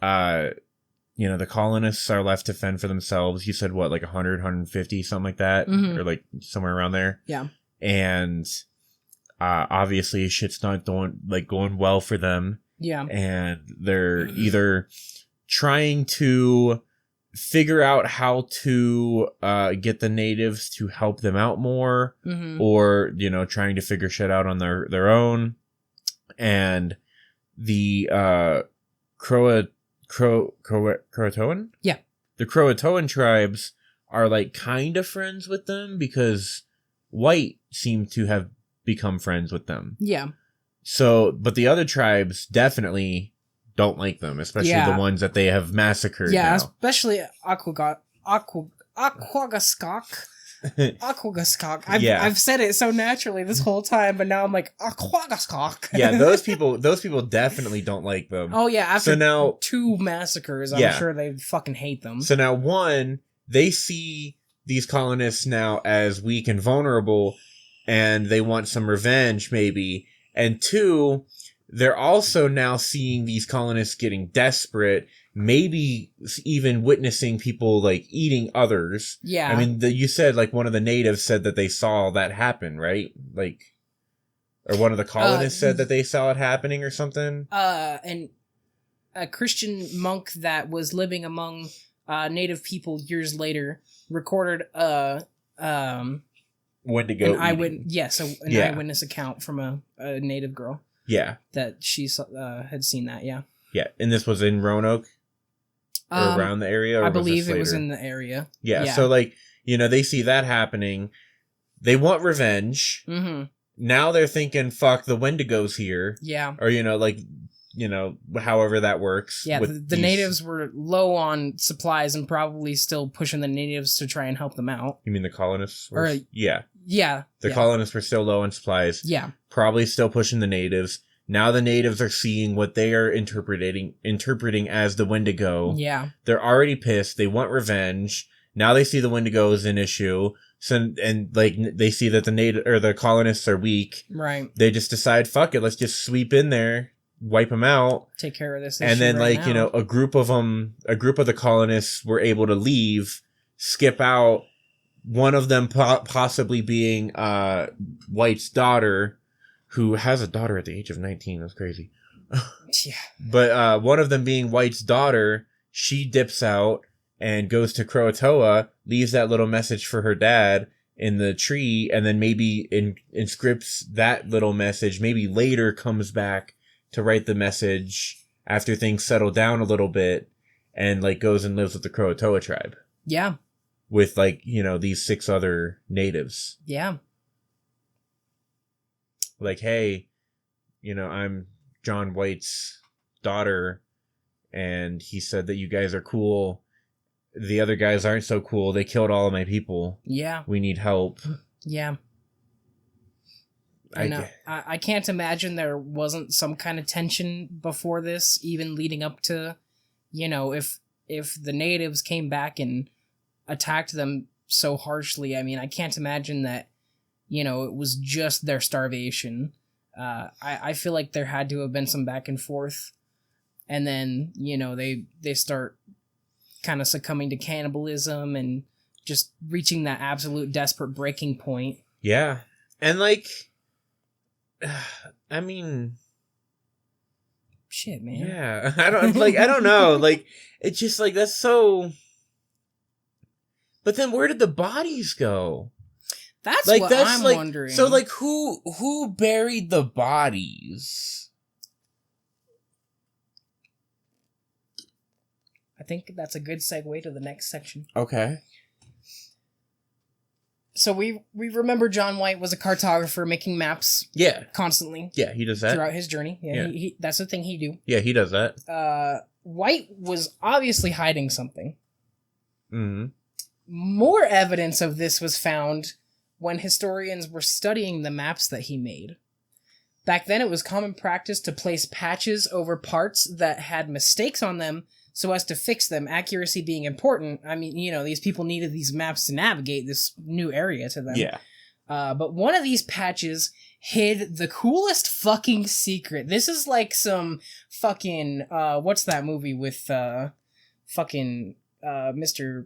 the colonists are left to fend for themselves. You said what, like 100, 150, something like that? Mm-hmm. Or like somewhere around there? Yeah. And obviously shit's not going well for them. Yeah. And they're either trying to figure out how to get the natives to help them out more, or trying to figure shit out on their own. And the Croatoan, the Croatoan tribes are like kind of friends with them because White seem to have become friends with them. Yeah. So, but the other tribes definitely don't like them, especially the ones that they have massacred. Yeah, now. Especially Aquagaskok. Aquagaskok. I've said it so naturally this whole time, but now I'm like Aquagaskok. Yeah, those people definitely don't like them. Oh yeah, after 2 massacres, I'm sure they fucking hate them. So now, one, they see these colonists now as weak and vulnerable, and they want some revenge, maybe. And 2, they're also now seeing these colonists getting desperate, maybe even witnessing people like eating others. Yeah. I mean, you said like one of the natives said that they saw that happen, right? Like, or one of the colonists said that they saw it happening or something. And a Christian monk that was living among native people years later recorded Wendigo. An eyewitness account from a native girl. Yeah. That she had seen that, yeah. Yeah, and this was in Roanoke? Or around the area? Or I believe it was in the area. Yeah, so like, they see that happening. They want revenge. Mm-hmm. Now they're thinking, fuck, the Wendigo's here. Yeah. Or, however that works. Yeah, the natives were low on supplies and probably still pushing the natives to try and help them out. You mean the colonists? Yeah. The colonists were still low on supplies. Yeah. Probably still pushing the natives. Now the natives are seeing what they are interpreting as the Wendigo. Yeah. They're already pissed. They want revenge. Now they see the Wendigo as an issue. So, and like they see that the colonists are weak. Right. They just decide, fuck it, let's just sweep in there, wipe them out, take care of this issue. And then now. a group of the colonists were able to leave, skip out. One of them possibly being White's daughter, who has a daughter at the age of 19. That's crazy. Yeah. But one of them being White's daughter, she dips out and goes to Croatoa, leaves that little message for her dad in the tree, and then maybe inscripts that little message, maybe later comes back to write the message after things settle down a little bit, and like goes and lives with the Croatoa tribe. Yeah. With these 6 other natives. Yeah. Like, hey, I'm John White's daughter, and he said that you guys are cool. The other guys aren't so cool. They killed all of my people. Yeah. We need help. Yeah. I can't imagine there wasn't some kind of tension before this, even leading up to, if the natives came back and attacked them so harshly. I mean, I can't imagine that, it was just their starvation. I feel like there had to have been some back and forth. And then, they start kind of succumbing to cannibalism and just reaching that absolute desperate breaking point. Yeah. And like, I mean, shit, man. Yeah. I don't know. Like, it's just like, that's so, but then where did the bodies go? That's what I'm wondering. So like, who buried the bodies? I think that's a good segue to the next section. Okay. So we remember John White was a cartographer making maps. Yeah. Constantly. Yeah, he does that. Throughout his journey. Yeah. He that's the thing he do. Yeah, he does that. White was obviously hiding something. Mm-hmm. More evidence of this was found when historians were studying the maps that he made. Back then, it was common practice to place patches over parts that had mistakes on them so as to fix them, accuracy being important. I mean, these people needed these maps to navigate this new area to them. Yeah. But one of these patches hid the coolest fucking secret. This is like some fucking, what's that movie with, Mr.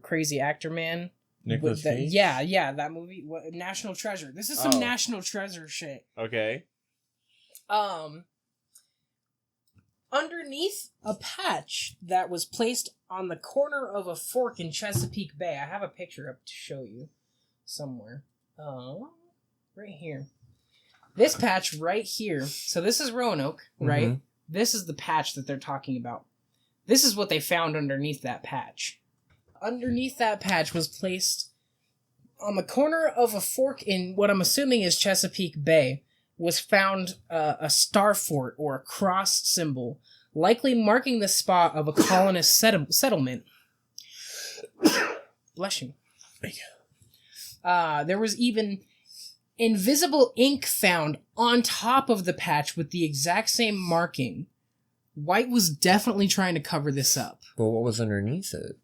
Crazy Actor Man? Nicolas Cage? Yeah, that movie. National Treasure. This is some National Treasure shit. Okay. Underneath a patch that was placed on the corner of a fork in Chesapeake Bay. I have a picture up to show you somewhere. Right here. This patch right here. So this is Roanoke, right? Mm-hmm. This is the patch that they're talking about. This is what they found underneath that patch. Underneath that patch was placed on the corner of a fork in what I'm assuming is Chesapeake Bay. Was found a star fort or a cross symbol, likely marking the spot of a colonist settlement. Bless you. There was even invisible ink found on top of the patch with the exact same marking. White was definitely trying to cover this up. But what was underneath it?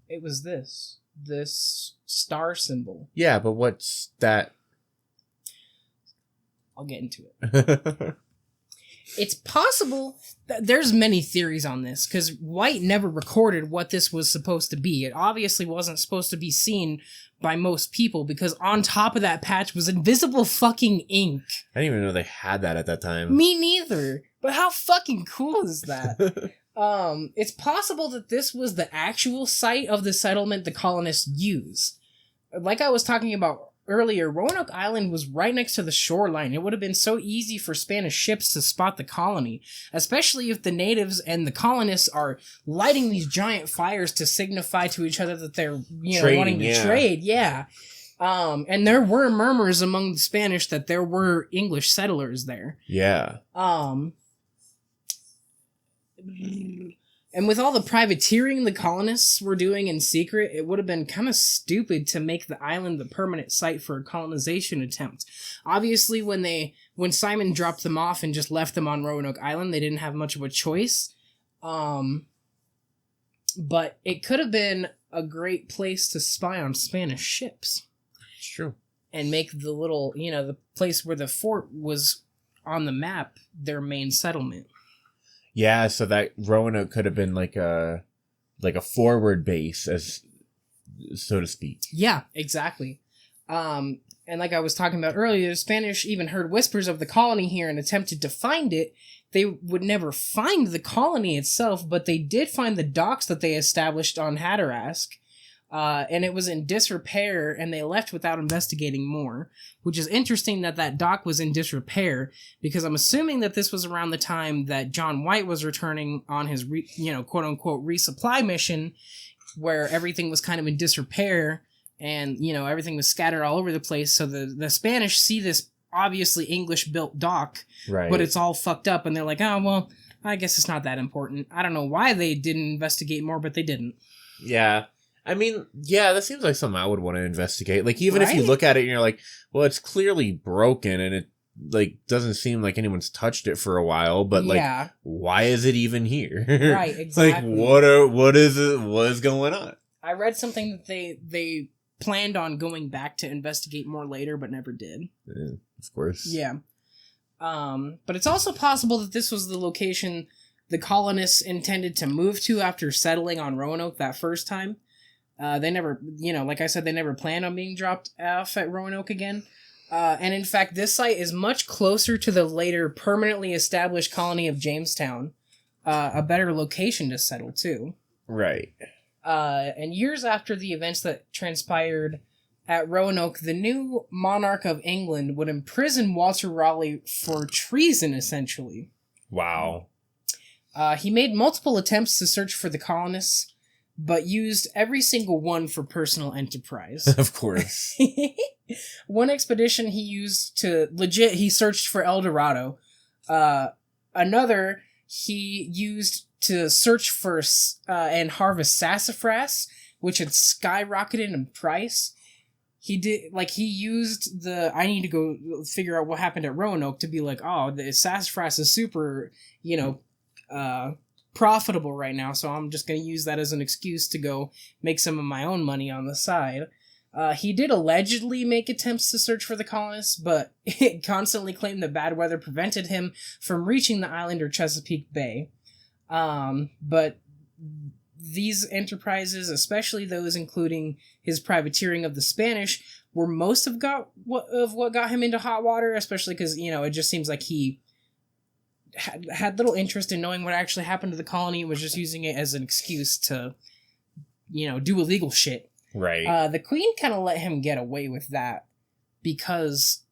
It was this star symbol. Yeah, but what's that? I'll get into it. It's possible that there's many theories on this, because White never recorded what this was supposed to be. It obviously wasn't supposed to be seen by most people, because on top of that patch was invisible fucking ink. I didn't even know they had that at that time. Me neither. But how fucking cool is that? It's possible that this was the actual site of the settlement the colonists used. Like I was talking about earlier, Roanoke Island was right next to the shoreline. It would have been so easy for Spanish ships to spot the colony, especially if the natives and the colonists are lighting these giant fires to signify to each other that they're, wanting to trade. Yeah. And there were murmurs among the Spanish that there were English settlers there. Yeah. And with all the privateering the colonists were doing in secret, it would have been kind of stupid to make the island the permanent site for a colonization attempt. Obviously, when Simon dropped them off and just left them on Roanoke Island, they didn't have much of a choice. But it could have been a great place to spy on Spanish ships. It's true. And make the little, the place where the fort was on the map, their main settlement. Yeah, so that Roanoke could have been like a forward base, as so to speak. Yeah, exactly. And like I was talking about earlier, the Spanish even heard whispers of the colony here and attempted to find it. They would never find the colony itself, but they did find the docks that they established on Hatteras. And it was in disrepair, and they left without investigating more, which is interesting that dock was in disrepair, because I'm assuming that this was around the time that John White was returning on his, quote-unquote resupply mission, where everything was kind of in disrepair, and, everything was scattered all over the place, so the Spanish see this obviously English-built dock, right, but it's all fucked up, and they're like, oh, well, I guess it's not that important. I don't know why they didn't investigate more, but they didn't. Yeah. I mean, yeah, that seems like something I would want to investigate. Like, even if you look at it and you're like, well, it's clearly broken and it, like, doesn't seem like anyone's touched it for a while, but, like, why is it even here? Right, exactly. Like, what is going on? I read something that they planned on going back to investigate more later, but never did. Yeah, of course. Yeah. But it's also possible that this was the location the colonists intended to move to after settling on Roanoke that first time. They never, like I said, they never planned on being dropped off at Roanoke again. And in fact, this site is much closer to the later permanently established colony of Jamestown, a better location to settle too. Right. And years after the events that transpired at Roanoke, the new monarch of England would imprison Walter Raleigh for treason, essentially. Wow. He made multiple attempts to search for the colonists, but used every single one for personal enterprise. Of course. One expedition he used he searched for El Dorado. Another he used to search for and harvest sassafras, which had skyrocketed in price. he did, like, he used I need to go figure out what happened at Roanoke to be like, oh, the sassafras is super, profitable right now, so I'm just going to use that as an excuse to go make some of my own money on the side. He did allegedly make attempts to search for the colonists, but it constantly claimed that bad weather prevented him from reaching the island or Chesapeake Bay. But these enterprises, especially those including his privateering of the Spanish, were most of what got him into hot water, especially because, it just seems like he had little interest in knowing what actually happened to the colony and was just using it as an excuse to, do illegal shit. Right. The Queen kind of let him get away with that because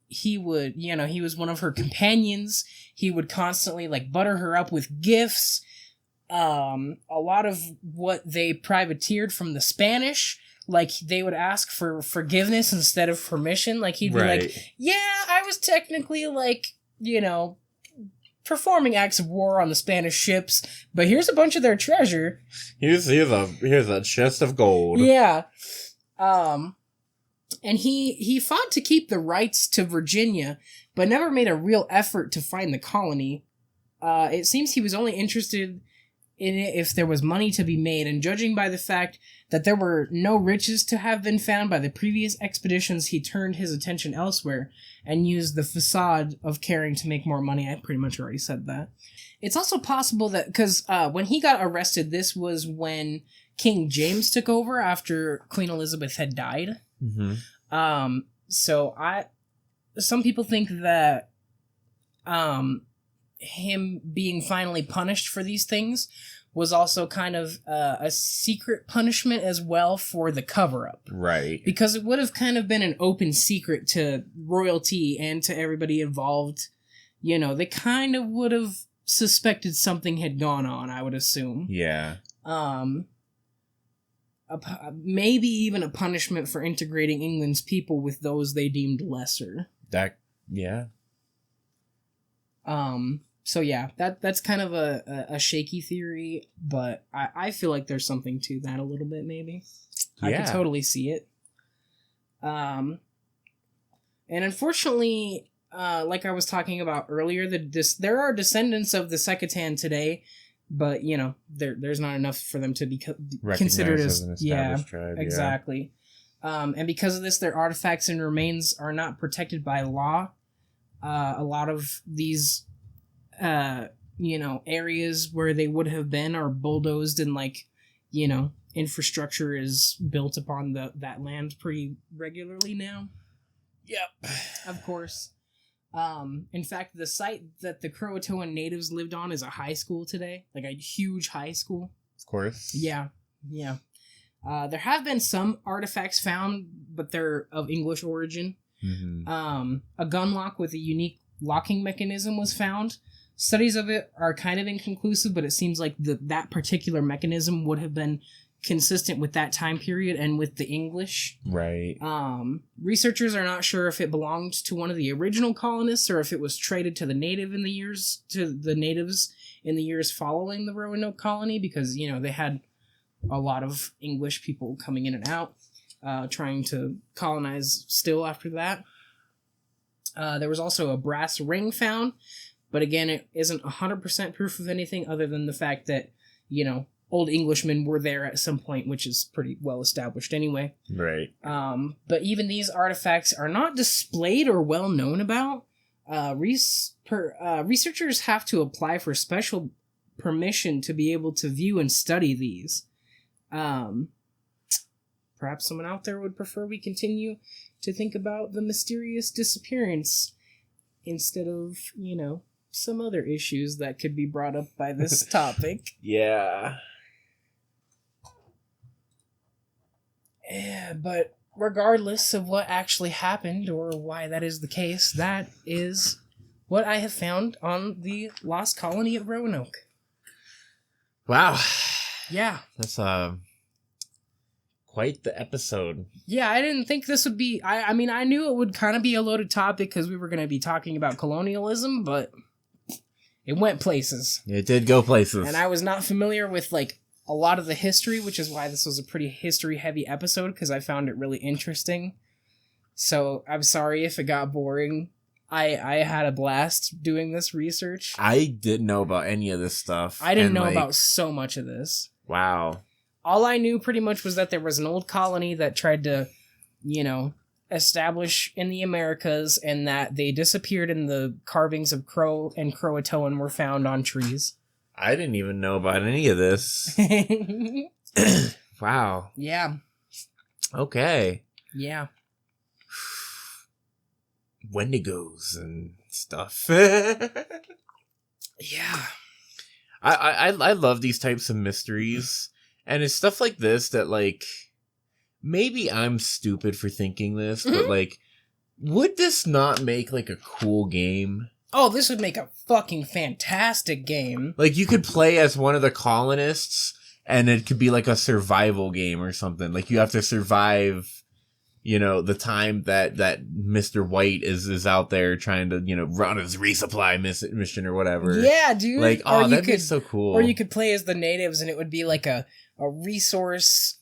he would, he was one of her companions. He would constantly, butter her up with gifts. A lot of what they privateered from the Spanish, they would ask for forgiveness instead of permission. He'd be like, yeah, I was technically, performing acts of war on the Spanish ships, but here's a bunch of their treasure. Here's a chest of gold. Yeah. And he fought to keep the rights to Virginia, but never made a real effort to find the colony. It seems he was only interested in it if there was money to be made, and judging by the fact that there were no riches to have been found by the previous expeditions, he turned his attention elsewhere and used the facade of caring to make more money. I pretty much already said that. It's also possible that, because when he got arrested, this was when King James took over after Queen Elizabeth had died. Mm-hmm. Some people think that him being finally punished for these things was also kind of a secret punishment as well for the cover-up. Right. Because it would have kind of been an open secret to royalty and to everybody involved. They kind of would have suspected something had gone on, I would assume. Yeah. Maybe even a punishment for integrating England's people with those they deemed lesser. Yeah. So yeah, that's kind of a shaky theory, but I feel like there's something to that a little bit, maybe. Yeah. I could totally see it. And unfortunately, like I was talking about earlier, there are descendants of the Secotan today, but there's not enough for them to be considered as an established tribe. Exactly. And because of this, their artifacts and remains are not protected by law. A lot of these areas where they would have been are bulldozed and infrastructure is built upon that land pretty regularly now. Yep. Of course. In fact, the site that the Croatoan natives lived on is a high school today, a huge high school. Of course. Yeah. There have been some artifacts found, but they're of English origin. Mm-hmm. A gunlock with a unique locking mechanism was found. Studies of it are kind of inconclusive, but it seems like that particular mechanism would have been consistent with that time period and with the English. Right. Researchers are not sure if it belonged to one of the original colonists or if it was traded to the natives in the years following the Roanoke Colony, because they had a lot of English people coming in and out, trying to colonize still after that. There was also a brass ring found, but again, it isn't 100% proof of anything other than the fact that, old Englishmen were there at some point, which is pretty well established anyway. Right. But even these artifacts are not displayed or well known about. Researchers have to apply for special permission to be able to view and study these. Perhaps someone out there would prefer we continue to think about the mysterious disappearance instead of, some other issues that could be brought up by this topic. Yeah. Yeah, but regardless of what actually happened or why that is the case, that is what I have found on the lost colony at Roanoke. Wow. Yeah. That's quite the episode. Yeah, I didn't think this would be... I mean, I knew it would kind of be a loaded topic because we were going to be talking about colonialism, but it went places. It did go places. And I was not familiar with, a lot of the history, which is why this was a pretty history-heavy episode, because I found it really interesting. So I'm sorry if it got boring. I had a blast doing this research. I didn't know about any of this stuff. I didn't know about so much of this. Wow. All I knew pretty much was that there was an old colony that tried to, establish in the Americas, and that they disappeared and the carvings of Crow and Croatoan were found on trees. I didn't even know about any of this. Wow. Yeah. Okay. Yeah. Wendigos and stuff. Yeah. I love these types of mysteries, and it's stuff like this that, like, maybe I'm stupid for thinking this, but, like, would this not make, like, a cool game? Oh, this would make a fucking fantastic game. Like, you could play as one of the colonists, and it could be, like, a survival game or something. Like, you have to survive, the time that Mr. White is out there trying to, run his resupply mission or whatever. Yeah, dude. Like, oh, that'd be so cool. Or you could play as the natives, and it would be like a resource,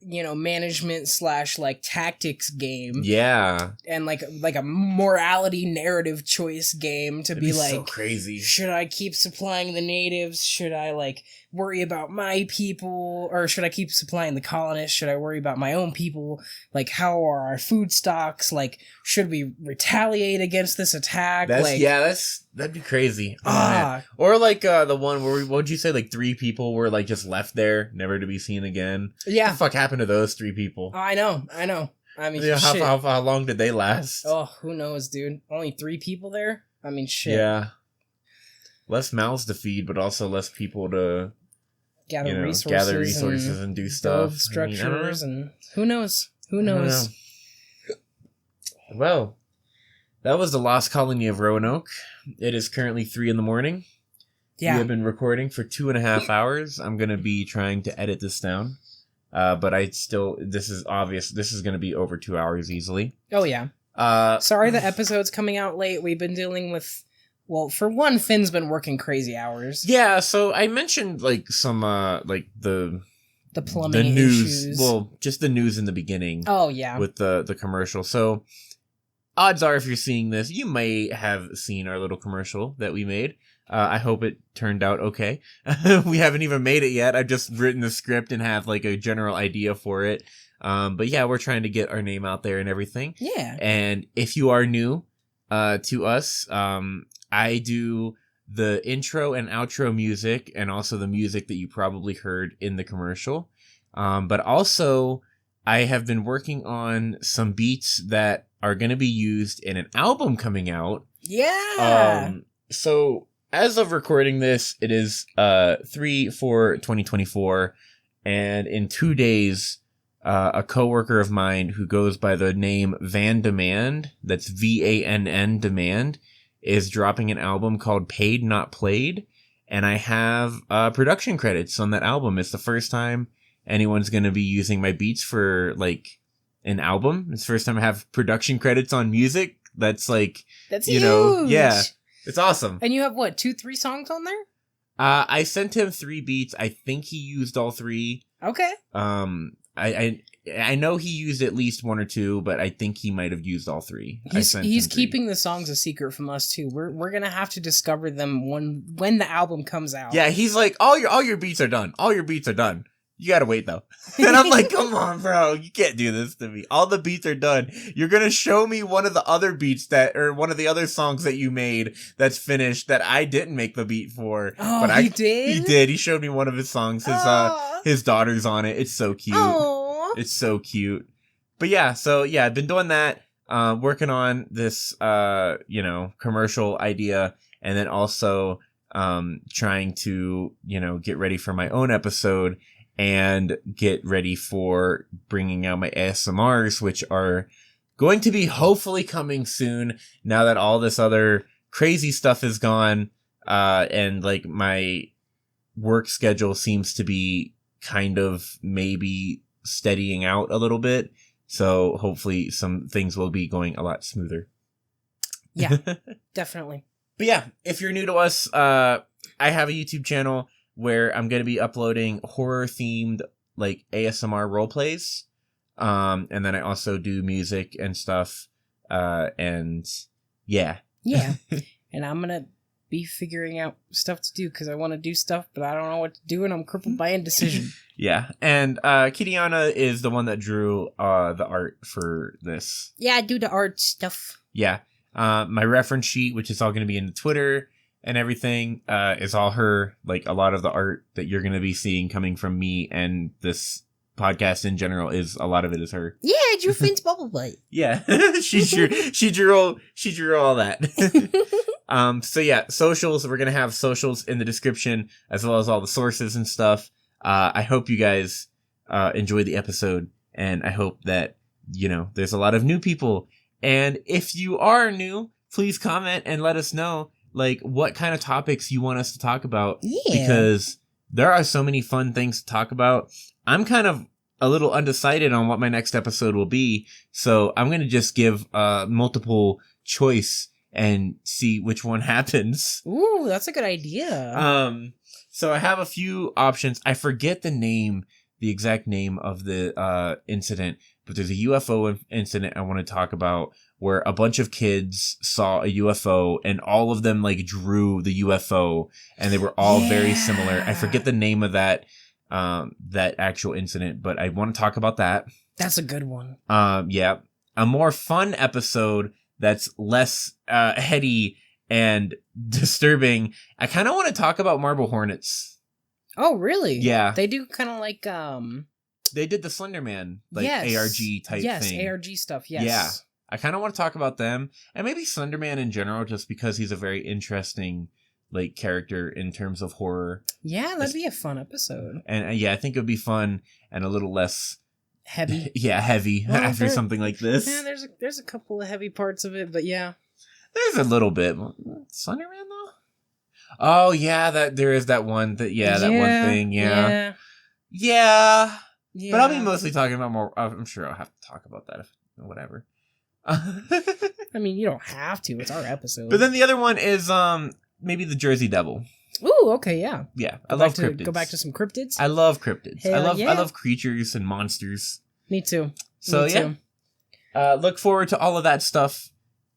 management / like tactics game. Yeah. And like a morality narrative choice game to be like, so crazy. Should I keep supplying the natives? Should I like worry about my people? Or should I keep supplying the colonists? Should I worry about my own people? Like, how are our food stocks? Like, should we retaliate against this attack? That'd be crazy. Or like the one where, what'd you say, like 3 people were like just left there, never to be seen again? Yeah. What the fuck happened to those 3 people? I know. I mean, yeah, shit. How long did they last? Oh, who knows, dude? Only 3 people there? I mean, shit. Yeah. Less mouths to feed, but also less people to gather resources and do stuff. Build structures, and who knows? Well, that was the Lost Colony of Roanoke. It is currently 3 a.m. Yeah. We have been recording for 2.5 hours. I'm going to be trying to edit this down. But this is obvious. This is going to be over 2 hours easily. Oh, yeah. Sorry the episode's coming out late. We've been dealing with, well, for one, Finn's been working crazy hours. Yeah, so I mentioned, like, some, like, the plumbing news. issues. Well, just the news in the beginning. Oh, yeah. With the commercial. So, odds are, if you're seeing this, you may have seen our little commercial that we made. I hope it turned out okay. We haven't even made it yet. I've just written the script and have like a general idea for it. But yeah, we're trying to get our name out there and everything. Yeah. And if you are new to us, I do the intro and outro music, and also the music that you probably heard in the commercial. But also, I have been working on some beats that are going to be used in an album coming out. Yeah. So as of recording this, it is 3/4/2024, and in 2 days, a coworker of mine who goes by the name VanN Demand, that's VANN Demand, is dropping an album called Paid Not Played, and I have production credits on that album. It's the first time anyone's going to be using my beats for like an album. It's the first time I have production credits on music. That's like, that's huge. Yeah. It's awesome. And you have, what, 2-3 songs on there? I sent him 3 beats. I think he used all 3. Okay. I know he used at least 1 or 2, but I think he might have used all 3. He's keeping the songs a secret from us too. We're gonna have to discover them when the album comes out. Yeah, he's like, all your beats are done. All your beats are done. You gotta wait though. And I'm like, come on, bro. You can't do this to me. All the beats are done. You're gonna show me one of the other beats or one of the other songs that you made that's finished that I didn't make the beat for. Oh, but he did? He did. He showed me one of his songs. His daughter's on it. It's so cute. Aww. It's so cute. But yeah, I've been doing that, working on this, commercial idea, and then also, trying to, get ready for my own episode and get ready for bringing out my ASMRs, which are going to be hopefully coming soon now that all this other crazy stuff is gone, and like my work schedule seems to be kind of maybe steadying out a little bit. So hopefully some things will be going a lot smoother. Yeah, definitely. But yeah, if you're new to us, I have a YouTube channel. where I'm going to be uploading horror themed like ASMR role plays. And then I also do music and stuff. And yeah. Yeah. And I'm going to be figuring out stuff to do because I want to do stuff, but I don't know what to do, and I'm crippled by indecision. Yeah. And Kirrianna is the one that drew the art for this. Yeah, I do the art stuff. Yeah. My reference sheet, which is all going to be in the Twitter and everything, is all her. Like, a lot of the art that you're going to be seeing coming from me and this podcast in general a lot of it is her. Yeah, I drew Finn's bubble butt. Yeah. she drew all that. So yeah, socials, we're going to have socials in the description as well as all the sources and stuff. I hope you guys enjoyed the episode, and I hope that, there's a lot of new people. And if you are new, please comment and let us know, like, what kind of topics you want us to talk about. Yeah. Because there are so many fun things to talk about. I'm kind of a little undecided on what my next episode will be. So I'm going to just give multiple choice and see which one happens. Ooh, that's a good idea. So I have a few options. I forget the exact name of the incident, but there's a UFO incident I want to talk about where a bunch of kids saw a UFO and all of them like drew the UFO and they were all very similar. I forget the name of that actual incident, but I want to talk about that. That's a good one. Yeah. A more fun episode that's less heady and disturbing. I kind of want to talk about marble hornets. Oh, really? Yeah. They do kind of like they did the Slender Man like ARG type thing. Yes, ARG stuff. Yes. Yeah. I kind of want to talk about them and maybe Slender Man in general, just because he's a very interesting like character in terms of horror. Yeah, that'd be a fun episode. And yeah, I think it would be fun and a little less heavy. Yeah, heavy after something like this. Yeah, there's a couple of heavy parts of it, but yeah. There's a little bit. Slender Man though? Oh yeah, there is that one one thing, yeah. But I'll be mostly talking about more. I'm sure I'll have to talk about that whatever. I mean, you don't have to. It's our episode. But then the other one is maybe the Jersey Devil. Ooh, okay, yeah. Yeah, I love cryptids. Go back to some cryptids. I love cryptids. I love creatures and monsters. Me too. So look forward to all of that stuff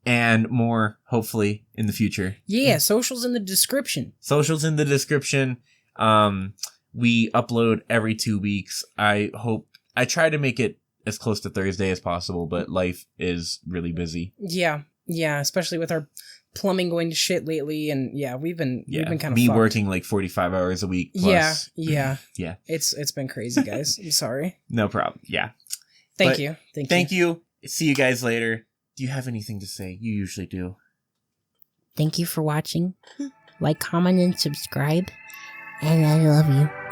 and more, hopefully, in the future. Yeah, socials in the description. Socials in the description. We upload every 2 weeks. I try to make it as close to Thursday as possible, but life is really busy. Yeah, especially with our plumbing going to shit lately, and we've been kind of me working like 45 hours a week plus. Yeah. Yeah. It's been crazy, guys. I'm sorry. No problem. Yeah. Thank you. Thank you. See you guys later. Do you have anything to say? You usually do. Thank you for watching. Like, comment, and subscribe. And I love you.